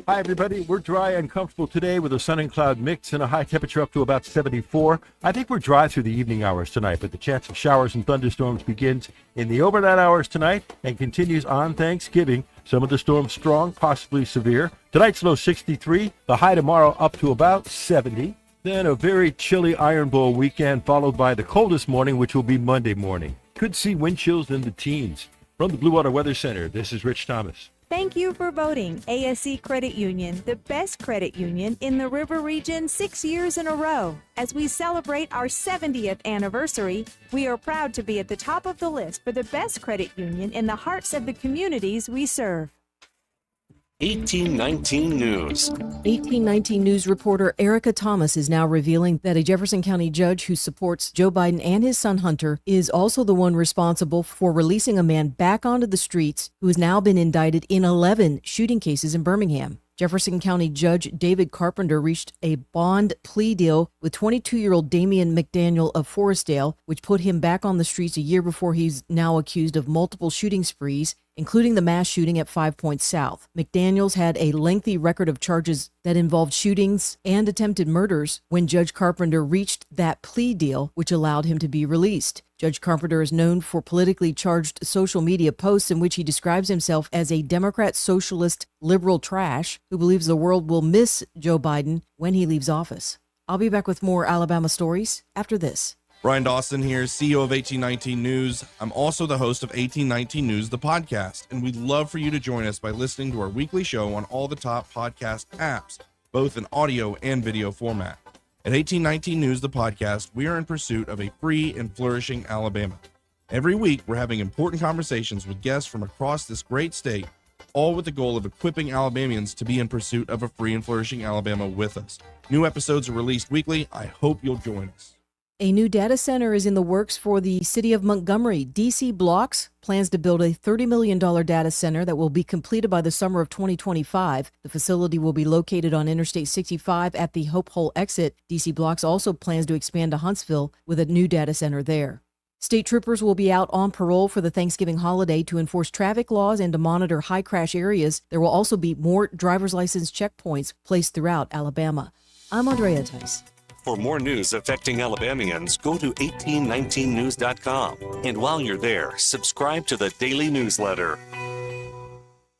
Hi, everybody. We're dry and comfortable today with a sun and cloud mix and a high temperature up to about 74. I think we're dry through the evening hours tonight, but the chance of showers and thunderstorms begins in the overnight hours tonight and continues on Thanksgiving. Some of the storms strong, possibly severe. Tonight's low 63, the high tomorrow up to about 70. Then a very chilly Iron Bowl weekend, followed by the coldest morning, which will be Monday morning. Could see wind chills in the teens. From the Blue Water Weather Center, this is Rich Thomas. Thank you for voting ASC Credit Union, the best credit union in the River Region 6 years in a row. As we celebrate our 70th anniversary, we are proud to be at the top of the list for the best credit union in the hearts of the communities we serve. 1819 News. 1819 News reporter Erica Thomas is now revealing that a Jefferson County judge who supports Joe Biden and his son Hunter is also the one responsible for releasing a man back onto the streets who has now been indicted in 11 shooting cases in Birmingham. Jefferson County Judge David Carpenter reached a bond plea deal with 22-year-old Damian McDaniel of Forestdale, which put him back on the streets a year before he's now accused of multiple shooting sprees, including the mass shooting at 5 Points South. McDaniels had a lengthy record of charges that involved shootings and attempted murders when Judge Carpenter reached that plea deal, which allowed him to be released. Judge Carpenter is known for politically charged social media posts in which he describes himself as a Democrat, socialist, liberal trash who believes the world will miss Joe Biden when he leaves office. I'll be back with more Alabama stories after this. Brian Dawson here, CEO of 1819 News. I'm also the host of 1819 News, the podcast, and we'd love for you to join us by listening to our weekly show on all the top podcast apps, both in audio and video format. At 1819 News, the podcast, we are in pursuit of a free and flourishing Alabama. Every week, we're having important conversations with guests from across this great state, all with the goal of equipping Alabamians to be in pursuit of a free and flourishing Alabama with us. New episodes are released weekly. I hope you'll join us. A new data center is in the works for the city of Montgomery. DC Blocks plans to build a $30 million data center that will be completed by the summer of 2025. The facility will be located on Interstate 65 at the Hope Hole exit. DC Blocks also plans to expand to Huntsville with a new data center there. State troopers will be out on parole for the Thanksgiving holiday to enforce traffic laws and to monitor high crash areas. There will also be more driver's license checkpoints placed throughout Alabama. I'm Andrea Tice. For more news affecting Alabamians, go to 1819news.com. And while you're there, subscribe to the daily newsletter.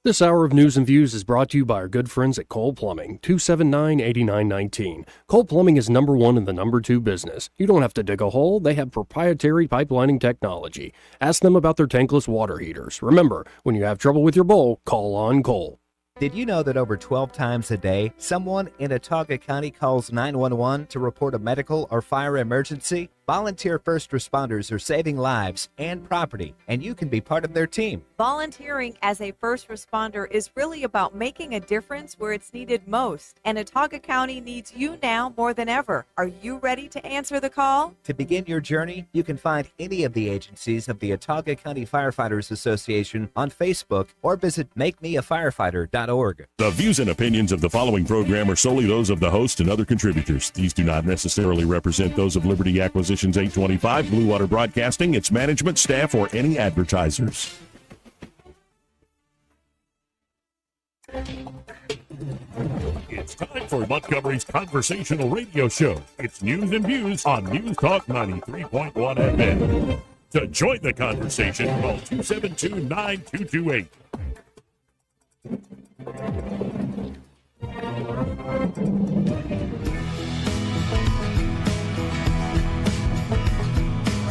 This hour of News and Views is brought to you by our good friends at Cole Plumbing, 279-8919. Cole Plumbing is number one in the number two business. You don't have to dig a hole. They have proprietary pipelining technology. Ask them about their tankless water heaters. Remember, when you have trouble with your bowl, call on Cole. Did you know that over 12 times a day, someone in Autauga County calls 911 to report a medical or fire emergency? Volunteer first responders are saving lives and property, and you can be part of their team. Volunteering as a first responder is really about making a difference where it's needed most, and Autauga County needs you now more than ever. Are you ready to answer the call? To begin your journey, you can find any of the agencies of the Autauga County Firefighters Association on Facebook or visit makemeafirefighter.org. The views and opinions of the following program are solely those of the host and other contributors. These do not necessarily represent those of Liberty Acquisitions 825, Blue Water Broadcasting, its management, staff, or any advertisers. It's time for Montgomery's conversational radio show. It's News and Views on News Talk 93.1 FM. To join the conversation, call 272-9228.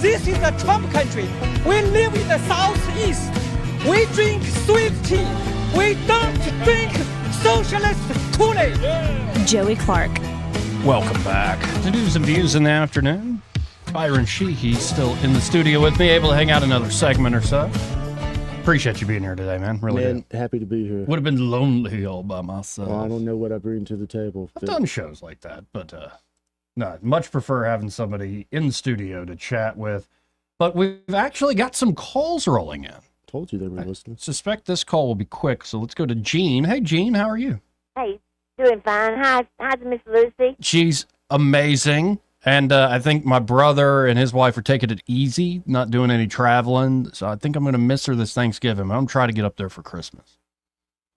This is the Trump country. We live in the Southeast. We drink sweet tea. We don't drink socialist Kool-Aid. Joey Clark. Welcome back to News and Views in the afternoon. Byron Sheehy's still in the studio with me, able to hang out another segment or so. Appreciate you being here today, man. Really Man, happy to be here. Would have been lonely all by myself. Well, I don't know what I bring to the table. I've done shows like that, but no, much prefer having somebody in the studio to chat with. But we've actually got some calls rolling in. Told you they were listening. Suspect this call will be quick, so let's go to Jean. Hey, Jean, how are you? Hey, doing fine. How's Miss Lucy? She's amazing. And I think my brother and his wife are taking it easy, not doing any traveling. So I think I'm going to miss her this Thanksgiving. I'm going to try to get up there for Christmas.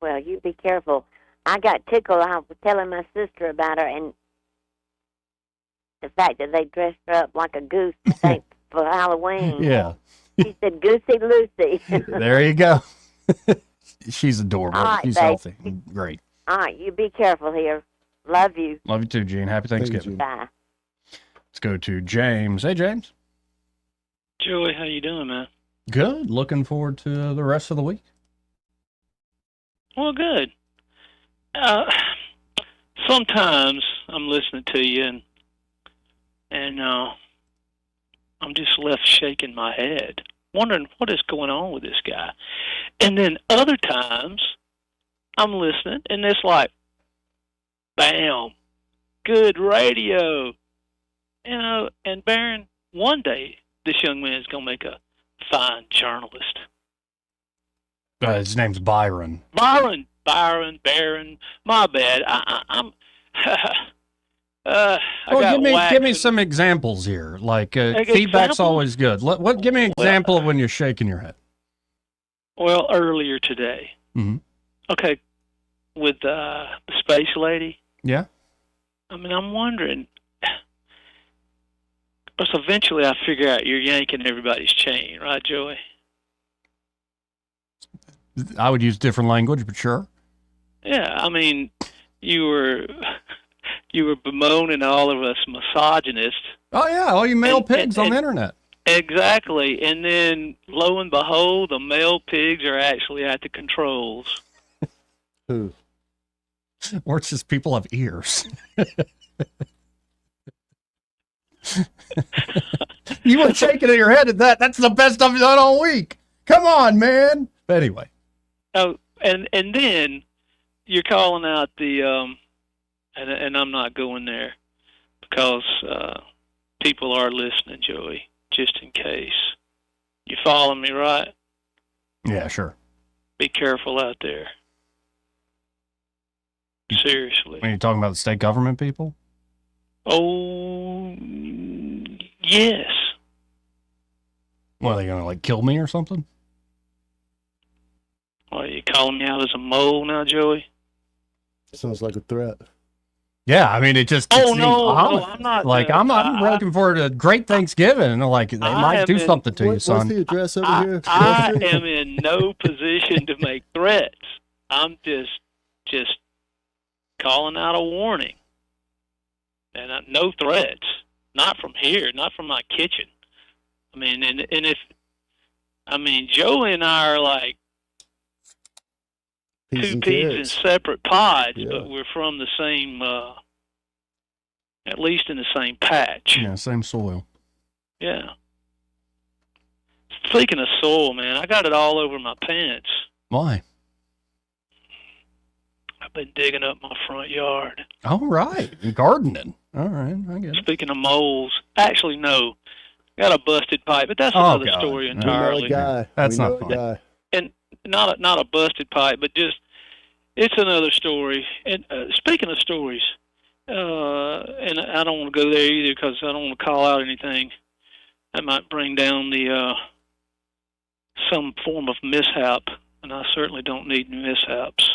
Well, you be careful. I got tickled. I was telling my sister about her and the fact that they dressed her up like a goose, I think, for Halloween. Yeah. She said, Goosey Lucy. There you go. She's adorable. All right, She's babe. healthy. Great. All right, you be careful here. Love you. Love you too, Jean. Happy Thanksgiving. Bye. Let's go to James. Hey, James. Joey, how you doing, man? Good. Looking forward to the rest of the week. Well, good. Sometimes I'm listening to you and I'm just left shaking my head, wondering what is going on with this guy. And then other times I'm listening and it's like, bam, good radio. You know, and Baron, one day this young man is going to make a fine journalist. His name's Byron. Baron, my bad. Give me some examples here. Like feedback's always good. Give me an example of when you're shaking your head. Well, earlier today. Mm-hmm. Okay, with the space lady. Yeah. I mean, I'm wondering. Because eventually I figure out you're yanking everybody's chain, right, Joey? I would use different language, but sure. Yeah, I mean, you were bemoaning all of us misogynists. Oh, yeah, all you male pigs on the internet. Exactly. And then, lo and behold, the male pigs are actually at the controls. Who? Or it's just people have ears. You were shaking in your head at that. That's the best I've done all week. Come on, man. But anyway. Oh, and then you're calling out the and I'm not going there because people are listening, Joey, just in case. You following me, right? Yeah, sure. Be careful out there. Seriously. When you're talking about the state government people? Oh, yes. What, are they going to, like, kill me or something? Are you calling me out as a mole now, Joey? Sounds like a threat. Yeah, I mean, it just Oh, seems no, ominous. I'm not. Like, I'm looking forward to a great Thanksgiving. And like, they might do something to you, son. What's the address over here? I am in no position to make threats. I'm just calling out a warning. And no threats. Not from here, not from my kitchen. I mean, and if, I mean, Joey and I are like two peas in separate pods, but we're from the same, at least in the same patch. Yeah, same soil. Yeah. Speaking of soil, man, I got it all over my pants. Why? I've been digging up my front yard. All right. Gardening. All right. I get it. Speaking of moles, actually, no. Got a busted pipe, but that's another story entirely. That's not fun. And not a busted pipe, but just, it's another story. And speaking of stories, and I don't want to go there either because I don't want to call out anything that might bring down the some form of mishap, and I certainly don't need mishaps.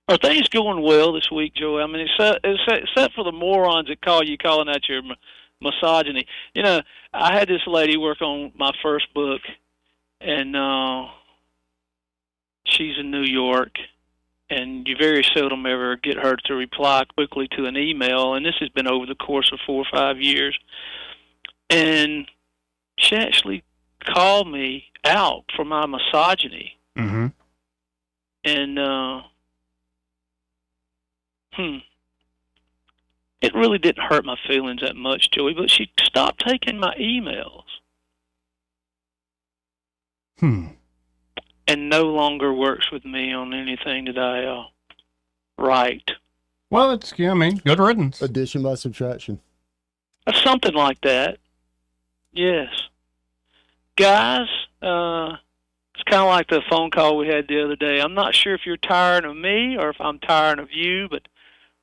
Are things going well this week, Joey? I mean, except for the morons that call you calling out your misogyny. You know, I had this lady work on my first book, and she's in New York, and you very seldom ever get her to reply quickly to an email, and this has been over the course of 4 or 5 years. And she actually called me out for my misogyny. Mm-hmm. And, it really didn't hurt my feelings that much, Joey, but she stopped taking my emails. And no longer works with me on anything that I write. Well, it's, I mean, good riddance. Addition by subtraction. Something like that. Yes. Guys, it's kind of like the phone call we had the other day. I'm not sure if you're tired of me or if I'm tired of you, but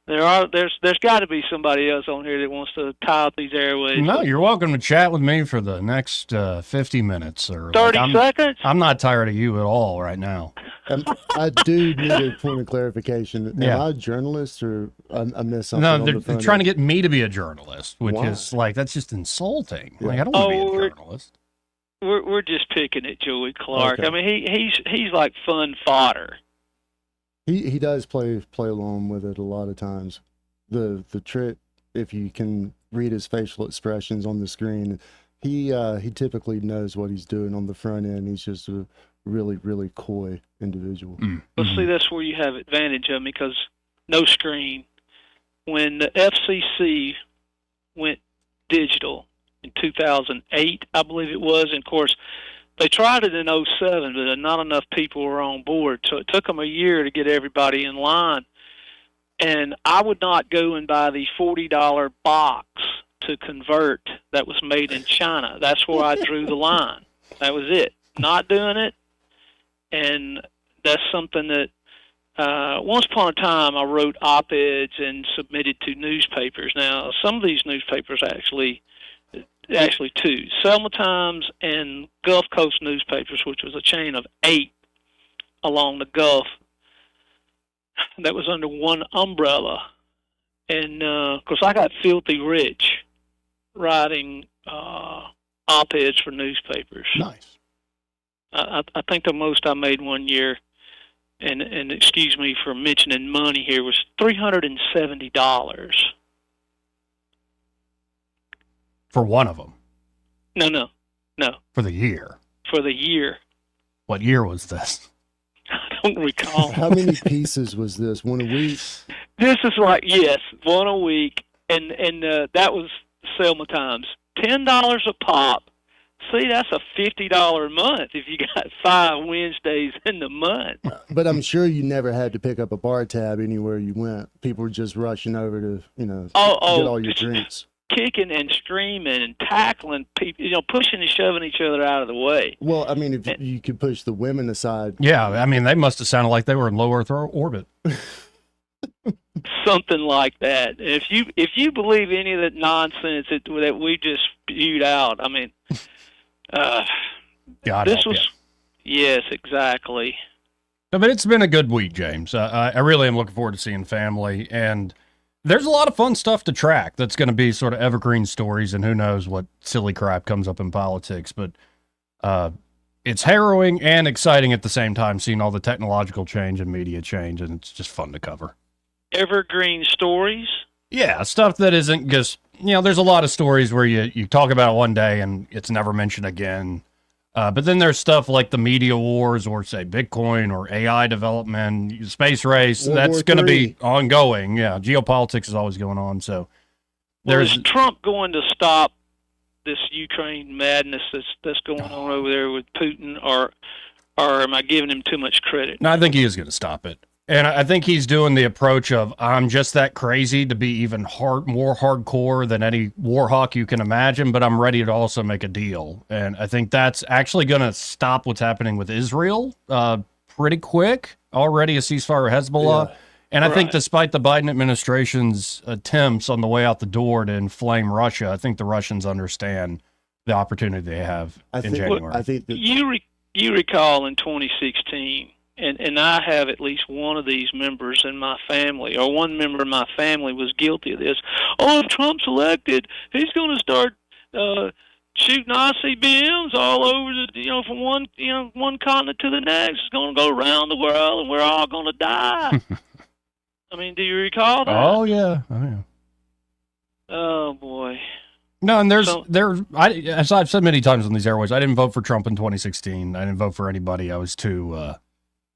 there's got to be somebody else on here that wants to tie up these airways. No, you're welcome to chat with me for the next 50 minutes. Or 30 seconds? I'm not tired of you at all right now. I do need a point of clarification. Am I a journalist or I missed something? No, they're trying to get me to be a journalist, which is like, that's just insulting. Yeah. Like, I don't want to be a journalist. We're just picking at Joey Clark. Okay. I mean, he's like fun fodder. He does play along with it a lot of times. The trick, if you can read his facial expressions on the screen, he typically knows what he's doing on the front end. He's just a really, really coy individual. Well, see, that's where you have advantage of me because no screen. When the FCC went digital in 2008, I believe it was, and of course, they tried it in 2007, but not enough people were on board. So it took them a year to get everybody in line. And I would not go and buy the $40 box to convert that was made in China. That's where I drew the line. That was it. Not doing it. And that's something that once upon a time I wrote op-eds and submitted to newspapers. Now, some of these newspapers actually two, Selma Times and Gulf Coast Newspapers, which was a chain of 8 along the Gulf that was under one umbrella. And, of course, I got filthy rich writing op-eds for newspapers. Nice. I think the most I made one year, and excuse me for mentioning money here, was $370. For one of them? No. For the year? For the year. What year was this? I don't recall. How many pieces was this? One a week? This is like, yes, one a week, and that was Selma Times. $10 a pop. See, that's a $50 a month if you got 5 Wednesdays in the month. But I'm sure you never had to pick up a bar tab anywhere you went. People were just rushing over to, get all your drinks. Kicking and screaming and tackling people, pushing and shoving each other out of the way. Well, I mean, if you could push the women aside. Yeah, I mean, they must have sounded like they were in low Earth orbit. Something like that. If you believe any of that nonsense that we just spewed out, I mean, God this help was, yes, exactly. No, but it's been a good week, James. I really am looking forward to seeing family, and There's a lot of fun stuff to track that's going to be sort of evergreen stories, and who knows what silly crap comes up in politics. But it's harrowing and exciting at the same time, seeing all the technological change and media change, and it's just fun to cover. Evergreen stories? Yeah, stuff that isn't just, there's a lot of stories where you talk about it one day and it's never mentioned again. But then there's stuff like the media wars or, say, Bitcoin or AI development, space race. That's going to be ongoing. Yeah, geopolitics is always going on. So is Trump going to stop this Ukraine madness that's going on over there with Putin, or am I giving him too much credit? No, I think he is going to stop it. And I think he's doing the approach of, I'm just that crazy to be even more hardcore than any war hawk you can imagine, but I'm ready to also make a deal. And I think that's actually going to stop what's happening with Israel pretty quick. Already a ceasefire with Hezbollah. Yeah. And I think despite the Biden administration's attempts on the way out the door to inflame Russia, I think the Russians understand the opportunity they have in January. I think that you recall in 2016, and I have at least one of these members in my family, or one member of my family was guilty of this. Oh, if Trump's elected, he's going to start shooting ICBMs all over the, from one continent to the next. It's going to go around the world, and we're all going to die. I mean, do you recall that? Oh yeah. Oh boy. No, and as I've said many times on these airways, I didn't vote for Trump in 2016. I didn't vote for anybody. I was too,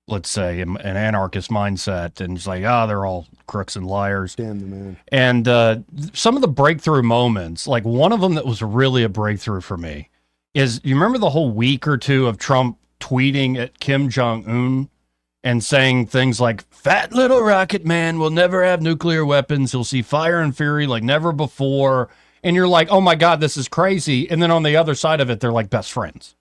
let's say, an anarchist mindset, and it's like, they're all crooks and liars. Damn the man. And some of the breakthrough moments, like one of them that was really a breakthrough for me, is you remember the whole week or two of Trump tweeting at Kim Jong-un and saying things like, "Fat little rocket man will never have nuclear weapons. He'll see fire and fury like never before." And you're like, oh my God, this is crazy. And then on the other side of it, they're like best friends.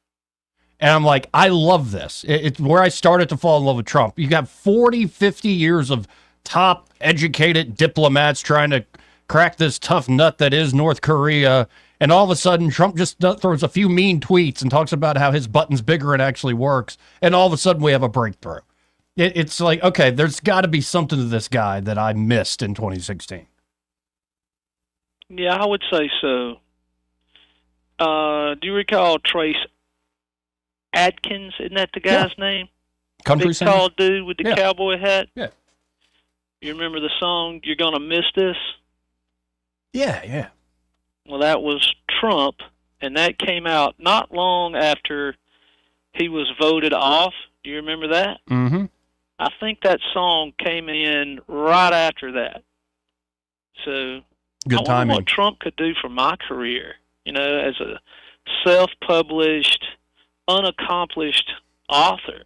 And I'm like, I love this. It's where I started to fall in love with Trump. You got 40, 50 years of top educated diplomats trying to crack this tough nut that is North Korea. And all of a sudden, Trump just throws a few mean tweets and talks about how his button's bigger and actually works. And all of a sudden, we have a breakthrough. It's like, okay, there's got to be something to this guy that I missed in 2016. Yeah, I would say so. Do you recall Trace Adkins? Isn't that the guy's name? Country big singer? Tall dude with the cowboy hat? Yeah. You remember the song, You're Gonna Miss This? Yeah. Well, that was Trump, and that came out not long after he was voted off. Do you remember that? Mm-hmm. I think that song came in right after that. So good I timing. wonder what Trump could do for my career, as a self-published, unaccomplished author.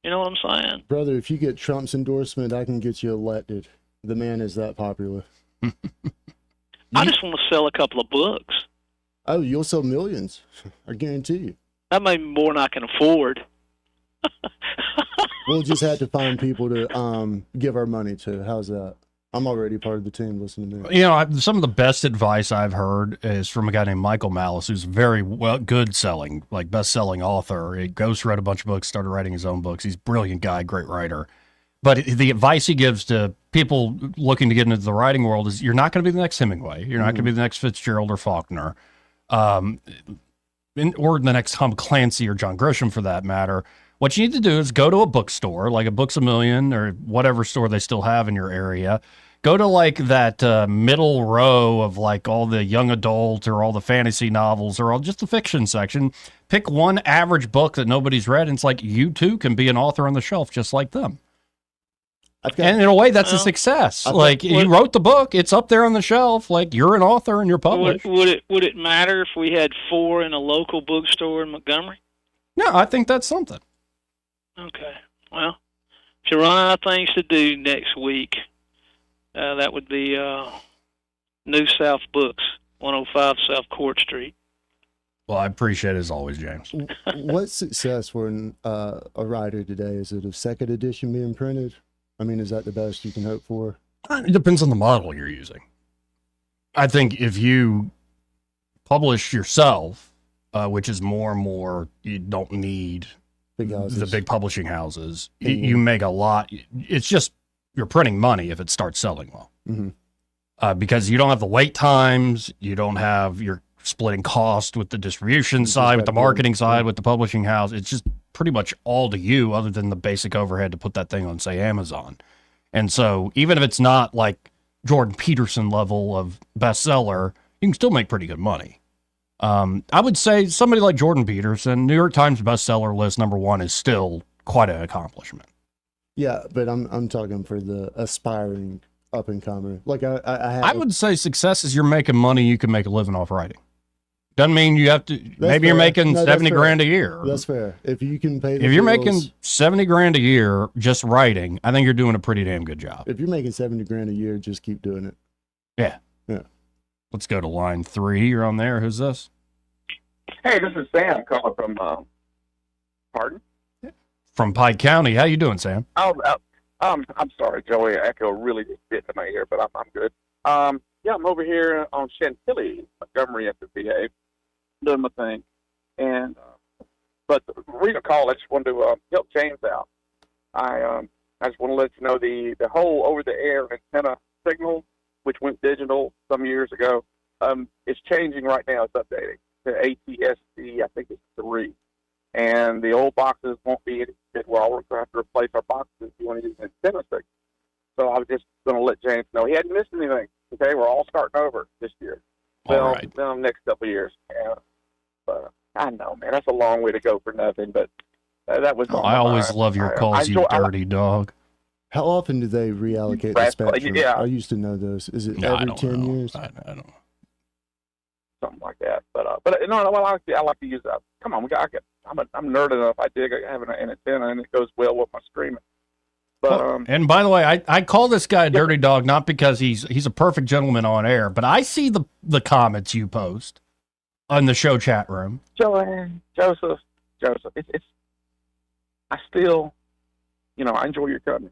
You know what I'm saying? Brother, if you get Trump's endorsement, I can get you elected. The man is that popular. I just want to sell a couple of books. Oh, you'll sell millions. I guarantee you. That may be more than I can afford. We'll just have to find people to give our money to. How's that? I'm already part of the team. Listen to me. Some of the best advice I've heard is from a guy named Michael Malice, who's very good selling, like best-selling author. He ghostwrote a bunch of books, started writing his own books. He's a brilliant guy, great writer. But the advice he gives to people looking to get into the writing world is, you're not going to be the next Hemingway. You're not going to be the next Fitzgerald or Faulkner, or the next Tom Clancy or John Grisham, for that matter. What you need to do is go to a bookstore, like a Books A Million or whatever store they still have in your area. Go to like that middle row of like all the young adult or all the fantasy novels or all just the fiction section. Pick one average book that nobody's read, and it's like, you too can be an author on the shelf just like them. And in a way, that's a success. You wrote the book, it's up there on the shelf. Like, you're an author and you're published. Would it matter if we had 4 in a local bookstore in Montgomery? No, I think that's something. Okay. Well, if you run out of things to do next week, that would be New South Books, 105 South Court Street. Well, I appreciate it as always, James. What's success for a writer today? Is it a second edition being printed? I mean, is that the best you can hope for? It depends on the model you're using. I think if you publish yourself, which is more and more, you don't need the big publishing houses. You make a lot. It's just you're printing money if it starts selling well. Mm-hmm. because you don't have the wait times, you're splitting cost with the distribution side, with the marketing side, with the publishing house. It's just pretty much all to you, other than the basic overhead to put that thing on, say, Amazon. And so even if it's not like Jordan Peterson level of bestseller, you can still make pretty good money. I would say somebody like Jordan Peterson, New York Times bestseller list #1 is still quite an accomplishment. Yeah, but I'm talking for the aspiring up and comer. Like I would say success is you're making money you can make a living off writing. Doesn't mean you have to. Maybe you're making 70 grand a year. That's fair. If you can pay. If you're making 70 grand a year just writing, I think you're doing a pretty damn good job. If you're making 70 grand a year, just keep doing it. Yeah. Yeah. Let's go to line 3. You're on there. Who's this? Hey, this is Sam calling from. Pardon? From Pike County. How you doing, Sam? I'm sorry, Joey. I echo really just bit in my ear, but I'm good. Yeah, I'm over here on Chantilly, Montgomery, FPA, doing my thing. And but the reason I call, I just wanted to help James out. I just want to let you know the whole over-the-air antenna signal, which went digital some years ago, is changing right now. It's updating to ATSC, I think it's 3. And the old boxes won't be any good. We're all going to have to replace our boxes if you want to use an antenna signal. So I was just going to let James know he hadn't missed anything. Okay, we're all starting over this year. Well, next couple of years. Yeah. But I know, man, that's a long way to go for nothing. But that was. I always love your calls, you dirty dog. How often do they reallocate the spectrum? Yeah. I used to know those. Is it every 10 years? I don't know. Something like that. But no, well, I like to use that. Come on, I'm nerd enough. I dig having an antenna, and it goes well with my streaming. But and by the way, I call this guy a dirty dog not because he's a perfect gentleman on air, but I see the comments you post on the show chat room. Joseph, it's I still, I enjoy your company,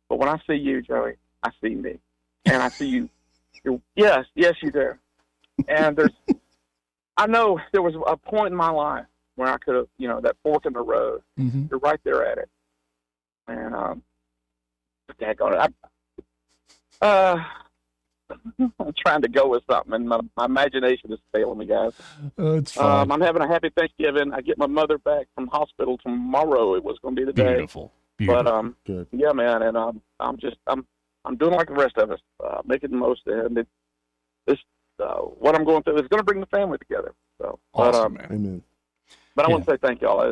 but when I see you, Joey, I see me, and I see you. Yes, you do. And I know there was a point in my life where I could have, that fork in the road. Mm-hmm. You're right there at it. And, I'm trying to go with something, and my imagination is failing me, guys. It's fine. I'm having a happy Thanksgiving. I get my mother back from hospital tomorrow. It was going to be the day. Beautiful. But, Good. yeah, man, and I'm doing like the rest of us, making the most of it. And what I'm going through is going to bring the family together. So, awesome, man. Amen. But I want to say thank y'all.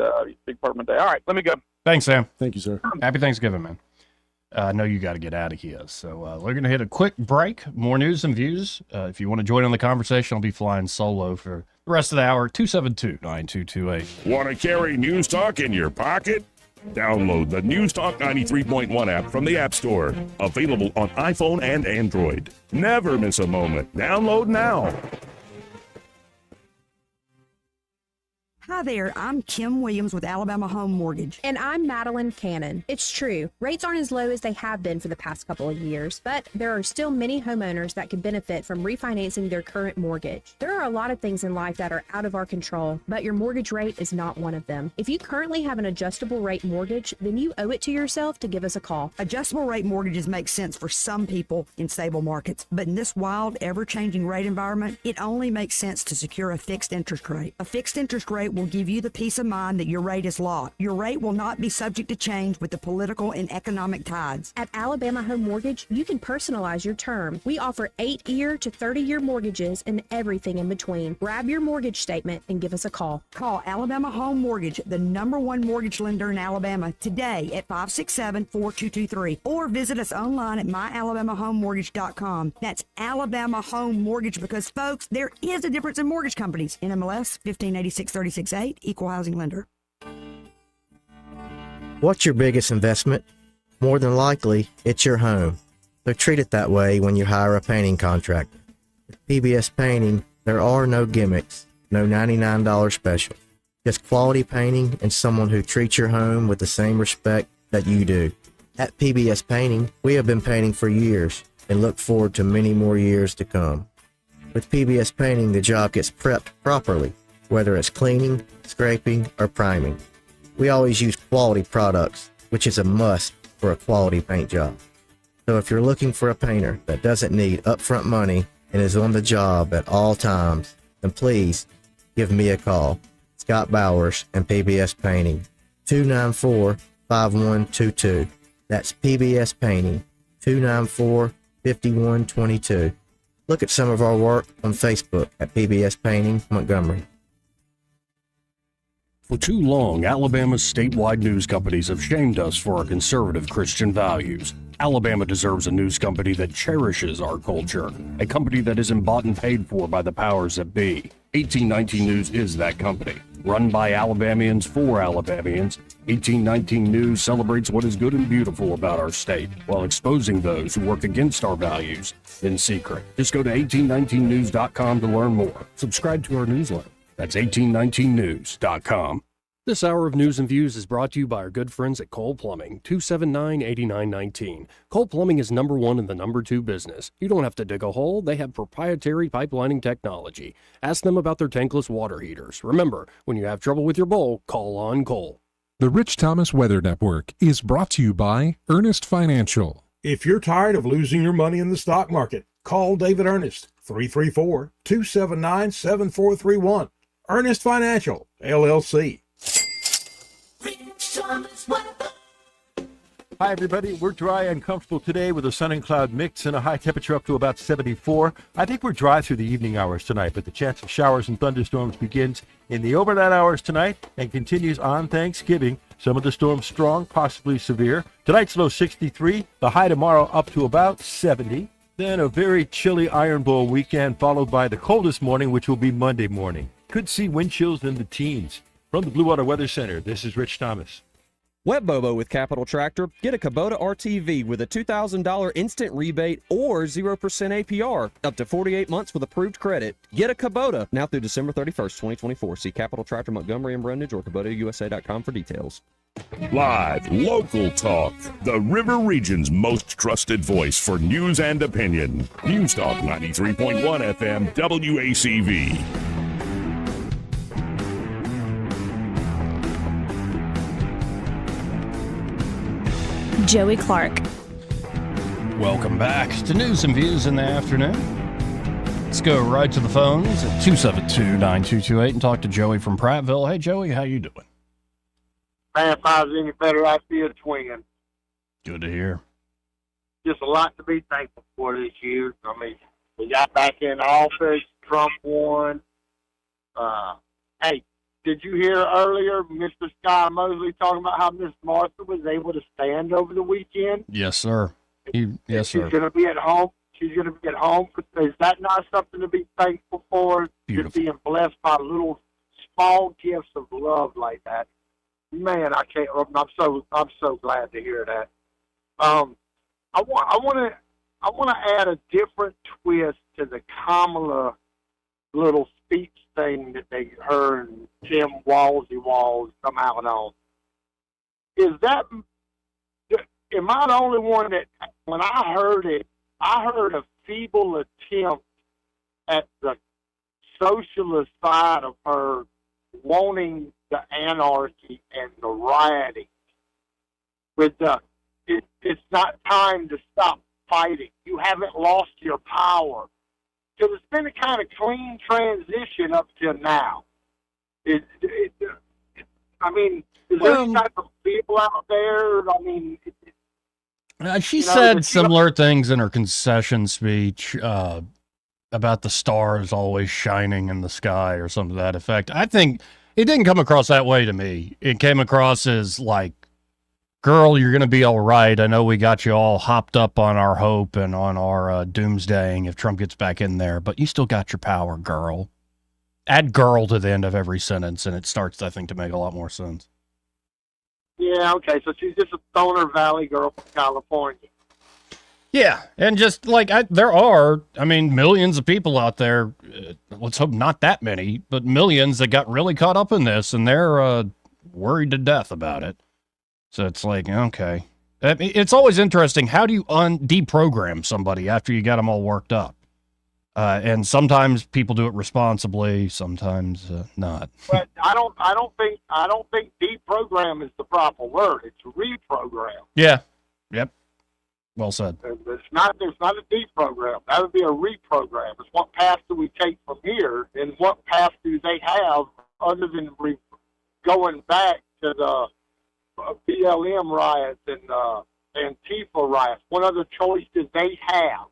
Big part of my day. All right, let me go. Thanks, Sam. Thank you, sir. Happy Thanksgiving, man. I know you got to get out of here, so we're going to hit a quick break. More news and views. If you want to join on the conversation, I'll be flying solo for the rest of the hour. 272-9228. Want to carry News Talk in your pocket? Download the News Talk 93.1 app from the App Store. Available on iPhone and Android. Never miss a moment. Download now. Hi there, I'm Kim Williams with Alabama Home Mortgage. And I'm Madeline Cannon. It's true, rates aren't as low as they have been for the past couple of years, but there are still many homeowners that could benefit from refinancing their current mortgage. There are a lot of things in life that are out of our control, but your mortgage rate is not one of them. If you currently have an adjustable rate mortgage, then you owe it to yourself to give us a call. Adjustable rate mortgages make sense for some people in stable markets, but in this wild, ever-changing rate environment, it only makes sense to secure a fixed interest rate. A fixed interest rate will give you the peace of mind that your rate is locked. Your rate will not be subject to change with the political and economic tides. At Alabama Home Mortgage, you can personalize your term. We offer 8-year to 30-year mortgages and everything in between. Grab your mortgage statement and give us a call. Call Alabama Home Mortgage, the #1 mortgage lender in Alabama, today at 567-4223, or visit us online at myalabamahomemortgage.com. That's Alabama Home Mortgage, because, folks, there is a difference in mortgage companies. NMLS 1586-36-8, Equal Housing Lender. What's your biggest investment? More than likely, it's your home. So treat it that way when you hire a painting contractor. With PBS Painting, there are no gimmicks, no $99 special. Just quality painting and someone who treats your home with the same respect that you do. At PBS Painting, we have been painting for years and look forward to many more years to come. With PBS Painting, the job gets prepped properly, whether it's cleaning, scraping, or priming. We always use quality products, which is a must for a quality paint job. So if you're looking for a painter that doesn't need upfront money and is on the job at all times, then please give me a call. Scott Bowers and PBS Painting, 294-5122. That's PBS Painting, 294-5122. Look at some of our work on Facebook at PBS Painting Montgomery. For too long, Alabama's statewide news companies have shamed us for our conservative Christian values. Alabama deserves a news company that cherishes our culture, a company that isn't bought and paid for by the powers that be. 1819 News is that company. Run by Alabamians for Alabamians, 1819 News celebrates what is good and beautiful about our state, while exposing those who work against our values in secret. Just go to 1819news.com to learn more. Subscribe to our newsletter. That's 1819news.com. This hour of News and Views is brought to you by our good friends at Cole Plumbing, 279-8919. Cole Plumbing is number one in the number two business. You don't have to dig a hole. They have proprietary pipelining technology. Ask them about their tankless water heaters. Remember, when you have trouble with your bowl, call on Cole. The Rich Thomas Weather Network is brought to you by Ernest Financial. If you're tired of losing your money in the stock market, call David Ernest, 334-279-7431. Ernest Financial, LLC. Hi, everybody. We're dry and comfortable today with a sun and cloud mix and a high temperature up to about 74. I think we're dry through the evening hours tonight, but the chance of showers and thunderstorms begins in the overnight hours tonight and continues on Thanksgiving. Some of the storms strong, possibly severe. Tonight's low 63, the high tomorrow up to about 70. Then a very chilly Iron Bowl weekend, followed by the coldest morning, which will be Monday morning. Could see wind chills in the teens. From the Blue Water Weather Center, this is Rich Thomas. Wet Bobo with Capital Tractor. Get a Kubota RTV with a $2,000 instant rebate or 0% APR. Up to 48 months with approved credit. Get a Kubota now through December 31st, 2024. See Capital Tractor Montgomery and Brundage or KubotaUSA.com for details. Live, local talk. The River Region's most trusted voice for news and opinion. News Talk 93.1 FM WACV. Joey Clark. Welcome back to News and Views in the afternoon. Let's go right to the phones at 272-9228 and talk to Joey from Prattville. Hey, Joey, how you doing? Man, if I was any better, I'd be a twin. Good to hear. Just a lot to be thankful for this year. I mean, we got back in office. Trump won. Hey, did you hear earlier Mr. Scott Mosley talking about how Miss Martha was able to stand over the weekend? Yes, sir. Yes, sir. She's going to be at home. She's going to be at home. Is that not something to be thankful for? Beautiful. Just being blessed by little small gifts of love like that. Man, I can't. I'm so glad to hear that. I want to add a different twist to the Kamala little speech thing that they heard Tim Walls come out on. Am I the only one that, when I heard it, I heard a feeble attempt at the socialist side of her wanting the anarchy and the rioting. With it's not time to stop fighting. You haven't lost your power. So it's been a kind of clean transition up till now. Is there any type of people out there? I mean, she said similar things in her concession speech about the stars always shining in the sky or something to that effect. I think it didn't come across that way to me. It came across as like, girl, you're going to be all right. I know we got you all hopped up on our hope and on our doomsdaying if Trump gets back in there, but you still got your power, girl. Add girl to the end of every sentence, and it starts, I think, to make a lot more sense. Yeah, okay, so she's just a Stoner Valley girl from California. Yeah, and just like there are, millions of people out there, let's hope not that many, but millions that got really caught up in this, and they're worried to death about it. So it's like, okay. It's always interesting. How do you deprogram somebody after you got them all worked up? And sometimes people do it responsibly, sometimes not. But I don't think deprogram is the proper word. It's reprogram. Yeah. Yep. Well said. It's not a deprogram. That would be a reprogram. It's what path do we take from here, and what path do they have other than going back to the BLM riots and Antifa riots? What other choice do they have?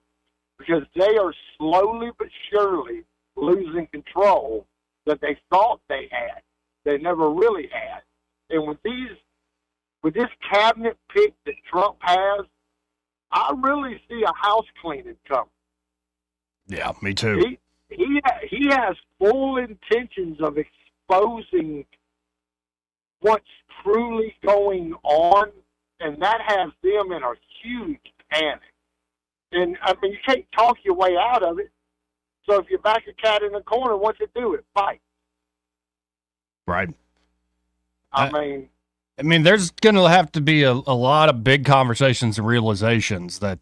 Because they are slowly but surely losing control that they thought they had. They never really had. And with this cabinet pick that Trump has, I really see a house cleaning coming. Yeah, me too. He has full intentions of exposing what's truly going on, and that has them in a huge panic. And, I mean, you can't talk your way out of it. So if you back a cat in the corner, what's it do? It fights. Right. I mean, there's going to have to be a lot of big conversations and realizations that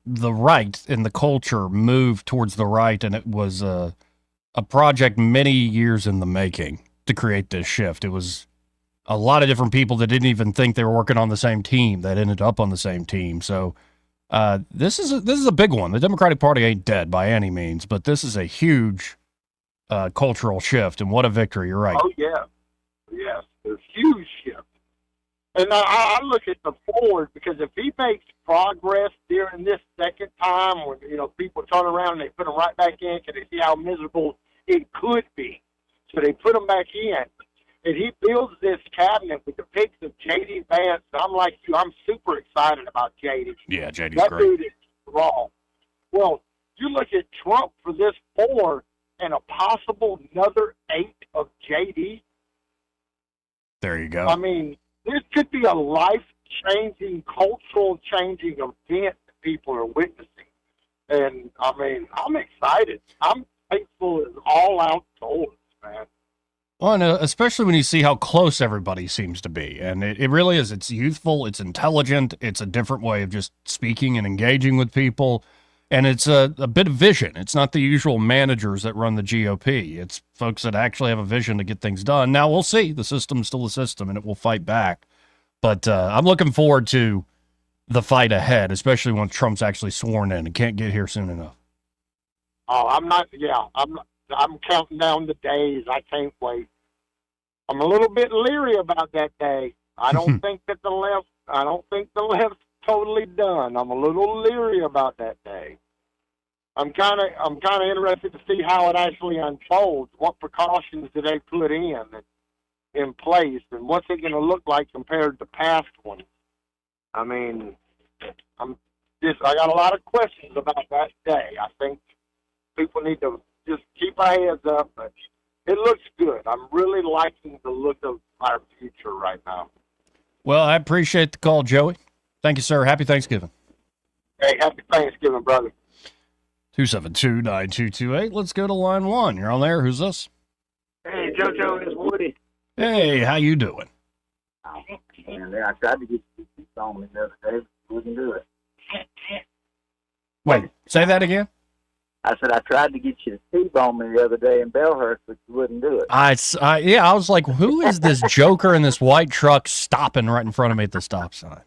the right and the culture moved towards the right, and it was a project many years in the making to create this shift. It was a lot of different people that didn't even think they were working on the same team that ended up on the same team. So this is a big one. The Democratic Party ain't dead by any means, but this is a huge cultural shift, and what a victory. You're right. Oh, yeah. Yes, it's a huge shift. And I look at the forward, because if he makes progress during this second time, when people turn around and they put him right back in because they see how miserable it could be, so they put him back in, and he builds this cabinet with the picks of J.D. Vance. I'm like you, I'm super excited about J.D. Yeah, J.D.'s that great. dude is raw. Well, you look at Trump for this 4 and a possible another 8 of J.D. There you go. I mean, this could be a life-changing, cultural-changing event that people are witnessing. And, I mean, I'm excited. I'm thankful as all outdoors, man. Well, and especially when you see how close everybody seems to be. And it really is. It's youthful. It's intelligent. It's a different way of just speaking and engaging with people. And it's a bit of vision. It's not the usual managers that run the GOP. It's folks that actually have a vision to get things done. Now, we'll see. The system's still a system, and it will fight back. But I'm looking forward to the fight ahead, especially when Trump's actually sworn in and can't get here soon enough. Oh, I'm counting down the days. I can't wait. I'm a little bit leery about that day. I don't think the left's totally done. I'm a little leery about that day. I'm kind of interested to see how it actually unfolds. What precautions do they put in place, and what's it going to look like compared to past ones? I mean, I got a lot of questions about that day. I think people need to just keep our heads up, but it looks good. I'm really liking the look of our future right now. Well, I appreciate the call, Joey. Thank you, sir. Happy Thanksgiving. Hey, happy Thanksgiving, brother. 272-9228. Let's go to line 1. You're on there. Who's this? Hey, JoJo, it's Woody. Hey, how you doing? And I tried to get you to phone me the other day, but we can do it. Wait, say that again? I said I tried to get you to T-bone me the other day in Bellhurst, but you wouldn't do it. I was like, who is this joker in this white truck stopping right in front of me at the stop sign?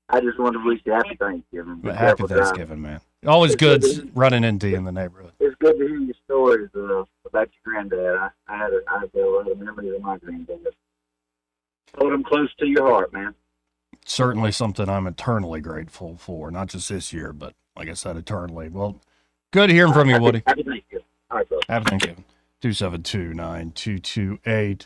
I just wanted to wish you happy Thanksgiving. Happy Thanksgiving, man. Always good running into you in the neighborhood. It's good to hear your stories about your granddad. I had a lot of memories of my granddad. Hold him close to your heart, man. Certainly something I'm eternally grateful for, not just this year, but like I said, eternally. Well, good hearing from you, Woody. Happy Thanksgiving. All right, bro. Happy Thanksgiving. 272-9228.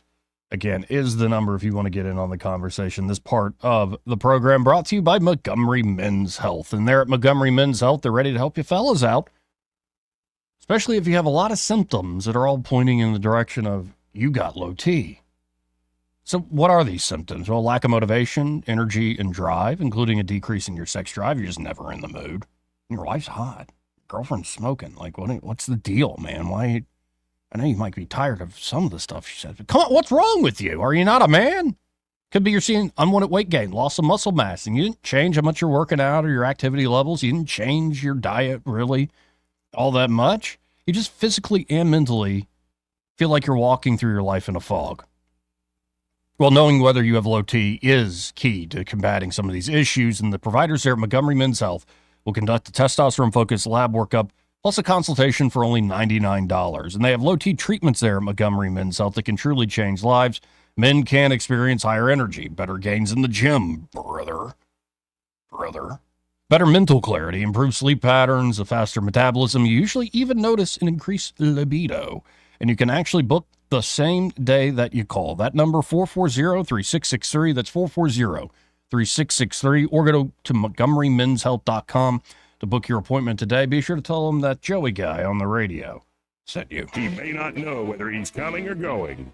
Again, is the number if you want to get in on the conversation. This part of the program brought to you by Montgomery Men's Health. And there at Montgomery Men's Health, they're ready to help you fellas out, especially if you have a lot of symptoms that are all pointing in the direction of you got low T. So what are these symptoms? Well, lack of motivation, energy, and drive, including a decrease in your sex drive. You're just never in the mood. Your wife's hot. Girlfriend's smoking. Like, what's the deal, man? Why? I know you might be tired of some of the stuff she said, but come on, what's wrong with you? Are you not a man? Could be you're seeing unwanted weight gain, loss of muscle mass, and you didn't change how much you're working out or your activity levels. You didn't change your diet really all that much. You just physically and mentally feel like you're walking through your life in a fog. Well, knowing whether you have low T is key to combating some of these issues, and the providers there at Montgomery Men's Health will conduct a testosterone-focused lab workup plus a consultation for only $99. And they have low T treatments there at Montgomery Men's Health that can truly change lives. Men can experience higher energy, better gains in the gym, brother. Better mental clarity, improved sleep patterns, a faster metabolism. You usually even notice an increased libido. And you can actually book the same day that you call. That number, 440-3663. That's 440-3663. Or go to MontgomeryMen'sHealth.com to book your appointment today. Be sure to tell them that Joey guy on the radio sent you. He may not know whether he's coming or going,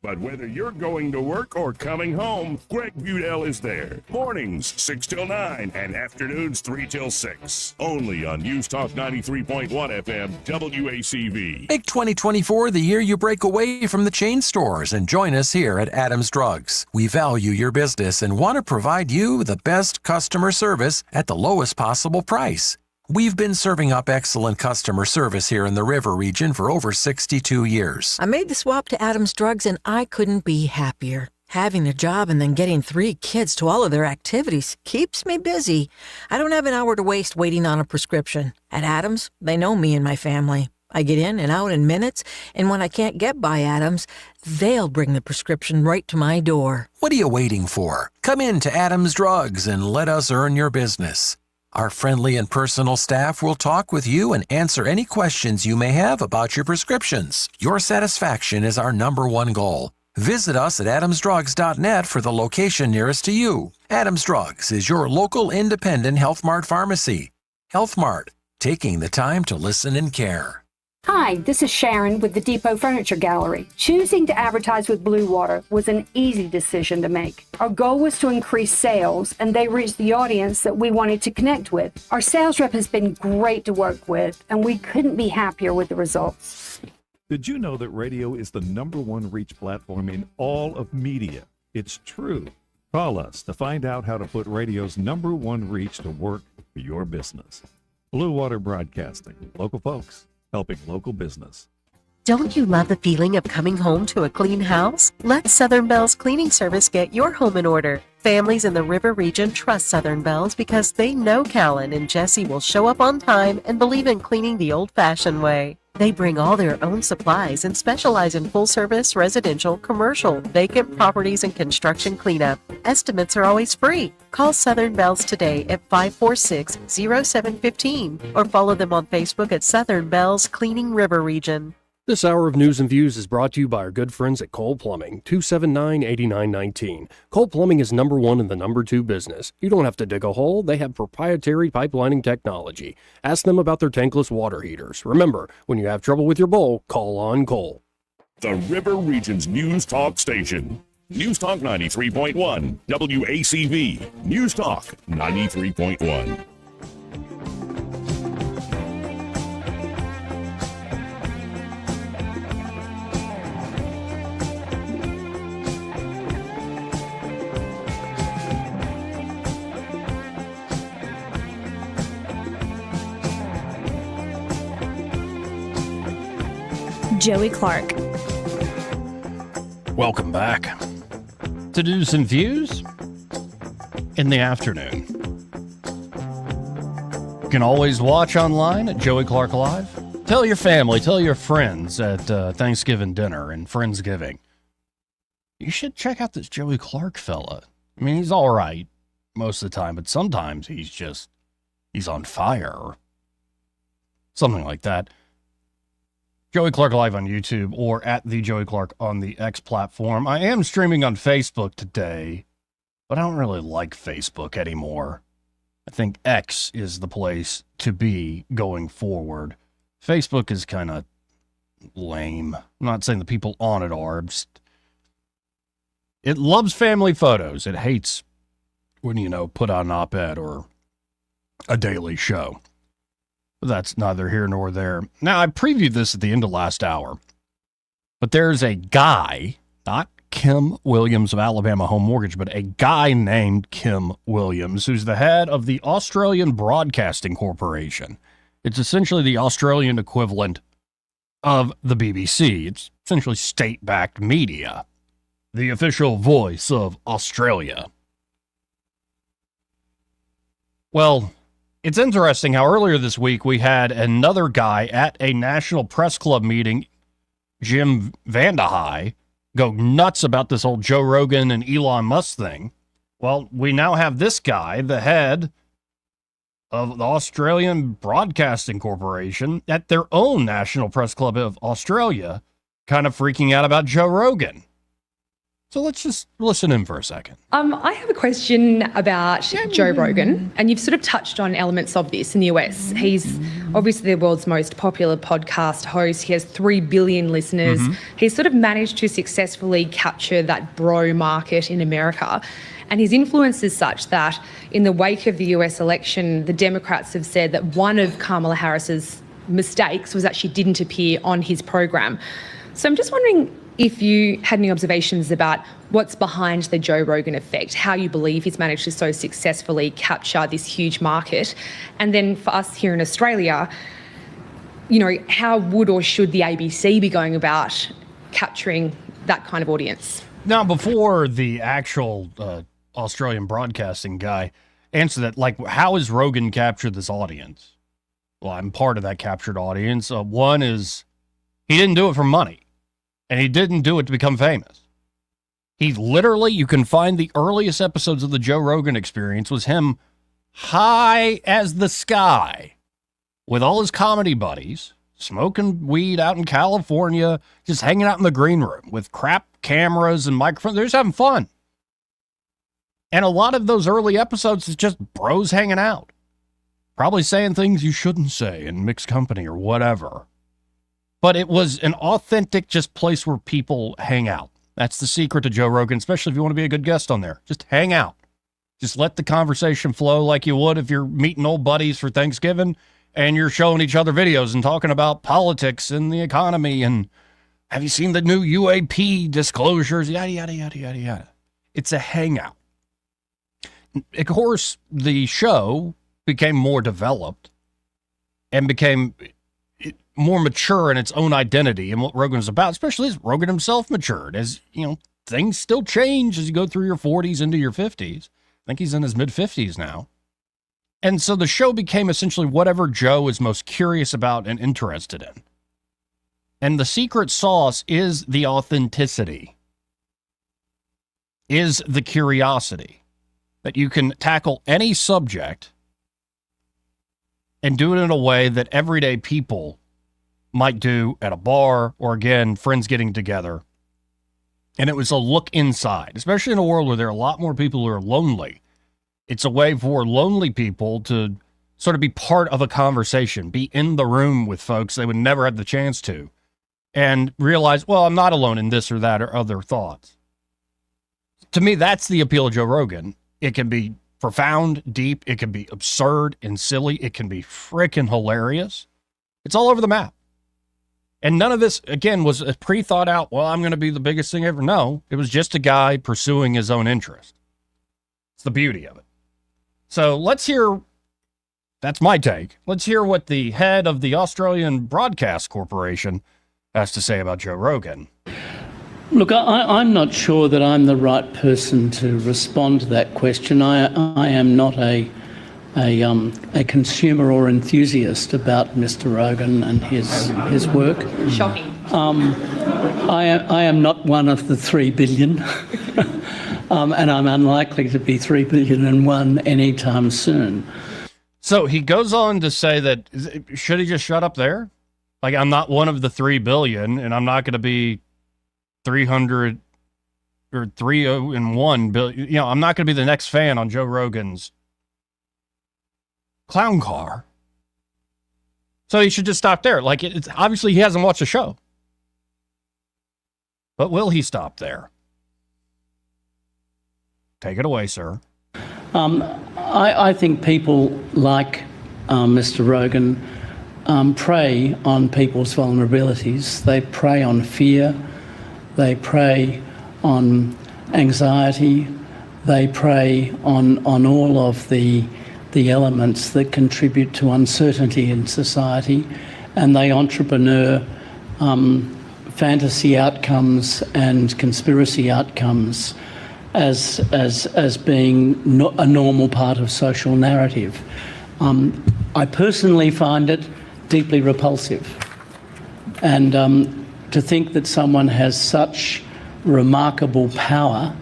but whether you're going to work or coming home, Greg Budell is there. Mornings, 6 till 9, and afternoons, 3 till 6. Only on News Talk 93.1 FM, WACV. Make 2024 the year you break away from the chain stores and join us here at Adams Drugs. We value your business and want to provide you the best customer service at the lowest possible price. We've been serving up excellent customer service here in the River region for over 62 years. I made the swap to Adams Drugs and I couldn't be happier. Having a job and then getting 3 kids to all of their activities keeps me busy. I don't have an hour to waste waiting on a prescription. At Adams, they know me and my family. I get in and out in minutes, and when I can't get by Adams, they'll bring the prescription right to my door. What are you waiting for? Come in to Adams Drugs and let us earn your business. Our friendly and personal staff will talk with you and answer any questions you may have about your prescriptions. Your satisfaction is our number one goal. Visit us at adamsdrugs.net for the location nearest to you. Adams Drugs is your local independent Health Mart pharmacy. Health Mart, taking the time to listen and care. Hi, this is Sharon with the Depot Furniture Gallery. Choosing to advertise with Blue Water was an easy decision to make. Our goal was to increase sales, and they reached the audience that we wanted to connect with. Our sales rep has been great to work with, and we couldn't be happier with the results. Did you know that radio is the #1 reach platform in all of media? It's true. Call us to find out how to put radio's #1 reach to work for your business. Blue Water Broadcasting, local folks helping local business. Don't you love the feeling of coming home to a clean house? Let Southern Bell's Cleaning Service get your home in order. Families in the River region trust Southern Bell's because they know Callan and Jesse will show up on time and believe in cleaning the old-fashioned way. They bring all their own supplies and specialize in full-service, residential, commercial, vacant properties, and construction cleanup. Estimates are always free. Call Southern Bells today at 546-0715 or follow them on Facebook at Southern Bells Cleaning River Region. This hour of News and Views is brought to you by our good friends at Cole Plumbing, 279-8919. Cole Plumbing is #1 in the #2 business. You don't have to dig a hole. They have proprietary pipelining technology. Ask them about their tankless water heaters. Remember, when you have trouble with your bowl, call on Cole. The River Region's News Talk station. News Talk 93.1, WACV. News Talk 93.1. Joey Clark. Welcome back to News and Views in the afternoon. You can always watch online at Joey Clark Live. Tell your family, tell your friends at Thanksgiving dinner and Friendsgiving. You should check out this Joey Clark fella. I mean, he's all right most of the time, but sometimes he's on fire or something like that. Joey Clark Live on YouTube or at the Joey Clark on the X platform. I am streaming on Facebook today, but I don't really like Facebook anymore. I think X is the place to be going forward. Facebook is kind of lame. I'm not saying the people on it are. It loves family photos. It hates when, put on an op-ed or a daily show. That's neither here nor there. Now, I previewed this at the end of last hour, but there's a guy, not Kim Williams of Alabama Home Mortgage, but a guy named Kim Williams, who's the head of the Australian Broadcasting Corporation. It's essentially the Australian equivalent of the BBC. It's essentially state-backed media. the official voice of Australia. Well, it's interesting how earlier this week we had another guy at a National Press Club meeting, Jim Vandehei, go nuts about this whole Joe Rogan and Elon Musk thing. Well, we now have this guy, the head of the Australian Broadcasting Corporation, at their own National Press Club of Australia, kind of freaking out about Joe Rogan. So let's just listen in for a second. I have a question about Joe Rogan, and you've sort of touched on elements of this in the US. He's obviously the world's most popular podcast host. He has 3 billion listeners. He's sort of managed to successfully capture that bro market in America. And his influence is such that in the wake of the US election, the Democrats have said that one of Kamala Harris's mistakes was that she didn't appear on his program. So I'm just wondering if you had any observations about what's behind the Joe Rogan effect, how you believe he's managed to so successfully capture this huge market. And then for us here in Australia, you know, how would or should the ABC be going about capturing that kind of audience? Now, before the actual Australian broadcasting guy answer that, like, how has Rogan captured this audience? Well, I'm part of that captured audience. One is he didn't do it for money. And he didn't do it to become famous. He literally, you can find the earliest episodes of the Joe Rogan Experience was him high as the sky with all his comedy buddies, smoking weed out in California, just hanging out in the green room with crap cameras and microphones. They're just having fun. And a lot of those early episodes is just bros hanging out. Probably saying things you shouldn't say in mixed company or whatever. But it was an authentic just place where people hang out. That's the secret to Joe Rogan, especially if you want to be a good guest on there. Just hang out. Just let the conversation flow like you would if you're meeting old buddies for Thanksgiving and you're showing each other videos and talking about politics and the economy and have you seen the new UAP disclosures, yada, yada, yada, yada, yada. It's a hangout. Of course, the show became more developed and became more mature in its own identity and what Rogan is about, especially as Rogan himself matured. As, you know, things still change as you go through your 40s into your 50s. I think he's in his mid-50s now. And so the show became essentially whatever Joe is most curious about and interested in. And the secret sauce is the authenticity, is the curiosity, that you can tackle any subject and do it in a way that everyday people might do at a bar or, again, friends getting together. And it was a look inside, especially in a world where there are a lot more people who are lonely. It's a way for lonely people to sort of be part of a conversation, be in the room with folks they would never have the chance to, and realize, well, I'm not alone in this or that or other thoughts. To me, that's the appeal of Joe Rogan. It can be profound, deep. It can be absurd and silly. It can be freaking hilarious. It's all over the map. And none of this, again, was a pre-thought out, well, I'm going to be the biggest thing ever. No, it was just a guy pursuing his own interest. It's the beauty of it. So let's hear, that's my take. Let's hear what the head of the Australian Broadcast Corporation has to say about Joe Rogan. Look, I'm not sure that I'm the right person to respond to that question. I am not a consumer or enthusiast about Mr. Rogan and his work. Shocking. I am not one of the 3 billion, and I'm unlikely to be 3 billion and one anytime soon. So he goes on to say that, should he just shut up there? Like, I'm not one of the 3 billion, and I'm not going to be 300 or 301 billion. You know, I'm not going to be the next fan on Joe Rogan's clown car. So he should just stop there. Like, it's obviously he hasn't watched the show. But will he stop there? Take it away, sir. I think people like Mr. Rogan prey on people's vulnerabilities. They prey on fear. They prey on anxiety. They prey on all of the elements that contribute to uncertainty in society, and they entrepreneur fantasy outcomes and conspiracy outcomes as being a normal part of social narrative. I personally find it deeply repulsive. And to think that someone has such remarkable power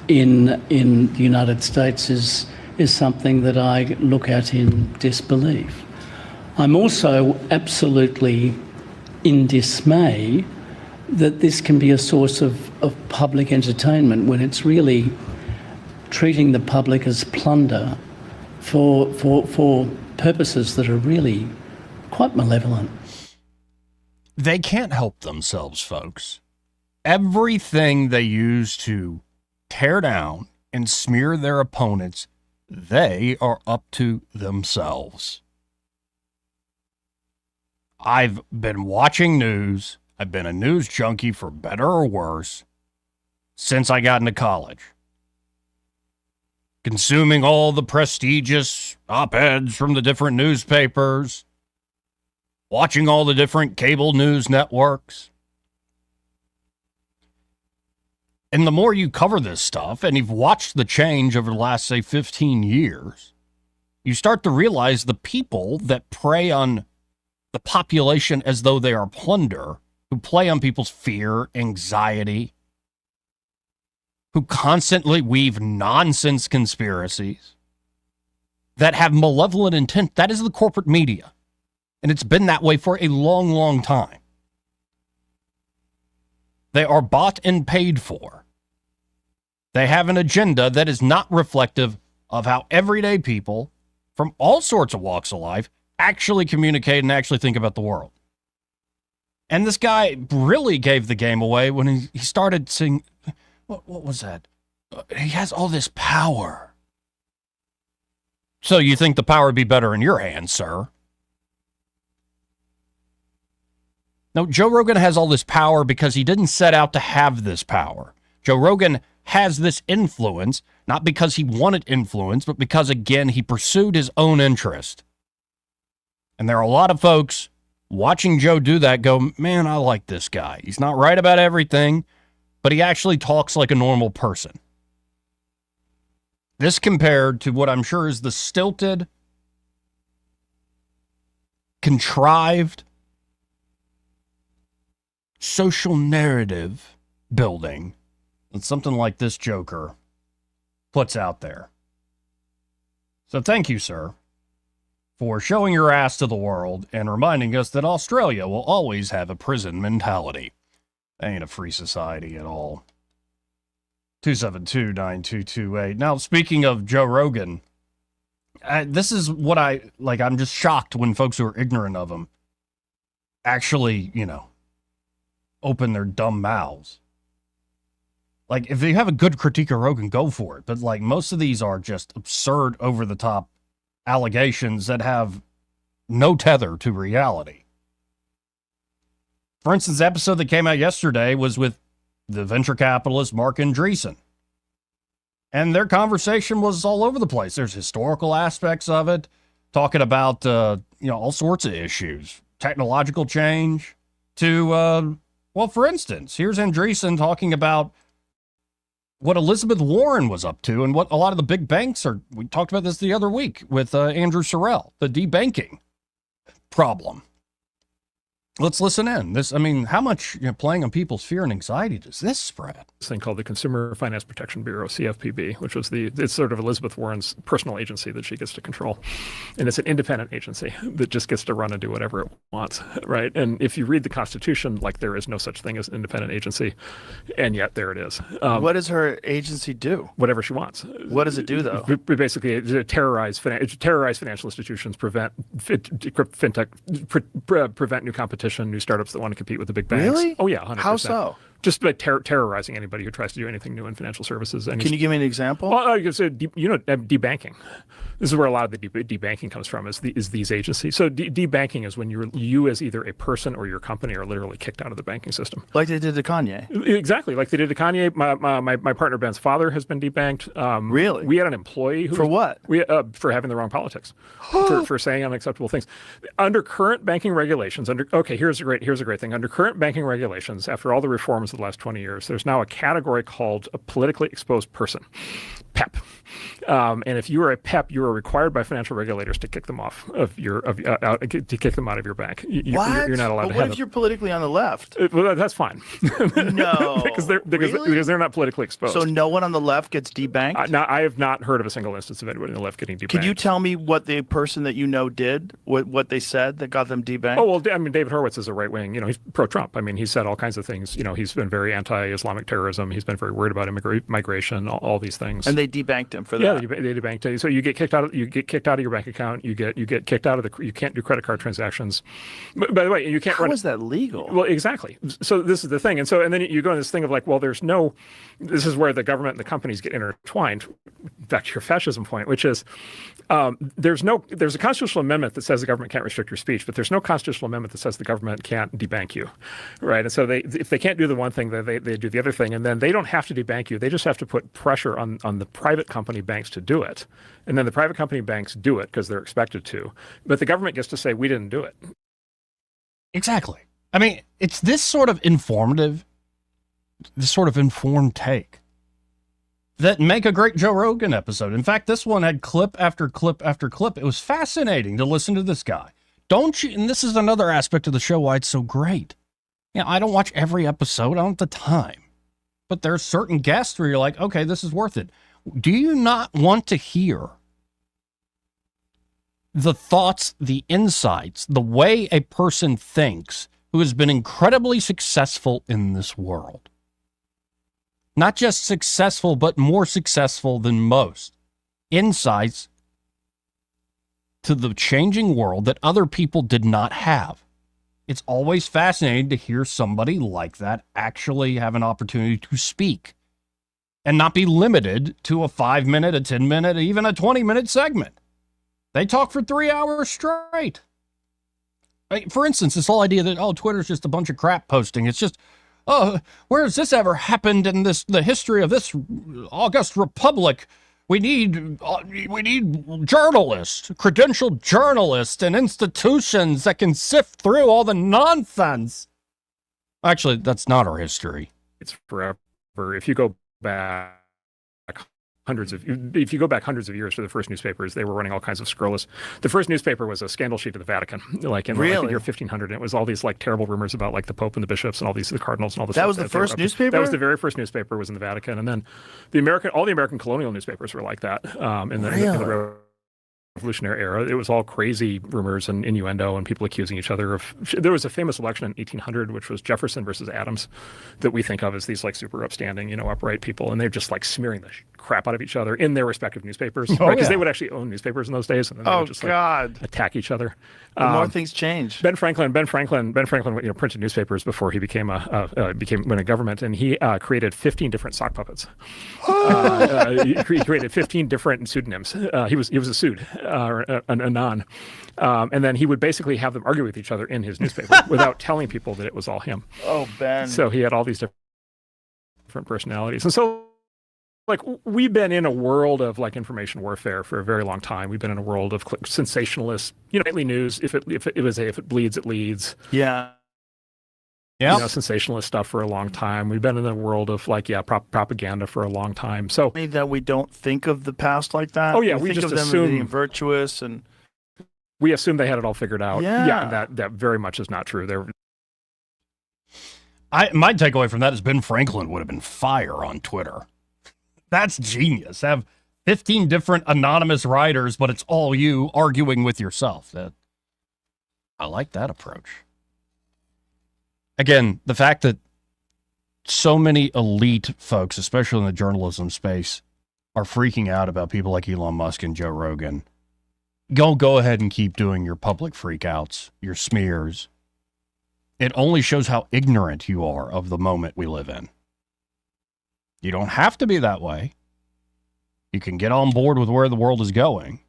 in the United States is something that I look at in disbelief. I'm also absolutely in dismay that this can be a source of public entertainment when it's really treating the public as plunder for purposes that are really quite malevolent. They can't help themselves, folks. Everything they use to tear down and smear their opponents, they are up to themselves. I've been watching news. I've been a news junkie, for better or worse, since I got into college. Consuming all the prestigious op-eds from the different newspapers, watching all the different cable news networks. And the more you cover this stuff, and you've watched the change over the last, say, 15 years, you start to realize the people that prey on the population as though they are plunder, who play on people's fear, anxiety, who constantly weave nonsense conspiracies, that have malevolent intent, that is the corporate media. And it's been that way for a long, long time. They are bought and paid for. They have an agenda that is not reflective of how everyday people from all sorts of walks of life actually communicate and actually think about the world. And this guy really gave the game away when he started saying, what was that? He has all this power. So you think the power would be better in your hands, sir? No, Joe Rogan has all this power because he didn't set out to have this power. Joe Rogan has this influence, not because he wanted influence, but because, again, he pursued his own interest. And there are a lot of folks watching Joe do that go, man, I like this guy. He's not right about everything, but he actually talks like a normal person. This compared to what I'm sure is the stilted, contrived, social narrative building that something like this joker puts out there. So thank you, sir, for showing your ass to the world and reminding us that Australia will always have a prison mentality. That ain't a free society at all. 272-9228. Now, speaking of Joe Rogan, this is what I'm just shocked when folks who are ignorant of him actually, open their dumb mouths. Like, if you have a good critique of Rogan, go for it. But, most of these are just absurd, over-the-top allegations that have no tether to reality. For instance, the episode that came out yesterday was with the venture capitalist Mark Andreessen. And their conversation was all over the place. There's historical aspects of it, talking about, all sorts of issues, technological change to, for instance, here's Andreessen talking about what Elizabeth Warren was up to and what a lot of the big banks are. We talked about this the other week with Andrew Sorrell, the debanking problem. Let's listen in. How much playing on people's fear and anxiety does this spread? This thing called the Consumer Finance Protection Bureau, CFPB, which was it's sort of Elizabeth Warren's personal agency that she gets to control. And it's an independent agency that just gets to run and do whatever it wants, right? And if you read the Constitution, there is no such thing as an independent agency. And yet there it is. What does her agency do? Whatever she wants. What does it do, though? Basically, terrorize financial institutions, prevent fintech, prevent new competition, new startups that want to compete with the big banks. Really? Oh, yeah, 100%. How so? just by terrorizing anybody who tries to do anything new in financial services. And Can you give me an example? Well, like I said, debanking. This is where a lot of the debanking comes from. Is these agencies? So debanking is when you as either a person or your company are literally kicked out of the banking system, like they did to Kanye. Exactly, like they did to Kanye. My partner Ben's father has been debanked. Really? We had an employee who for what? For having the wrong politics, for saying unacceptable things. Under current banking regulations, here's a great thing. Under current banking regulations, after all the reforms of the last 20 years, there's now a category called a politically exposed person, PEP. And if you are a PEP, you are required by financial regulators to kick them off of to kick them out of your bank. What? You're not allowed but to what have if you're politically on the left? Well, that's fine. No, because they're not politically exposed. So no one on the left gets debanked? I have not heard of a single instance of anybody on the left getting debanked. Can you tell me what the person that you know did, what they said that got them debanked? Oh, well, I mean, David Horowitz is a right wing. He's pro-Trump. I mean, he said all kinds of things. He's been very anti-Islamic terrorism. He's been very worried about migration, all these things. And they debanked him for that. Yeah, they debanked it. So you get kicked out of your bank account. You get kicked out of you can't do credit card transactions. But, by the way, you can't. How is that legal? Well, exactly. So this is the thing, and then you go in this thing of like, well, this is where the government and the companies get intertwined. Back to your fascism point, which is there's a constitutional amendment that says the government can't restrict your speech, but there's no constitutional amendment that says the government can't debank you, right? And so if they can't do the one thing, they do the other thing, and then they don't have to debank you. They just have to put pressure on the private company banks to do it, and then the private company banks do it because they're expected to, but the government gets to say we didn't do it. Exactly. I mean, it's this sort of informed take that make a great Joe Rogan episode. In fact, this one had clip after clip after clip. It was fascinating to listen to this guy. Don't you? And this is another aspect of the show why it's so great. I don't watch every episode. I don't have the time. But there's certain guests where you're like, okay, this is worth it. Do you not want to hear the thoughts, the insights, the way a person thinks who has been incredibly successful in this world? Not just successful, but more successful than most. Insights to the changing world that other people did not have. It's always fascinating to hear somebody like that actually have an opportunity to speak and not be limited to a 5-minute, a 10-minute, even a 20-minute segment. They talk for 3 hours straight. For instance, this whole idea that, Twitter's just a bunch of crap posting. It's just, where has this ever happened in the history of this august republic? We need journalists, credentialed journalists, and institutions that can sift through all the nonsense. Actually, that's not our history. It's forever. If you go back hundreds of years to the first newspapers, they were running all kinds of scurrilous. The first newspaper was a scandal sheet of the Vatican, like in the year 1500, and it was all these like terrible rumors about like the Pope and the bishops and all the cardinals and all this. That was the first newspaper. That was the very first newspaper, was in the Vatican, and then all the American colonial newspapers were like that. In the Revolutionary era, it was all crazy rumors and innuendo and people accusing each other of. There was a famous election in 1800, which was Jefferson versus Adams, that we think of as these like super upstanding, upright people, and they're just like smearing the crap out of each other in their respective newspapers, because they would actually own newspapers in those days, and then they would just attack each other. The more things change. Ben Franklin, printed newspapers before he went a government, and he created 15 different sock puppets. He created 15 different pseudonyms. He was a pseud. An anon. And then he would basically have them argue with each other in his newspaper without telling people that it was all him. Oh, Ben. So he had all these different personalities. And so, like, we've been in a world of, like, information warfare for a very long time. We've been in a world of sensationalist, nightly news. If it bleeds, it leads. Yeah. Yeah. Sensationalist stuff for a long time. We've been in the world of propaganda for a long time. So that we don't think of the past like that. Oh yeah, we just think of them assume as being virtuous, and we assume they had it all figured out. Yeah, and that very much is not true. My takeaway from that is Ben Franklin would have been fire on Twitter. That's genius. Have 15 different anonymous writers, but it's all you arguing with yourself. I like that approach. Again, the fact that so many elite folks, especially in the journalism space, are freaking out about people like Elon Musk and Joe Rogan. Go ahead and keep doing your public freakouts, your smears. it only shows how ignorant you are of the moment we live in. You don't have to be that way. You can get on board with where the world is going.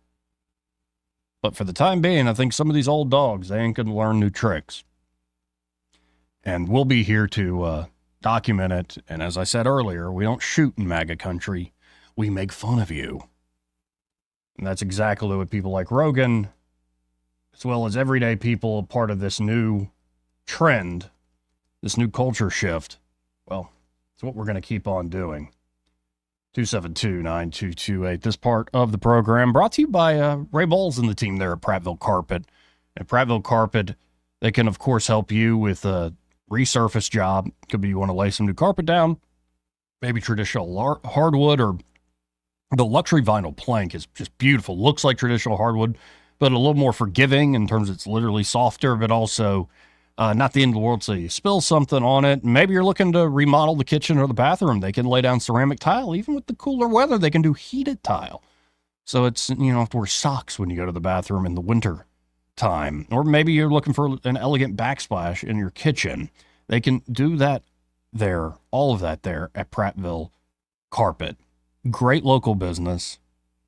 But for the time being, I think some of these old dogs, they ain't going to learn new tricks. And we'll be here to document it. And as I said earlier, we don't shoot in MAGA country. We make fun of you. And that's exactly what people like Rogan, as well as everyday people, part of this new trend, this new culture shift, well, it's what we're going to keep on doing. 272-9228. This part of the program brought to you by Ray Bowles and the team there at Prattville Carpet. At Prattville Carpet, they can, of course, help you with a resurface job. Could be you want to lay some new carpet down, maybe traditional hardwood, or the luxury vinyl plank is just beautiful. Looks like traditional hardwood, but a little more forgiving in terms of it's literally softer, but also not the end of the world. So you spill something on it. Maybe you're looking to remodel the kitchen or the bathroom. They can lay down ceramic tile. Even with the cooler weather, they can do heated tile. So it's, you don't have to wear socks when you go to the bathroom in the winter time. Or maybe you're looking for an elegant backsplash in your kitchen. They can do that there, all of that there at Prattville Carpet. Great local business.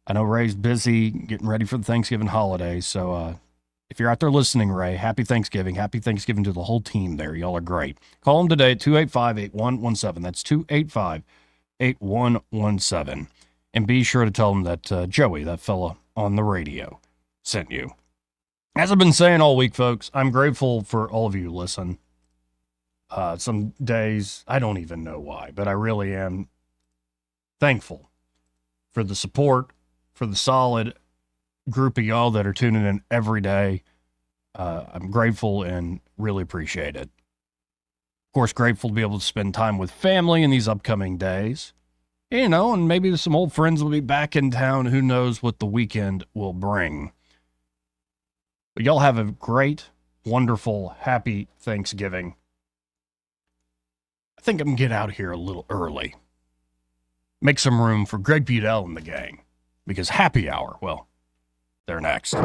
I know Ray's busy getting ready for the Thanksgiving holiday, so if you're out there listening, Ray, happy Thanksgiving. Happy Thanksgiving to the whole team there. Y'all are great. Call them today at 285-8117. That's 285-8117. And be sure to tell them that Joey, that fella on the radio, sent you. As I've been saying all week, folks, I'm grateful for all of you who listen. Some days, I don't even know why, but I really am thankful for the support, for the solid group of y'all that are tuning in every day. I'm grateful and really appreciate it. Of course, grateful to be able to spend time with family in these upcoming days. And maybe some old friends will be back in town. Who knows what the weekend will bring. But y'all have a great, wonderful, happy Thanksgiving. I think I'm going to get out of here a little early. Make some room for Greg Budell and the gang. Because happy hour, well, they're next.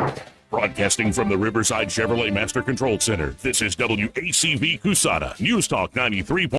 Broadcasting from the Riverside Chevrolet Master Control Center, this is WACV Cusana, News Talk 93.